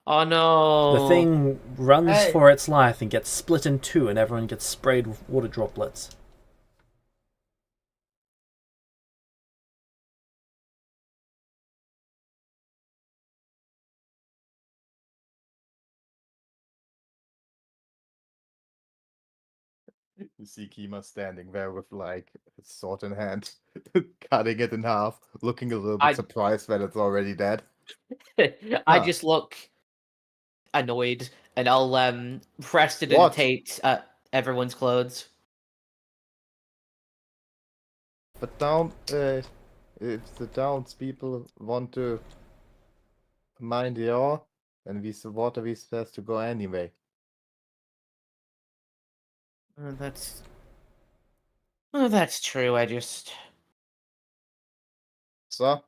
Oh no. The thing runs Hey. for its life and gets split in two, and everyone gets sprayed with water droplets. You see Kima standing there with like his sword in hand, cutting it in half, looking a little bit I- surprised that it's already dead. I Huh. just look annoyed, and I'll What? prestidigitate everyone's clothes. But don't If the townspeople want to mine the ore, then the water we supposed to go anyway. That's. Oh, that's true. I just. So?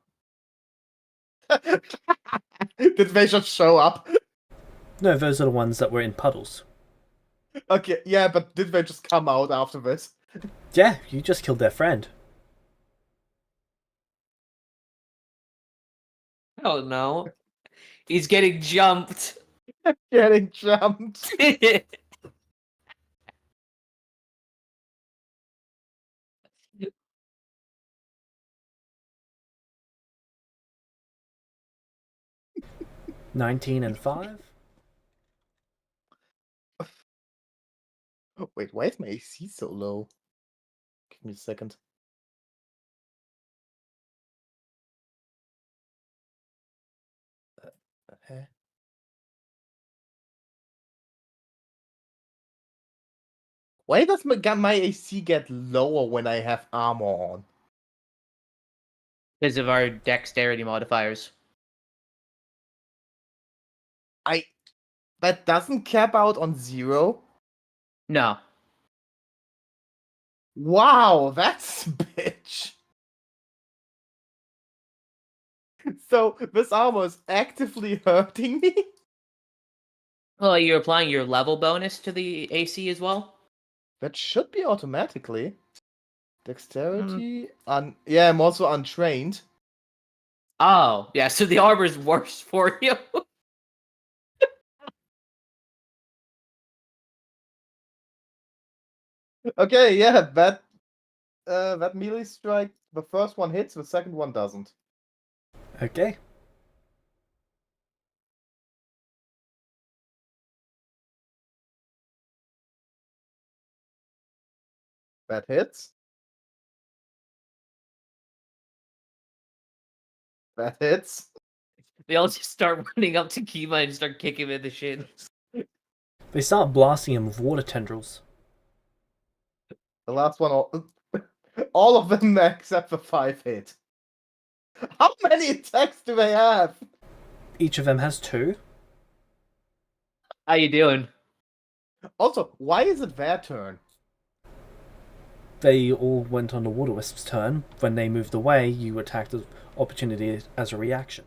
Did they just show up? No, those are the ones that were in puddles. Okay, yeah, but did they just come out after this? Yeah, you just killed their friend. Oh no. He's getting jumped. Getting jumped. 19 and 5. Wait, why is my AC so low? Give me a second. Huh? Why does my AC get lower when I have armor on? Because of our dexterity modifiers. That doesn't cap out on 0? No. Wow, that's a bitch. So this armor is actively hurting me? Well, you're applying your level bonus to the AC as well? That should be automatically. Dexterity? Yeah, I'm also untrained. Oh, yeah, so the armor's worse for you. Okay, yeah, that melee strike, the first one hits, the second one doesn't. Okay. That hits. That hits. They all just start running up to Kima and start kicking him in the shins. They start blasting him with water tendrils. The last one, all of them except for 5 hit. How many attacks do they have? Each of them has 2. How you doing? Also, why is it their turn? They all went on the Water Wisp's turn. When they moved away, you attacked the opportunity as a reaction.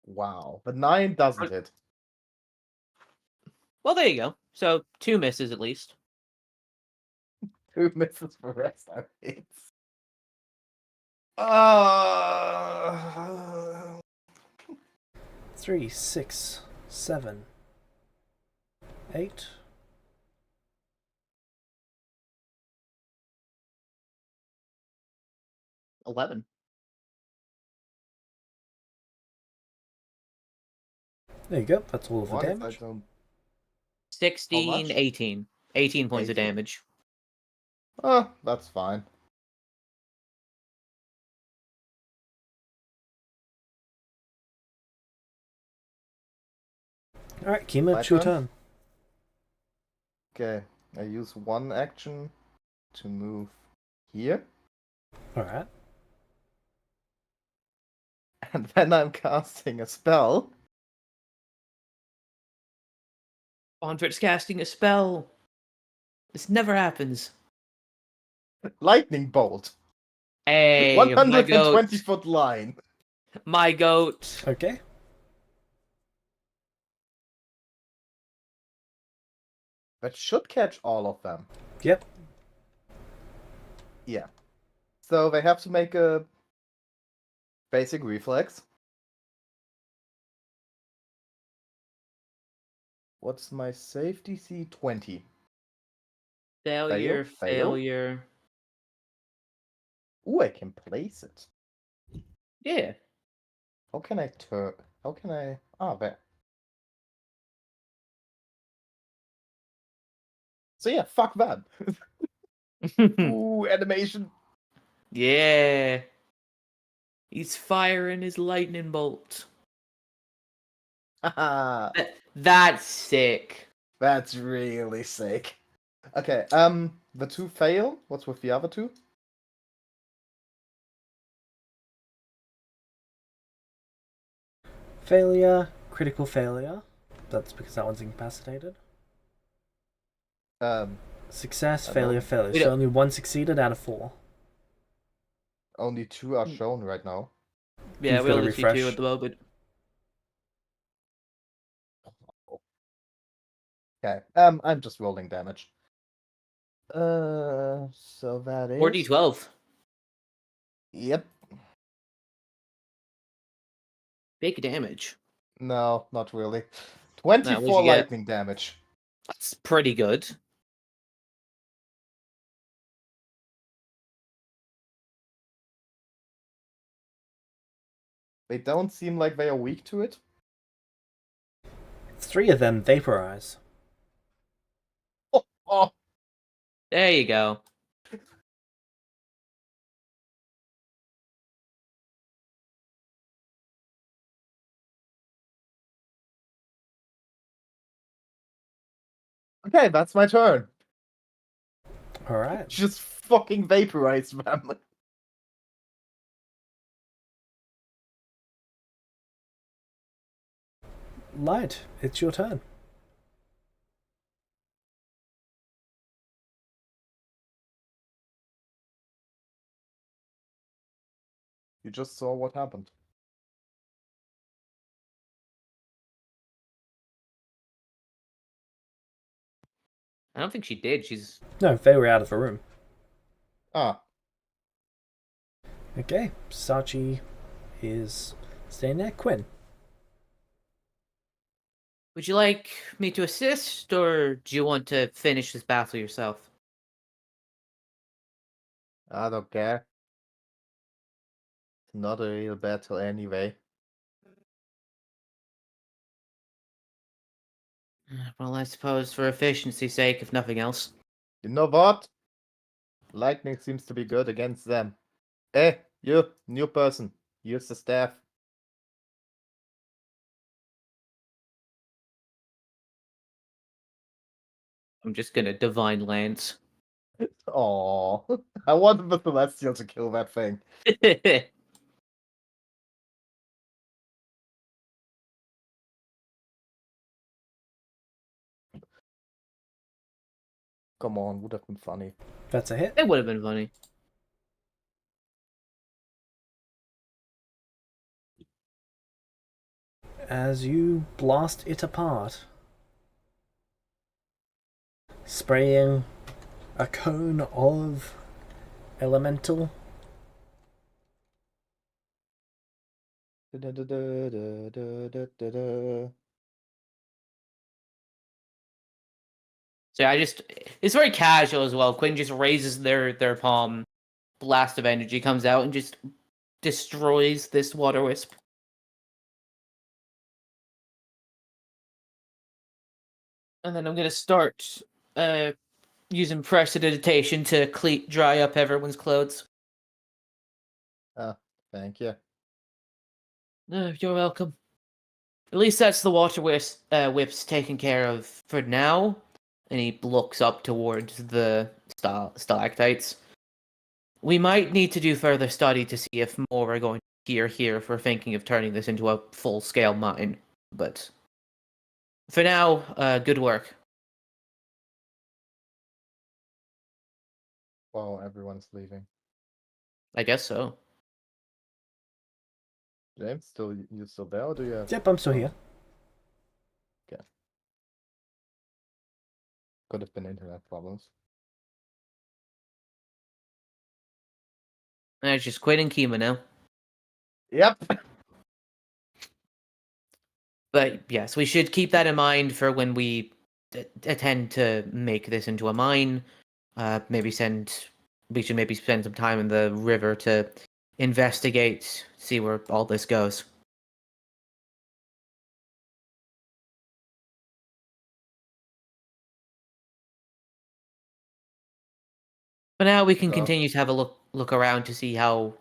Wow. But 9 doesn't hit. Well, there you go. So 2 misses at least. 2 misses for rest are hits. 3, 6, 7, 8. 11. There you go. That's all of the Why is damage. that so- 16, much? 18. 18 points of 18. damage. That's fine. Alright, Kima, My it's your turn? turn. Okay, I use one action to move here, Alright. and then I'm casting a spell. Bondrit's casting a spell. This never happens. Lightning bolt. Hey, my 120 goat. foot line. My goat. Okay. That should catch all of them. Yep. Yeah. So they have to make a basic reflex. What's my save DC? 20. Failure, Fail? failure. Ooh, I can place it. Yeah. How can I turn? How can I? Ah, there. So yeah, fuck that. Ooh, animation. Yeah. He's firing his lightning bolt. Haha. That's sick. That's really sick. Okay, the two fail. What's with the other two? Failure, critical failure. That's because that one's incapacitated. Success, I failure, don't- failure. We So don't- only one succeeded out of 4. Only 2 are shown right now. Yeah, You've we gotta only see 2 refresh. at the moment. Okay, I'm just rolling damage. So that is 4d12. Yep. Big damage. No, not really. what'd 24 you get? lightning damage. That's pretty good. They don't seem like they are weak to it. 3 of them vaporize. Oh, There you go. okay, that's my turn. Alright. Just fucking vaporize them. Light, it's your turn. You just saw what happened. I don't think she did. She's No, they were out of the room. Ah, Okay, Sachi is staying there. Quinn. Would you like me to assist, or do you want to finish this battle yourself? I don't care. It's not a real battle anyway. Well, I suppose for efficiency's sake, if nothing else. You know what? Lightning seems to be good against them. Hey, you, new person. Use the staff. I'm just gonna Divine Lance. Oh, I wanted the Celestial to kill that thing. Come on, would have been funny. That's a hit. It would have been funny. As you blast it apart, spraying a cone of elemental. So I just it's very casual as well. Quinn just raises their palm, blast of energy comes out and just destroys this water wisp. And then I'm gonna start using prestidigitation to dry up everyone's clothes. Thank you. You're welcome. At least that's the water whips taken care of for now. And he looks up towards the stalactites. We might need to do further study to see if more are going to appear here if we're thinking of turning this into a full-scale mine. But for now, good work. Wow, everyone's leaving. I guess so. James, you still there, or do you have... Yep, I'm still here. Could have been internet problems. It's just Quinn and Kima now. Yep. But yes, we should keep that in mind for when we attempt to make this into a mine. We should maybe spend some time in the river to investigate, see where all this goes. But now we can So- continue to have a look around to see how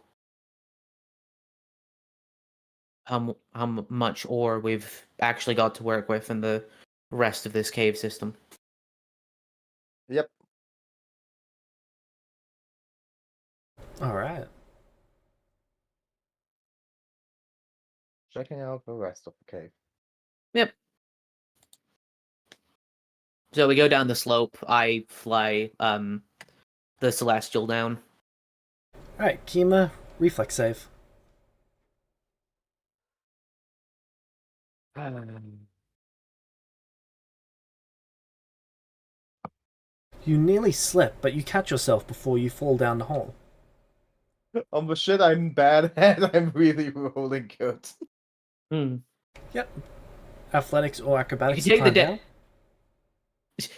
much ore we've actually got to work with in the rest of this cave system. Yep. All right. Checking out the rest of the cave. Yep. So we go down the slope. I fly the Celestial down. All right, Kima, reflex save. You nearly slip, but you catch yourself before you fall down the hole. On the shit I'm bad at, I'm really rolling good. Hmm. Yep. Athletics or acrobatics You to can take climb the down.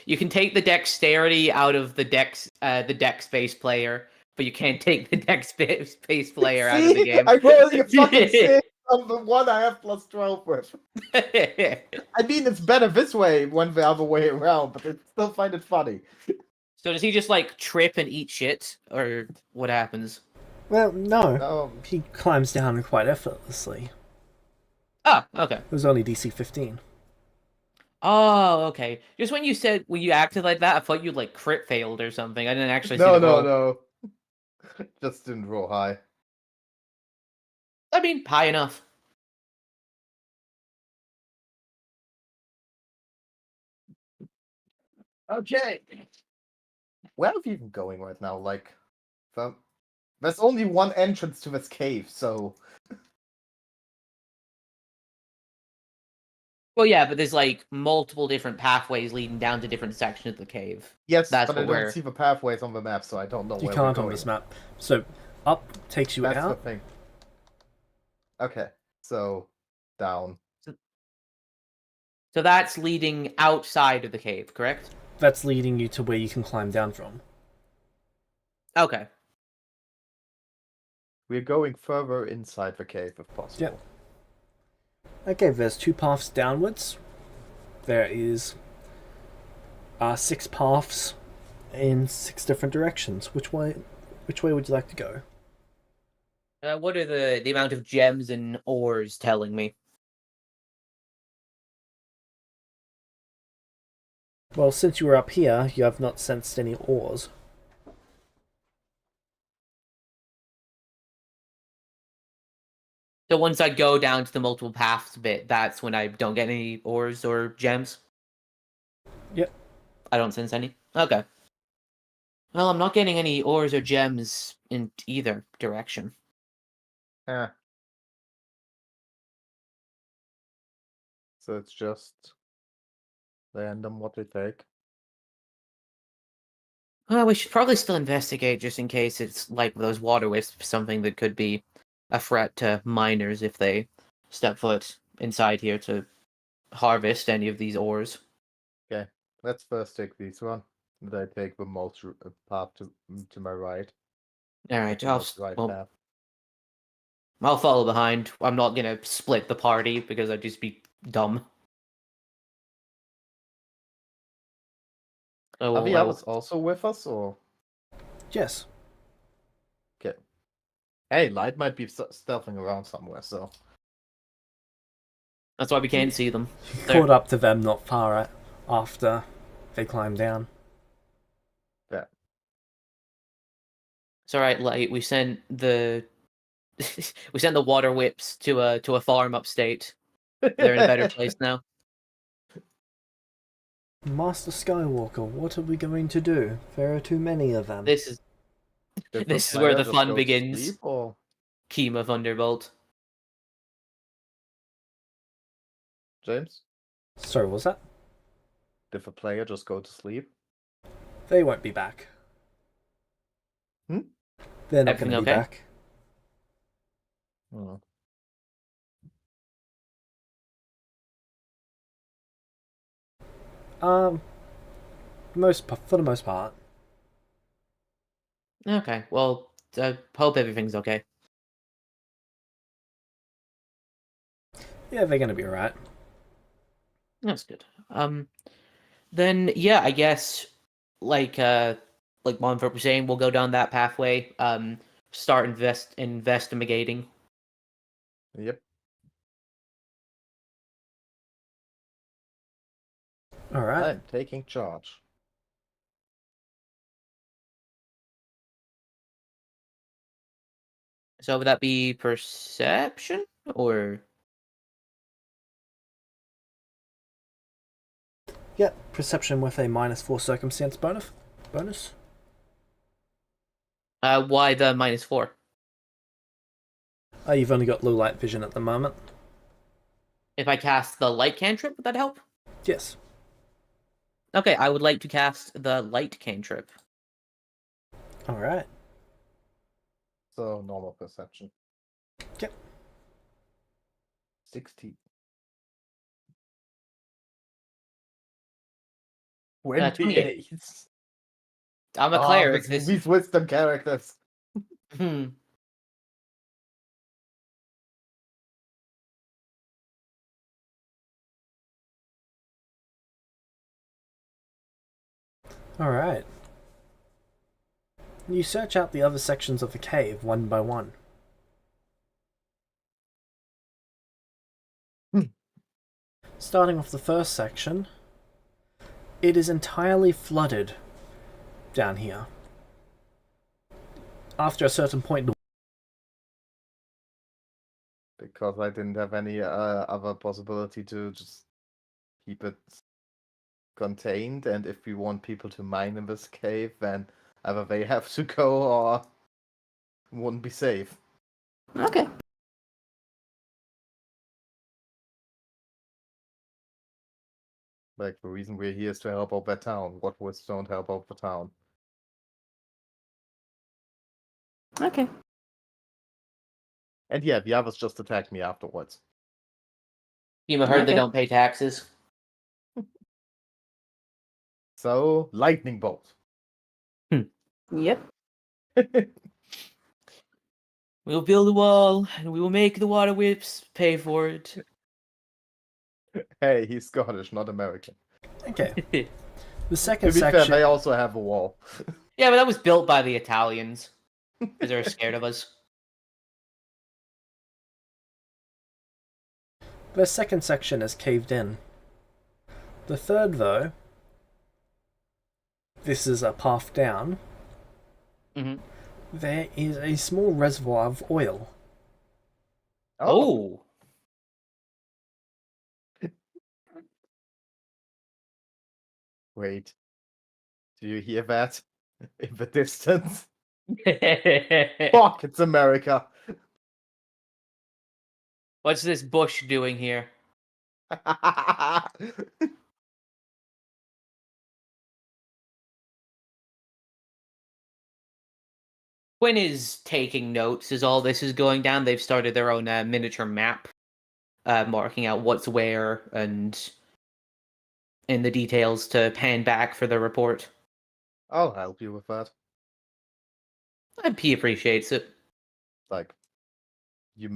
You can take the dexterity out of the dex space player, but you can't take the dex space player out of the game. I'm rolling a fucking 6 on the one I have plus 12 with. I mean, it's better this way when the other way around, but I still find it funny. So does he just like trip and eat shit, or what happens? Well, no. No, He climbs down quite effortlessly. Oh, okay. It was only DC 15. Oh, okay. Just when you acted like that, I thought you like crit failed or something. I didn't actually see no, the roll. no. Just didn't roll high. I mean, high enough. Okay. Where are we even going right now? Like, there's only one entrance to this cave, so... Well, yeah, but there's like multiple different pathways leading down to different sections of the cave. Yes, That's but I what don't we're- see the pathways on the map, so I don't know You where can't we're on going. this map. So, up takes you That's the out. thing. Okay, so down. So that's leading outside of the cave, correct? That's leading you to where you can climb down from. Okay. We're going further inside the cave if possible. Yep. Okay, there's 2 paths downwards. There is 6 paths in 6 different directions. Which way would you like to go? What are the amount of gems and ores telling me? Well, since you were up here, you have not sensed any ores. So once I go down to the multiple paths bit, that's when I don't get any ores or gems? Yep. I don't sense any? Okay. Well, I'm not getting any ores or gems in either direction. Eh. So it's just random what we take. Well, we should probably still investigate just in case it's like those water wisps, something that could be a threat to miners if they step foot inside here to harvest any of these ores. Okay, let's first take this one. And I take the most path to my right. All right, The most right well, path. I'll follow behind. I'm not gonna split the party because I'd just be dumb. Oh, Are the well, others also with us, or...? Yes. Okay. Hey, Light might be stealthing around somewhere, so... that's why we can't see them. You There. caught up to them not far after they climbed down. Yeah. It's all right, Light. We sent the we sent the water whips to a farm upstate. They're in a better place now. Master Skywalker, what are we going to do? There are too many of them. This is Did This is player where the just fun go to begins. sleep, or... Kima Thunderbolt. James? Sorry, what was that? Did the player just go to sleep? They won't be back. Hmm? They're not going Everything to be okay? back. Oh. For the most part. Okay, well, I hope everything's okay. Yeah, they're going to be alright. That's good. Then yeah, I guess like Monfort was saying, we'll go down that pathway. Start investigating. Yep. All right. I'm taking charge. So would that be perception or? Yep, perception with a -4 circumstance bonus. Why the -4? You've only got low light vision at the moment. If I cast the light cantrip, would that help? Yes. Okay, I would like to cast the light cantrip. All right. So normal perception. Yep. 60. 28. 28. I'm a cleric. These wisdom characters. Hmm. All right. You search out the other sections of the cave one by one. Starting off the first section, it is entirely flooded down here. After a certain point, Because I didn't have any other possibility to just keep it contained, and if we want people to mine in this cave, then either they have to go or wouldn't be safe. Okay. Like, the reason we're here is to help out that town. What woods don't help out the town? Okay. And yeah, the others just attacked me afterwards. You heard they Okay. don't pay taxes. So, lightning bolt. Yep. We will build a wall, and we will make the water whips pay for it. Hey, he's Scottish, not American. okay. Yeah, The To second be fair, section. they also have a wall. but that was built by the Italians because they were scared of us. The second section is caved in. The third, though, this is a path down. Hmm. There is a small reservoir of oil. Oh. Wait. Do you hear that? In the distance? Fuck, it's America. What's this bush doing here? Quinn is taking notes as all this is going down. They've started their own miniature map, marking out what's where and in the details to pan back for the report. I'll help you with that. He appreciates it. Like, you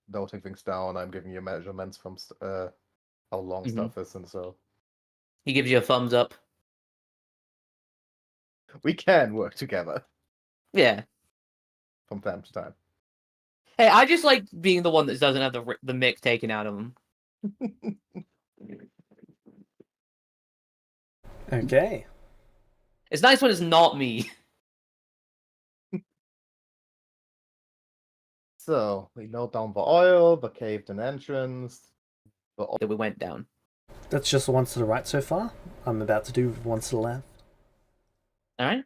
noting things down, I'm giving you measurements from how long Mhm. stuff is, and so He gives you a thumbs up. we can work together Yeah. from time to time. Hey, I just like being the one that doesn't have the mick taken out of him. Okay. It's nice when it's not me. So, we note down the oil, the caved-in entrance, the That we went down. That's just the ones to the right so far. I'm about to do the ones to the left. All right.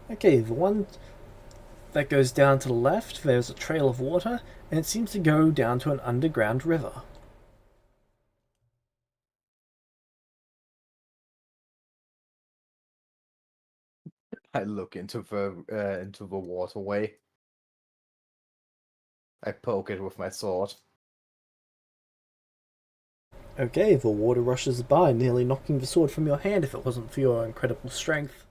Okay, the one that goes down to the left, there's a trail of water, and it seems to go down to an underground river. I look into the waterway. I poke it with my sword. Okay, the water rushes by, nearly knocking the sword from your hand if it wasn't for your incredible strength.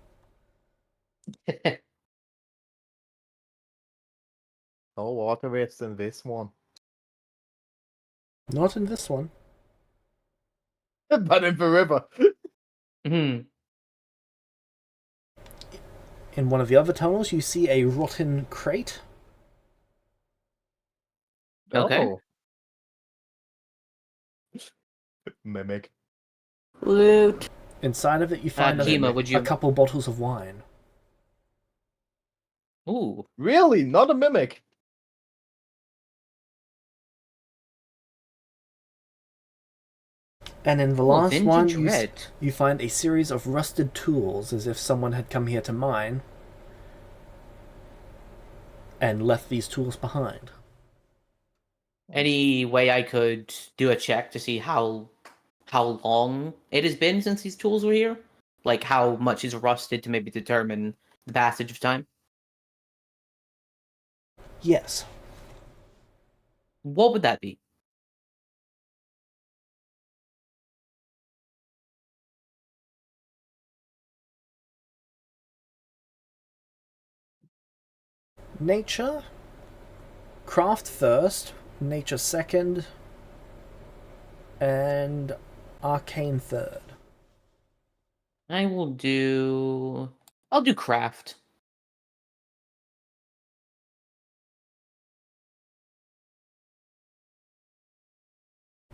No water is in this one. Not in this one. But in the river. Hmm. In one of the other tunnels, you see a rotten crate. Okay. Oh. Mimic. Loot. Inside of it, you find Kima, would a you? couple bottles of wine. Ooh. Really? Not a mimic? And in the Oh, last one, vintage red. you find a series of rusted tools, as if someone had come here to mine and left these tools behind. Any way I could do a check to see how long it has been since these tools were here? Like how much is rusted to maybe determine the passage of time? Yes. What would that be? Nature? Craft first, nature second, and arcane third. I'll do craft.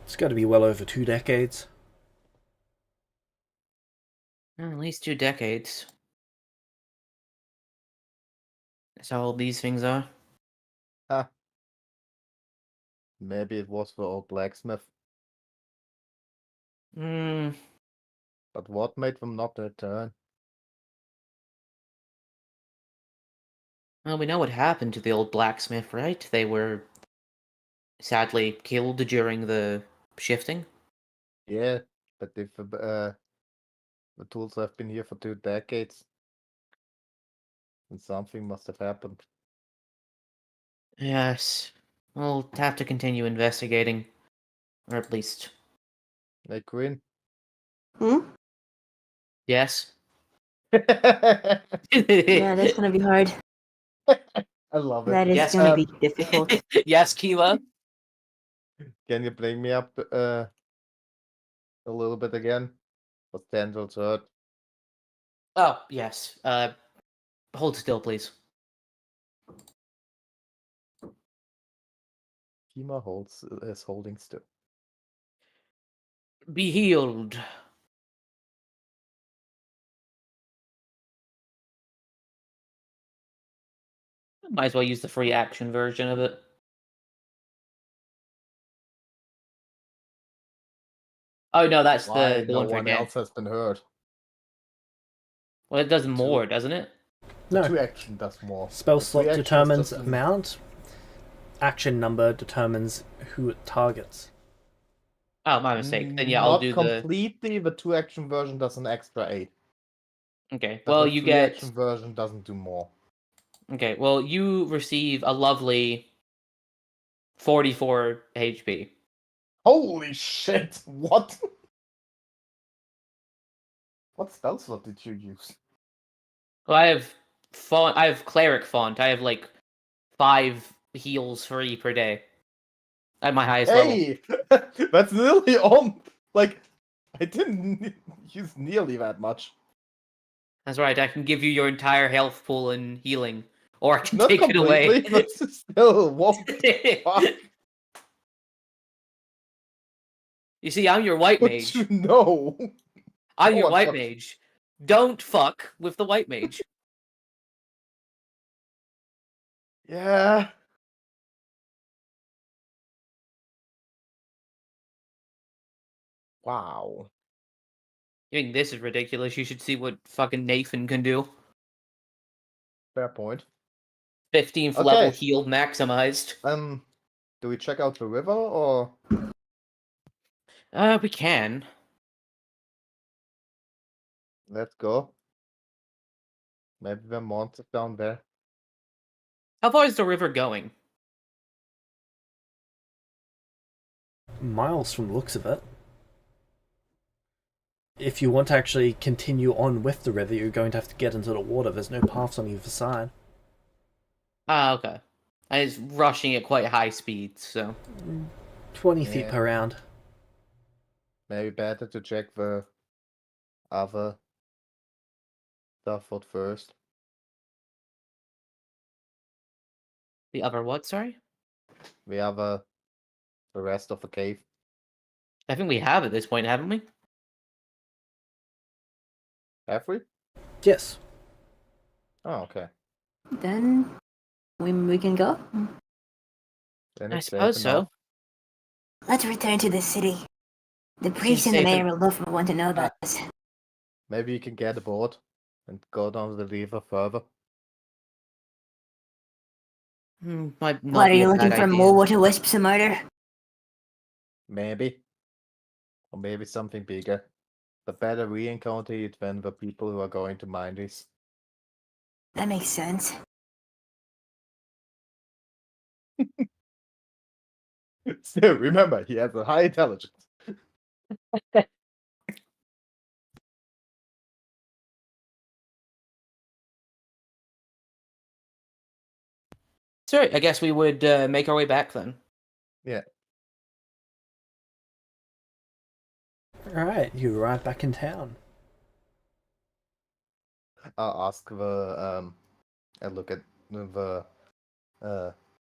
It's got to be well over 2 decades. At least 2 decades. That's how old these things are. Ah. Maybe it was the old blacksmith. Hmm. But what made them not return? Well, we know what happened to the old blacksmith, right? They were sadly killed during the shifting. Yeah, but if the tools have been here for 2 decades, then something must have happened. Yes. We'll have to continue investigating. Or at least. Hey, Queen. Hmm? Yes. Yeah, that's gonna be hard. I love it. That is Yes, gonna be difficult. Yes, Kila. Can you bring me up a little bit again? Was Tendrils hurt? Oh, yes. Hold still, please. Kima is holding still. Be healed. Might as well use the free action version of it. Oh no, that's Why the no one for one Dan. else has been hurt? Well, it does more, doesn't it? The No. 2 action does more. Spell The 3 slot action is determines just an- amount. Action number determines who it targets. Oh, my mistake. Then yeah, I'll Not do completely. The 2 action version does an extra 8. Okay. But Well, the you 3 get. action version doesn't do more. Okay. Well, you receive a lovely 44 HP. Holy shit! What? What spell slot did you use? Well, I have font. I have cleric font. I have like 5 heals free per day. At my highest level. Hey! That's nearly on. Like, I didn't use nearly that much. That's right. I can give you your entire health pool and healing, or I can Not take it away. completely, but still, what the fuck? You see, I'm your white But mage. you know. I'm No your one white fuck- mage. Don't fuck with the white mage. Yeah. Wow. You think this is ridiculous? You should see what fucking Nathan can do. Fair point. 15th level Okay. healed maximized. Do we check out the river or We can. let's go? Maybe the monster down there. How far is the river going? Miles from the looks of it. If you want to actually continue on with the river, you're going to have to get into the water. There's no paths on either side. Ah, okay. I was rushing at quite high speeds, so. 20 feet Yeah. per round. Maybe better to check the other stuff out first. The other what, sorry? We have the rest of the cave. I think we have at this point, haven't we? Have we? Yes. Oh, okay. Then we can go. Then I it's safe suppose so. enough. Let's return to the city. The priest Seems and the safe mayor will both want to know about this. Maybe you can get aboard and go down the river further. Might not What, are be you a looking bad for idea. more water wisps of murder? Maybe. Or maybe something bigger. The better we encounter it than the people who are going to mine this. That makes sense. Still, remember, he has a high intelligence. So I guess we would make our way back then. Yeah. Alright, you arrive back in town. I'll ask I look at the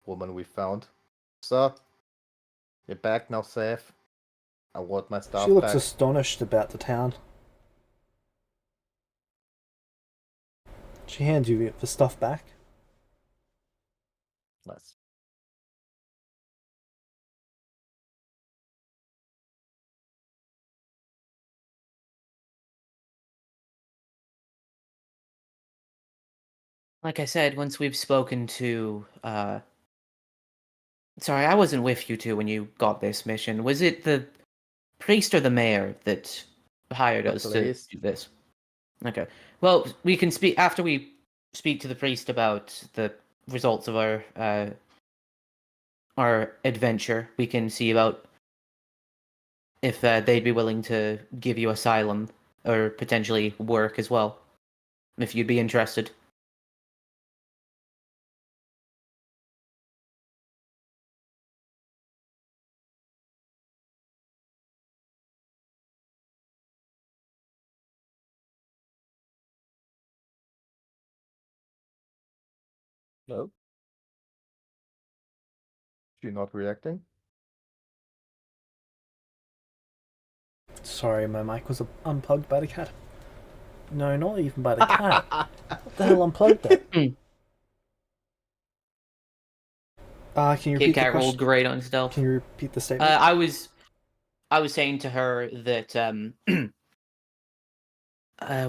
woman we found. Sir, you're back now safe. I want my stuff She looks back. astonished about the town. She hands you the stuff back. Nice. Like I said, once we've spoken to sorry, I wasn't with you two when you got this mission. Was it the priest or the mayor that hired The us to priest. do this? Okay. Well, we can speak after we speak to the priest about the results of our adventure. We can see about if they'd be willing to give you asylum or potentially work as well, if you'd be interested. No? She not reacting? Sorry, my mic was unplugged by the cat. No, not even by the cat. What the hell unplugged it? Can you Kit repeat the Kat rolled question? great on stealth. Can you repeat the statement? I was saying to her that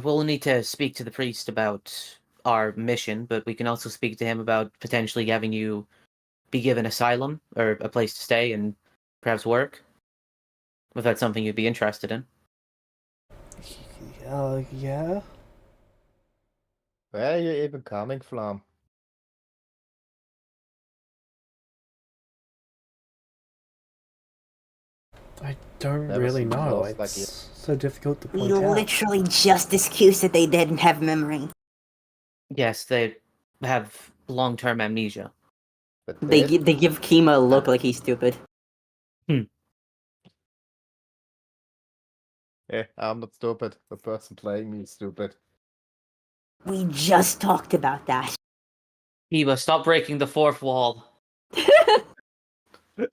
we'll need to speak to the priest about our mission, but we can also speak to him about potentially having you be given asylum or a place to stay and perhaps work. If that's something you'd be interested in. Yeah. Where are you even coming from? I don't Never really seen know. girls like you. It's so difficult to We point out. literally just excused that they didn't have memory. Yes, they have long-term amnesia. But They dead? give Kima a look like he's stupid. I'm not stupid. The person playing me is stupid. We just talked about that. Eva, stop breaking the fourth wall.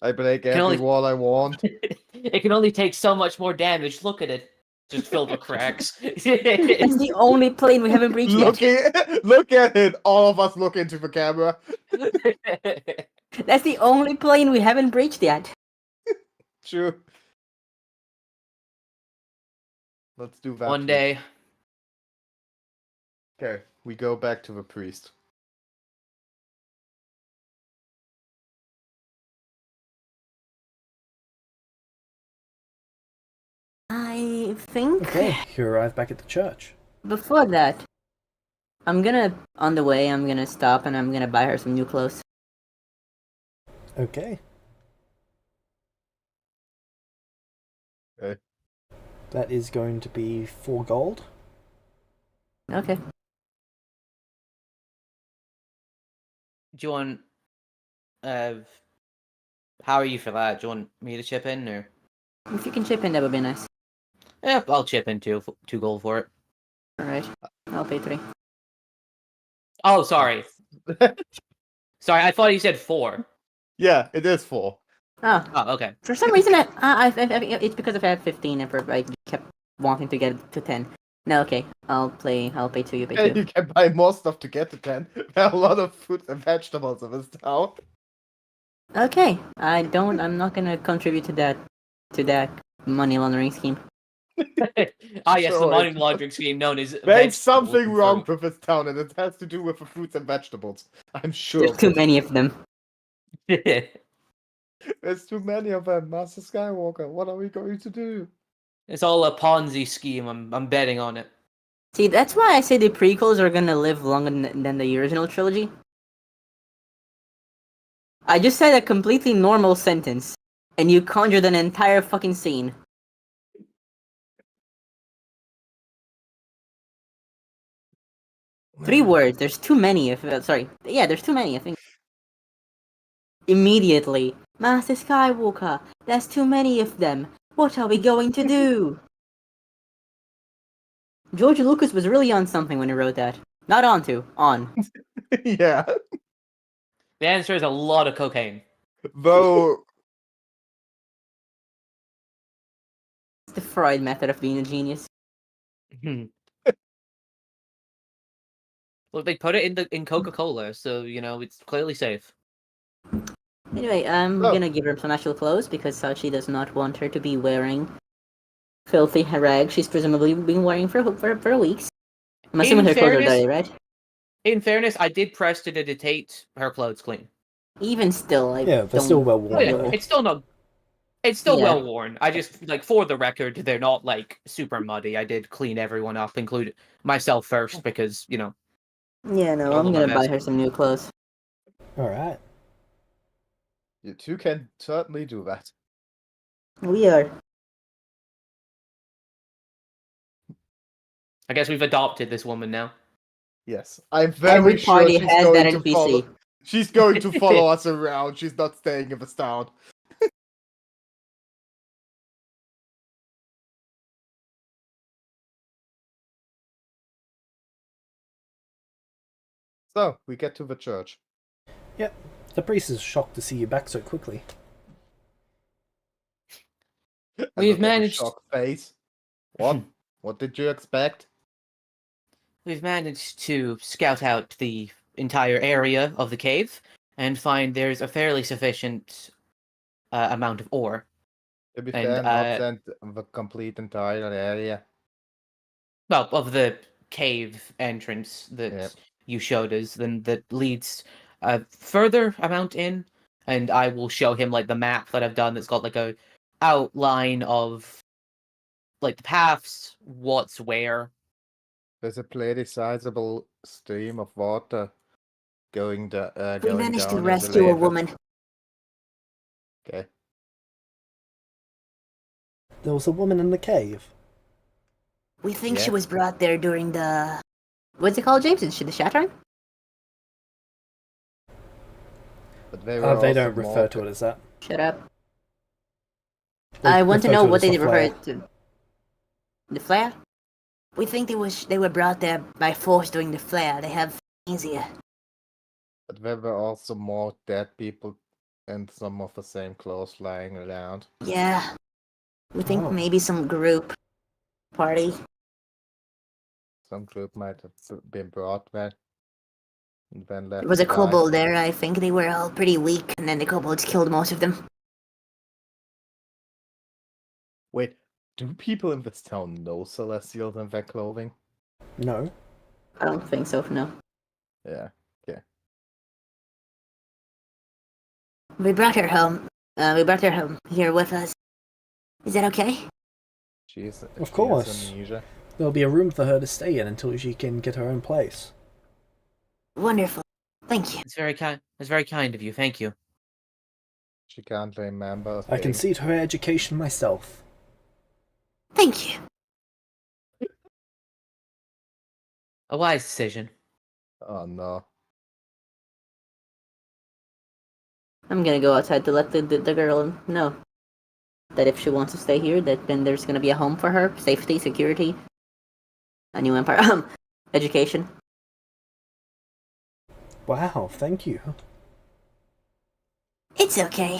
I break Can every only- wall I want. It can only take so much more damage. Look at it. Just filled with cracks. That's the only plane we haven't breached yet. Look at it! All of us look into the camera. That's the only plane we haven't breached yet. True. Let's do that. One day. Okay, we go back to the priest. I think Okay, you arrive back at the church. Before that, on the way, I'm gonna stop and I'm gonna buy her some new clothes. Okay. Okay. That is going to be 4 gold. Okay. Do you want how are you for that? Do you want me to chip in or If you can chip in, that would be nice. yeah, I'll chip in 2 gold for it. Alright. I'll pay 3. Oh, sorry. Sorry, I thought you said 4. Yeah, it is 4. Oh, Oh, okay. for some reason, I it's because I've had 15 and I kept wanting to get to 10. No, okay. I'll pay 2, you pay And 2. you can buy more stuff to get to 10. There are a lot of fruits and vegetables in this town. Okay, I'm not gonna contribute to that money laundering scheme. Ah, yes, the Sure, money it- laundering scheme known as There's vegetables something and wrong fruit. with this town, and it has to do with the fruits and vegetables. I'm sure. There's of too it. many of them. There's too many of them, Master Skywalker. What are we going to do? It's all a Ponzi scheme. I'm betting on it. See, that's why I say the prequels are gonna live longer than the original trilogy. I just said a completely normal sentence, and you conjured an entire fucking scene. Three words. There's too many. Sorry. Yeah, there's too many. I think. Immediately, Master Skywalker. There's too many of them. What are we going to do? George Lucas was really on something when he wrote that. Not onto, on. Yeah. The answer is a lot of cocaine. Though, It's the Freud method of being a genius. Look, they put it in Coca-Cola, so you know it's clearly safe. Anyway, I'm Oh. gonna give her some actual clothes because Sachi does not want her to be wearing filthy rags she's presumably been wearing for weeks. I'm assuming her clothes are dirty, right? In fairness, I did prestidigitate her clothes clean. Even still, I Yeah, they're don't still well worn. Oh, yeah, though. it's still not. It's still Yeah. well worn. I just like for the record, they're not like super muddy. I did clean everyone up, including myself first, because you know. Yeah, no, I'll I'm do my gonna buy best. her some new clothes. Alright. you two can certainly do that. We are. I guess we've adopted this woman now. Yes. I'm very Every sure party she's has going that to NPC. follow. She's going to follow us around. She's not staying in this town. So, we get to the church. Yep. The priest is shocked to see you back so quickly. I We've look at the managed- shocked face. What? What did you expect? We've managed to scout out the entire area of the cave and find there's a fairly sufficient amount of ore. To be And, fair, not sent the complete entire area. Well, of the cave entrance that Yep. you showed us, then that leads a further amount in, and I will show him like the map that I've done that's got like a outline of like the paths, what's where. There's a pretty sizable stream of water going, We going managed down to in the rescue a river. woman. Okay. There was a woman in the cave. We think she Yeah. was brought there during the. What's it called, James? Is she the Shattering? But they were They also don't refer to more- it as that. Shut up. They I want to refer know it what as they the refer flare. to. The flare? We think they were brought there by force during the flare. They have easier. But there were also more dead people and some of the same clothes lying around. Yeah. We think Oh. maybe some group party. Some group might have been brought there and then left There was a to die. kobold there. I think they were all pretty weak, and then the kobolds killed most of them. Wait, do people in this town know Celestials and their clothing? No. I don't think so, no. Yeah. We brought her home. We brought her home here with us. Is that okay? She is. Of she has course. amnesia. There'll be a room for her to stay in until she can get her own place. Wonderful. Thank you. It's very kind. It's very kind of you. Thank you. She can't remember. a I can thing. see to her education myself. Thank you. A wise decision. Oh no. I'm gonna go outside to let the girl know that if she wants to stay here, that then there's gonna be a home for her, safety, security, a new empire, education. Wow, thank you. It's It's okay.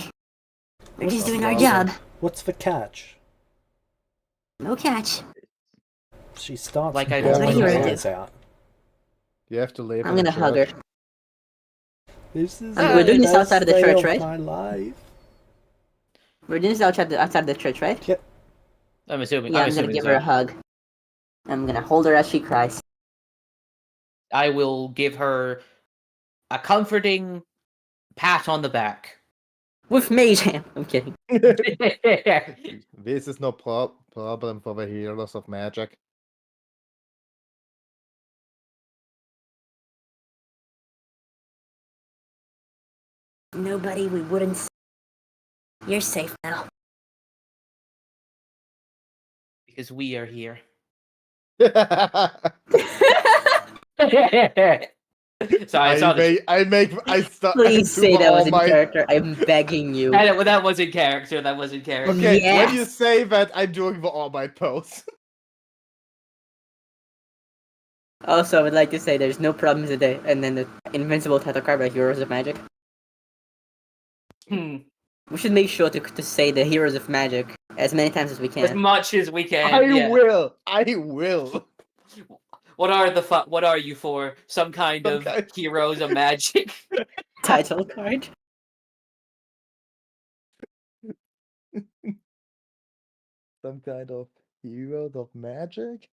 We're just Not doing our problem. job. What's the catch? No catch. She starts Like I bawling told her you. eyes out. You have to live I'm in a gonna hug her. church. This is We're doing the this outside of the best day church, of right? my life. We're doing this outside the church, right? Yep. I'm assuming. Yeah, I'm I'm gonna assuming give so. her a hug. I'm gonna hold her as she cries. I will give her a comforting pat on the back. With mage hand. I'm kidding. This is no problem for the heroes of magic. Nobody we wouldn't. You're safe now. Because we are here. So I saw this. I start. Please say that was in character. I'm begging you. That was in character. That was in character. Okay, when you Yes. say that, I'm doing the All Might pose. Also, I would like to say there's no problems today, and then the invincible title card by Heroes of Magic. Hmm. We should make sure to say the Heroes of Magic as many times as we As can. much as we can. I yeah. will. I will. What are you for? Some kind Some of kind- heroes of magic? Title card. Some kind of heroes of magic.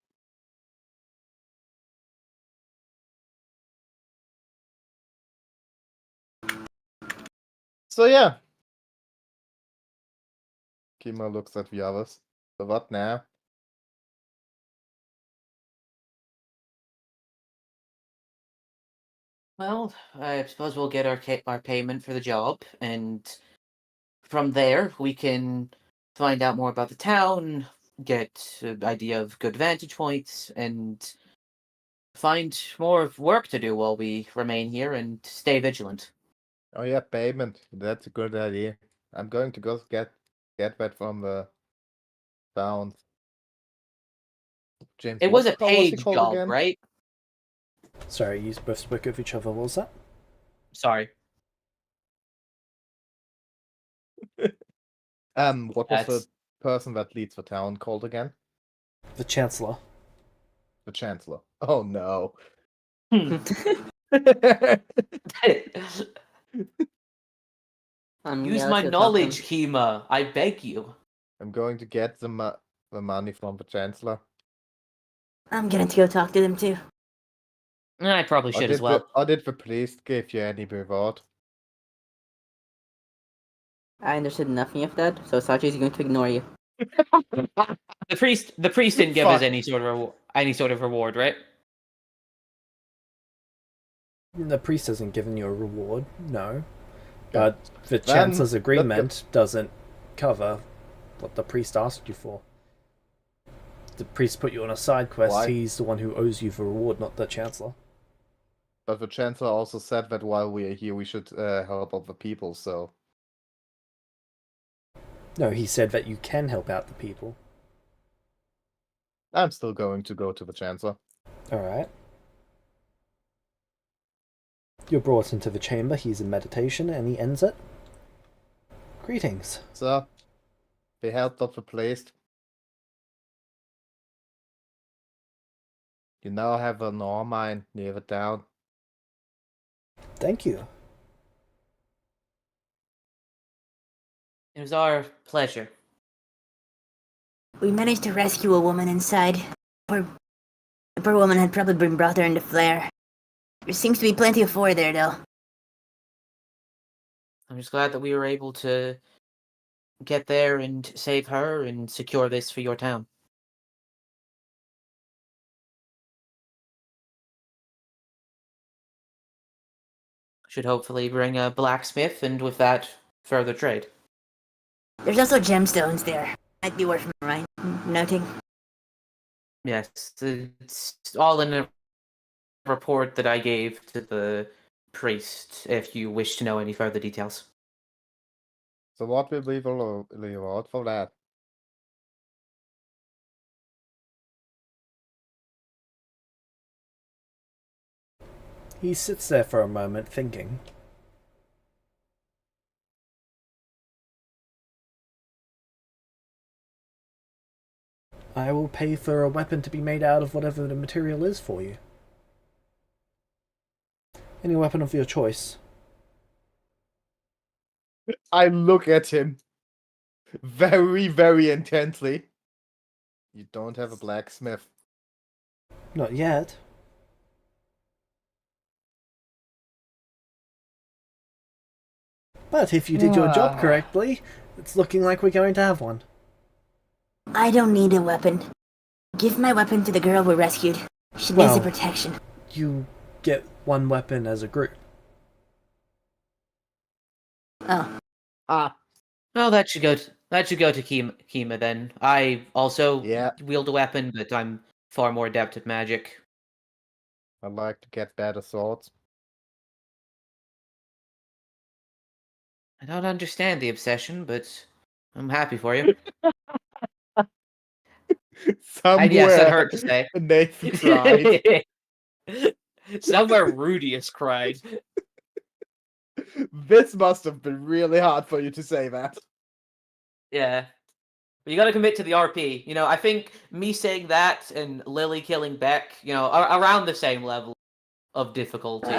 So yeah. Kima looks at the others. So what now? Well, I suppose we'll get our payment for the job, and from there we can find out more about the town, get an idea of good vantage points, and find more work to do while we remain here and stay vigilant. Oh yeah, payment. That's a good idea. I'm going to go get that from the town. James, It was a how was he paid called job, again? right? Sorry, you both spoke of each other. What was that? Sorry. What was the That's person that leads the town called again? The Chancellor. The Chancellor. Oh no. Use Yeah, my let's go talk to him. knowledge, Kima. I beg you. I'm going to get the money from the Chancellor. I'm gonna go talk to them too. I probably should as well. Or did the police give you any reward? I understood nothing of that, so Sachi is going to ignore you. The priest didn't give us Fuck. any sort of reward, right? The priest hasn't given you a reward, no. Okay. But the Then Chancellor's agreement doesn't cover what the priest asked you for. The priest put you on a side quest. Why? He's the one who owes you the reward, not the Chancellor. But the Chancellor also said that while we are here, we should help other people, so... No, he said that you can help out the people. I'm still going to go to the Chancellor. Alright. You're brought into the chamber, he's in meditation, and he ends it. Greetings. Sir, the health of the place. You now have an ore mine near the town. Thank you. It was our pleasure. We managed to rescue a woman inside. The poor woman had probably been brought there in the flare. There seems to be plenty of ore there, though. I'm just glad that we were able to get there and save her and secure this for your town. Should hopefully bring a blacksmith, and with that, further trade. There's also gemstones there. Might be worth noting. Yes, it's all in a report that I gave to the priest, if you wish to know any further details. So what will be the reward for that? He sits there for a moment, thinking. I will pay for a weapon to be made out of whatever the material is for you. Any weapon of your choice. I look at him very, very intently. You don't have a blacksmith. Not yet. But if you did your job correctly, it's looking like we're going to have one. I don't need a weapon. Give my weapon to the girl we rescued. She needs the protection. You get one weapon as a group. Oh. Well, that should go to Kima then. I also Yeah. wield a weapon, but I'm far more adept at magic. I like to get better swords. I don't understand the obsession, but I'm happy for you. Somewhere, Yes, that hurt to say. Nathan cried. Somewhere Rudius cried. This must have been really hard for you to say that. Yeah. But you gotta commit to the RP. You know, I think me saying that and Lily killing Beck, you know, are around the same level of difficulty.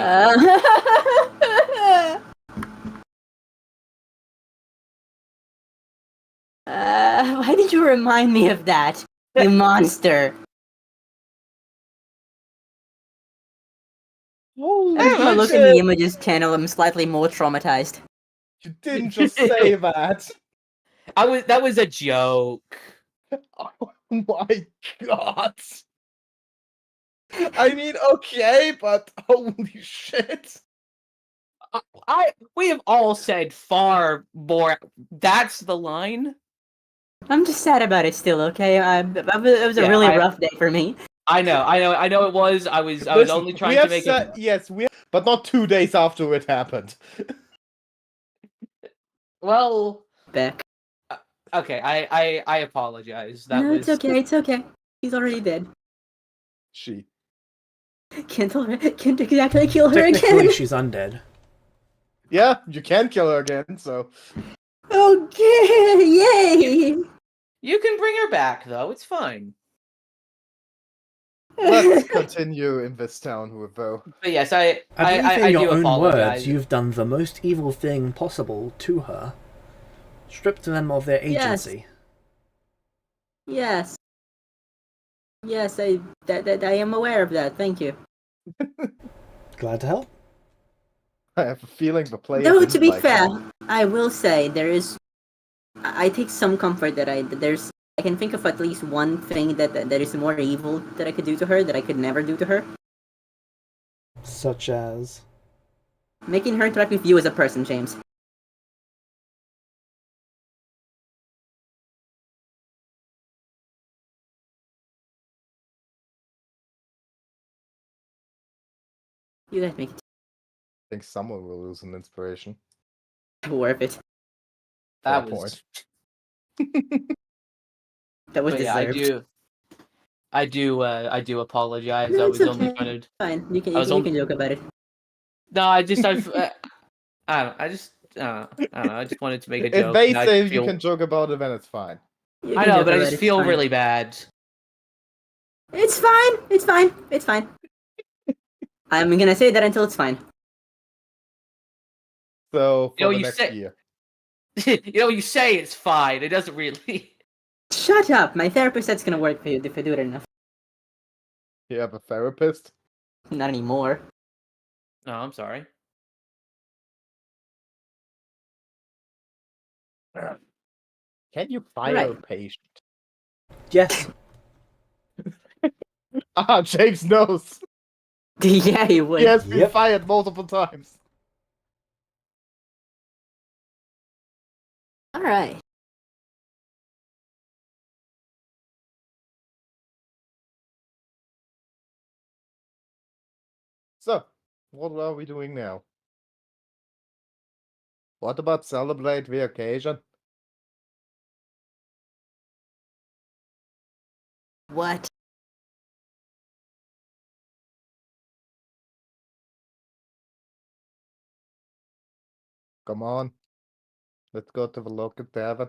Why did you remind me of that? You monster. Holy Every time I look at the images channel, I'm slightly more traumatized. You didn't just say that. That was a joke. Oh my god. I mean, okay, but holy shit. We have all said far more. That's the line. I'm just sad about it still, okay? It was a really rough day for me. I know it was. I was Listen, only trying to make it. Yes, but not 2 days after it happened. Well, Beck. okay, I apologize. That No, was... it's okay. He's already dead. She. Can't exactly kill her Technically, again. she's undead. Yeah, you can kill her again, so. Okay, yay! You can bring her back, though. It's fine. Let's continue in this town with though. But yes, I believe in do your own apologize. words, you've done the most evil thing possible to her. Stripped them of their agency. Yes. Yes, I am aware of that. Thank you. Glad to help. I have a feeling the player. Though didn't to be like fair, that. I will say I take some comfort that I can think of at least one thing that is more evil that I could do to her that I could never do to her. Such as? Making her interact with you as a person, James. You guys make it I think someone will lose an inspiration. worth it. That Fair was... That was But yeah, deserved. I do apologize. No, I it's was only okay. trying to... Fine. You can joke about it. No, I don't know. I don't know. I just wanted to make a If joke. they and I say feel... you can joke about it, then it's fine. You I can know, joke but I about just it, feel fine. really bad. It's fine. It's fine. It's fine. I'm gonna say that until it's fine. So You know, for the you next say- year. You know, you say it's fine. It doesn't really. Shut up. My therapist said it's gonna work for you if I do it enough. You have a therapist? Not anymore. No, I'm sorry. Can you fire Right. a patient? Yes. James knows. Yeah, he would. He has been Yep. fired multiple times. Alright. So, what are we doing now? What about celebrate the occasion? What? Come on. Let's go to the local tavern.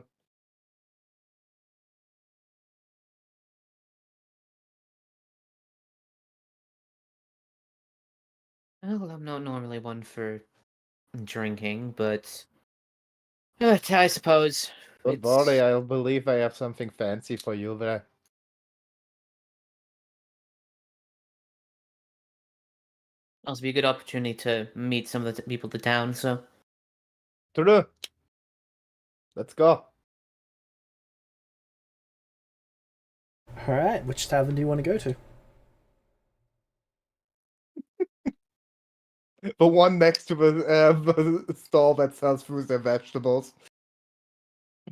Well, I'm not normally one for drinking, but I suppose Don't worry, I believe I have something fancy for you there. also be a good opportunity to meet some of the people of the town. So True. Let's go. Alright, which tavern do you want to go to? The one next to the stall that sells fruits and vegetables.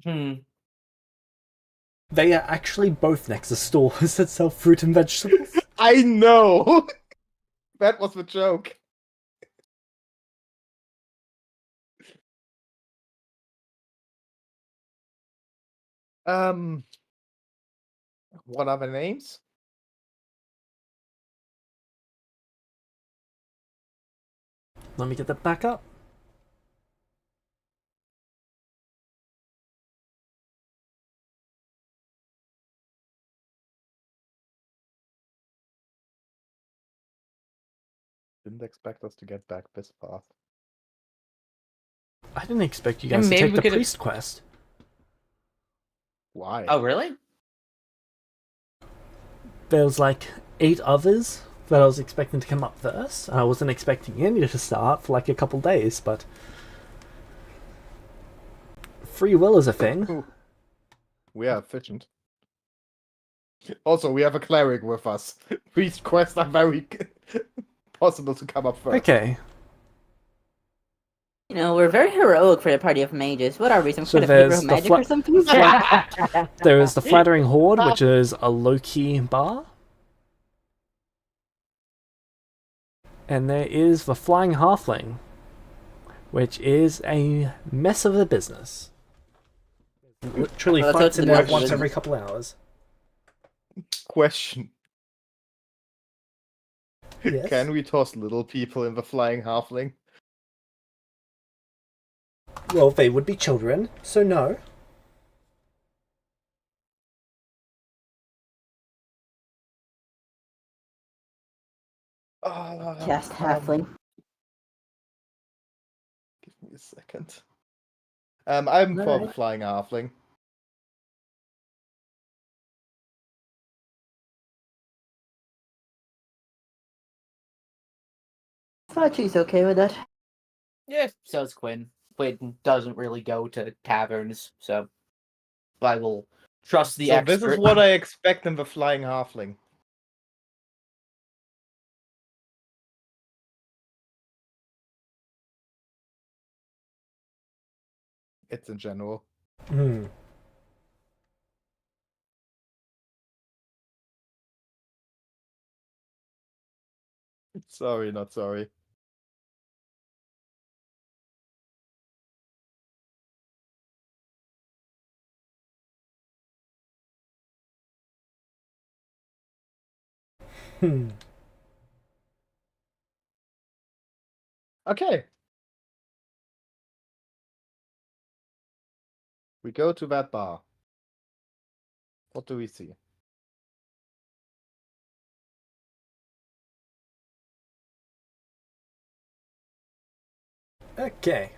hmm. They are actually both next to stores that sell fruit and vegetables. I know! That was the joke. What are the names? Let me get that back up. Didn't expect us to get back this fast. I didn't expect you And guys to maybe take we the could've- priest quest. Why? Oh, really? There was like 8 others that I was expecting to come up first. I wasn't expecting any to start for like a couple days, but free will is a thing. Ooh. We are efficient. Also, we have a cleric with us. Priest quests are very possible to come up first. Okay, You know, we're very heroic for the party of mages. What are we, some So kind of hero there's of the magic or something? there is the Flattering Horde, which is a low-key bar. And there is the Flying Halfling, which is a mess of a business. Literally Well, that's fights what in the there mess once is. every couple hours. Question. Yes. Can we toss little people in the flying halfling? Well, they would be children, so no. Cast halfling. Give me a second. I'm for the Alright. flying halfling. Fachi's okay with that. Yeah, so's Quinn. Quinn doesn't really go to taverns, so I will trust the So expert. this is what I expect in the flying halfling. It's in general. Hmm. Sorry, not sorry. Hmm. Okay. We go to that bar. What do we see? Okay.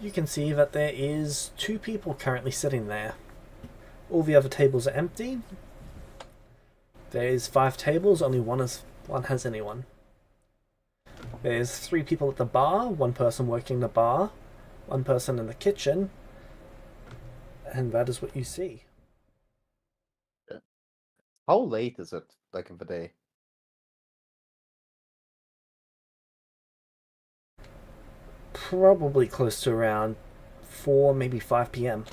You can see that there is 2 people currently sitting there. All the other tables are empty. There's 5 tables, only one has anyone. There's 3 people at the bar, 1 person working the bar, 1 person in the kitchen, and that is what you see. How late is it, like in the day? Probably close to around 4, maybe 5 p.m.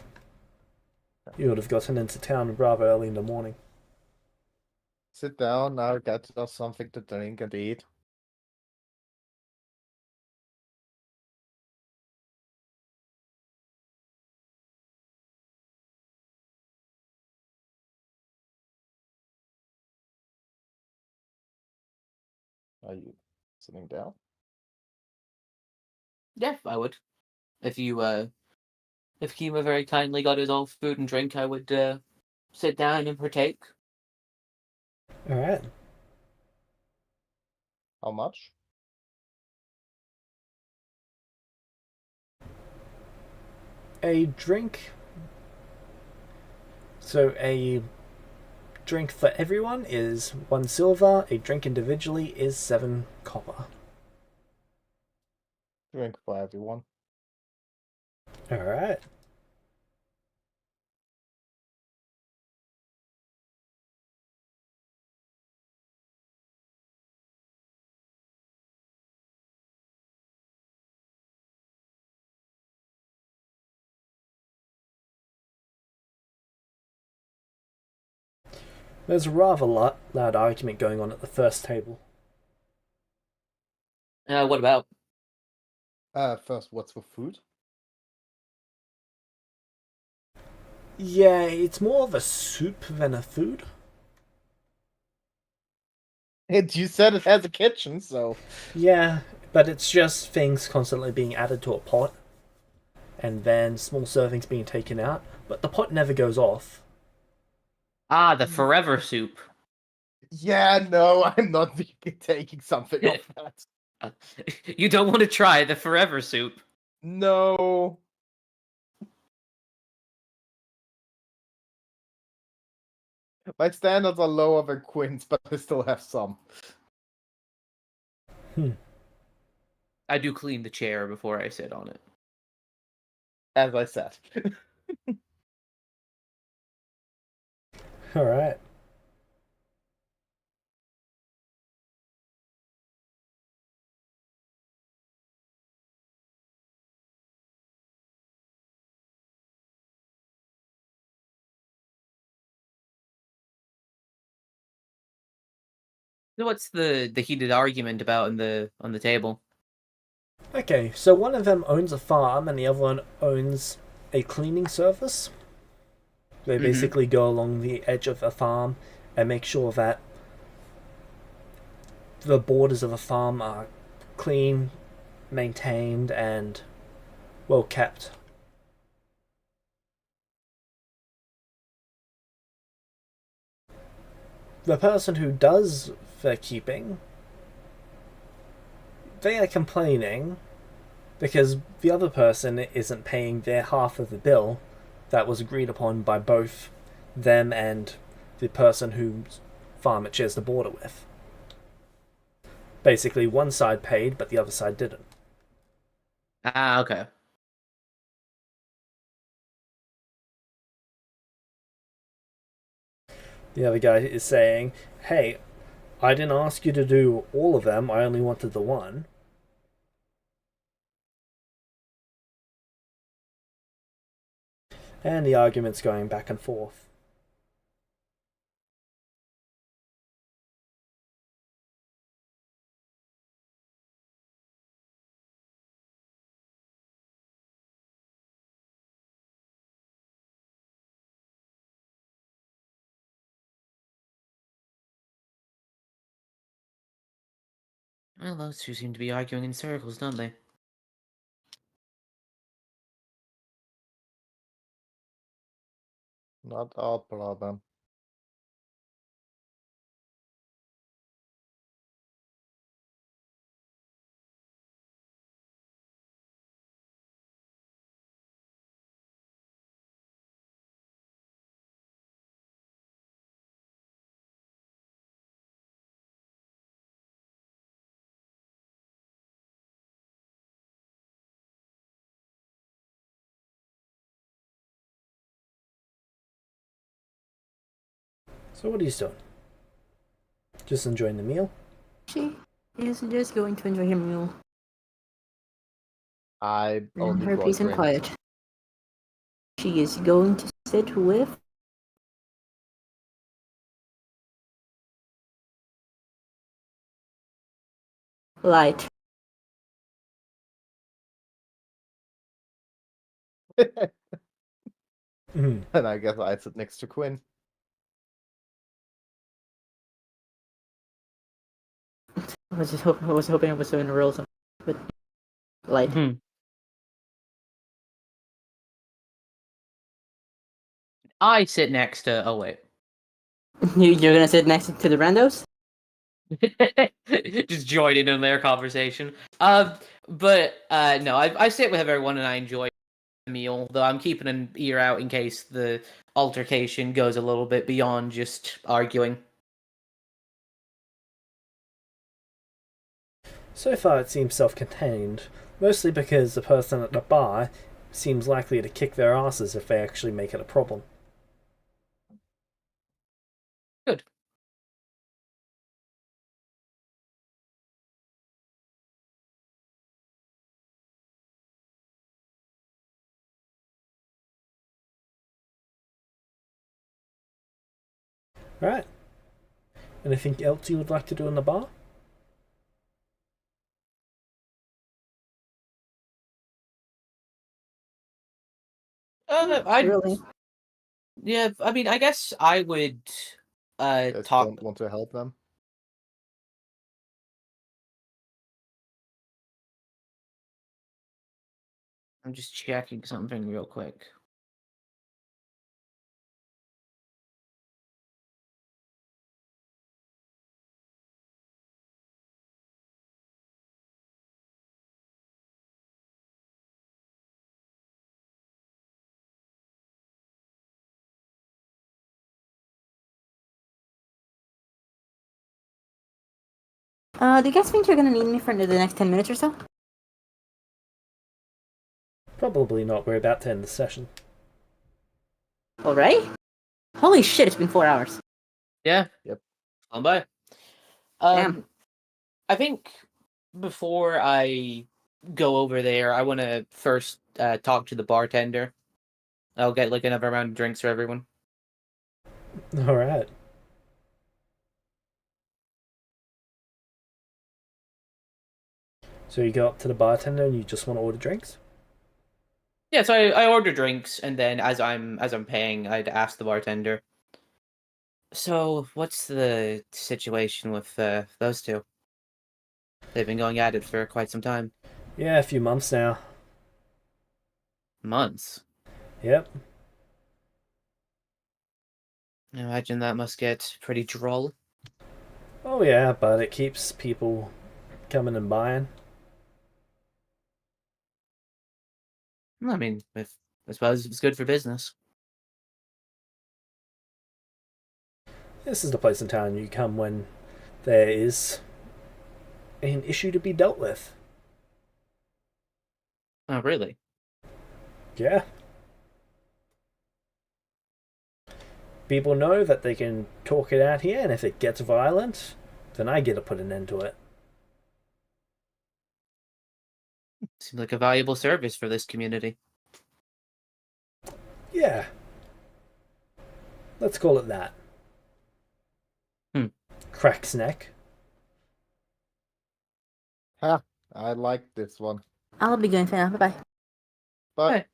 You would have gotten into town rather early in the morning. Sit down now, get us something to drink and eat. Are you sitting down? Yeah, I would. If Kima very kindly got us all food and drink, I would sit down and partake. Alright. How much? A drink. So a drink for everyone is 1 silver, a drink individually is 7 copper. Drink for everyone. Alright. There's a rather loud argument going on at the first table. What about? First, what's for food? Yeah, it's more of a soup than a food. You said it has a kitchen, so... Yeah, but it's just things constantly being added to a pot, and then small servings being taken out, but the pot never goes off. Ah, the forever soup. Yeah, no, I'm not taking something off that. You don't want to try the forever soup. No. My standards are lower than Quinn's, but I still have some. I do clean the chair before I sit on it. As I said. Alright. So what's the heated argument about on the table? Okay, so one of them owns a farm and the other one owns a cleaning service. They basically go along the edge of a farm and make sure that the borders of a farm are clean, maintained, and well kept. The person who does the keeping, they are complaining because the other person isn't paying their half of the bill that was agreed upon by both them and the person whose farm it shares the border with. Basically, one side paid, but the other side didn't. Ah, okay. The other guy is saying, hey, I didn't ask you to do all of them, I only wanted the one. And the argument's going back and forth. Well, those two seem to be arguing in circles, don't they? Not our problem. So what are you doing? Just enjoying the meal? She is just going to enjoy her meal I and only her brought peace and drink. quiet. She is going to sit with Light. Mm. And I guess I sit next to Quinn. I was hoping I was in a roll something, but light. I sit next to. Oh wait. You're gonna sit next to the randos? Just joining in their conversation. But no, I sit with everyone and I enjoy the meal. Though I'm keeping an ear out in case the altercation goes a little bit beyond just arguing. So far, it seems self-contained, mostly because the person at the bar seems likely to kick their asses if they actually make it a problem. Good. Right. Anything else you would like to do in the bar? I Really? Yeah, I mean, I guess I would Guys talk. don't want to help them. I'm just checking something real quick. Do you guys think you're gonna need me for the next 10 minutes or so? Probably not. We're about to end the session. Alright? Holy shit, it's been 4 hours. Yeah. Yep. On by. Damn. I think before I go over there, I want to first talk to the bartender. I'll get like another round of drinks for everyone. Alright. So you go up to the bartender and you just want to order drinks? Yeah, so I order drinks, and then as I'm paying, I'd ask the bartender. So, what's the situation with those two? They've been going at it for quite some time. Yeah, a few months now. Months. Yep. I imagine that must get pretty droll. Oh yeah, but it keeps people coming and buying. I mean, I suppose it's good for business. This is the place in town you come when there is an issue to be dealt with. Oh, really? Yeah. People know that they can talk it out here, and if it gets violent, then I get to put an end to it. Seems like a valuable service for this community. Yeah. Let's call it that. Crack's neck. Ha! I like this one. I'll be going for now. Bye-bye. But Hey.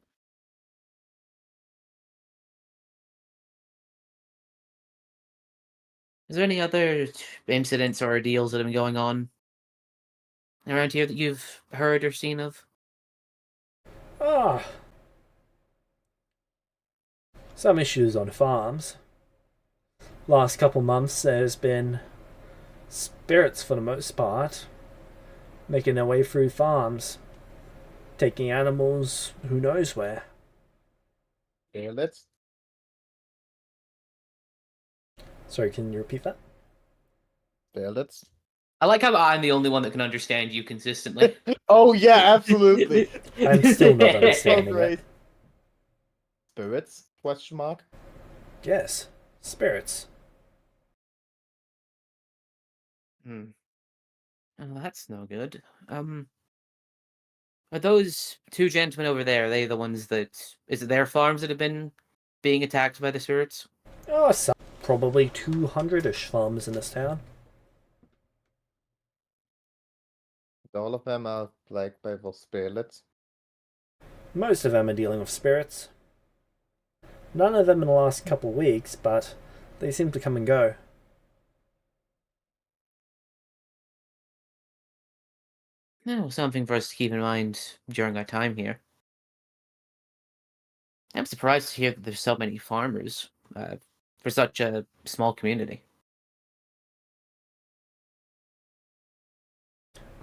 Is there any other incidents or deals that have been going on around here that you've heard or seen of? Ah. Some issues on farms. Last couple months there's been spirits for the most part making their way through farms, taking animals who knows where. yeah, let's. Sorry, can you repeat that? Yeah, let's. I like how I'm the only one that can understand you consistently. Oh yeah, absolutely. I'm still not So understanding great. it. Spirits? Question mark. Yes, spirits. Oh, that's no good. Are those two gentlemen over there? Are they the ones that? Is it their farms that have been being attacked by the spirits? Oh, some, probably 200-ish farms in this town. All of them are plagued by those spirits. Most of them are dealing with spirits. None of them in the last couple of weeks, but they seem to come and go. No, something for us to keep in mind during our time here. I'm surprised to hear that there's so many farmers for such a small community.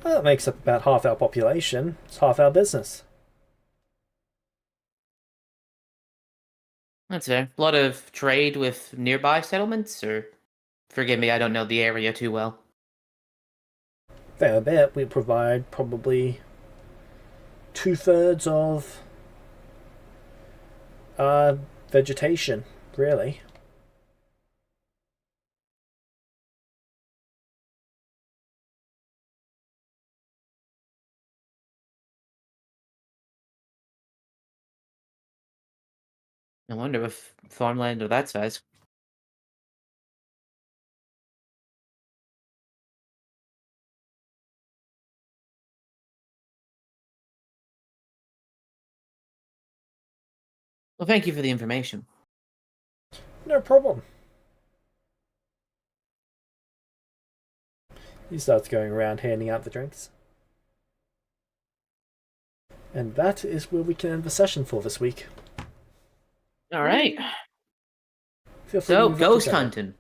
Well, that makes up about half our population. It's half our business. That's fair. A lot of trade with nearby settlements, or forgive me, I don't know the area too well. Fair bit. We provide probably 2/3 of vegetation, really. I wonder if farmland of that size. Well, thank you for the information. No problem. He starts going around handing out the drinks. And that is where we can end the session for this week. All right. Feel free to So, move up ghost to Sarah. hunting.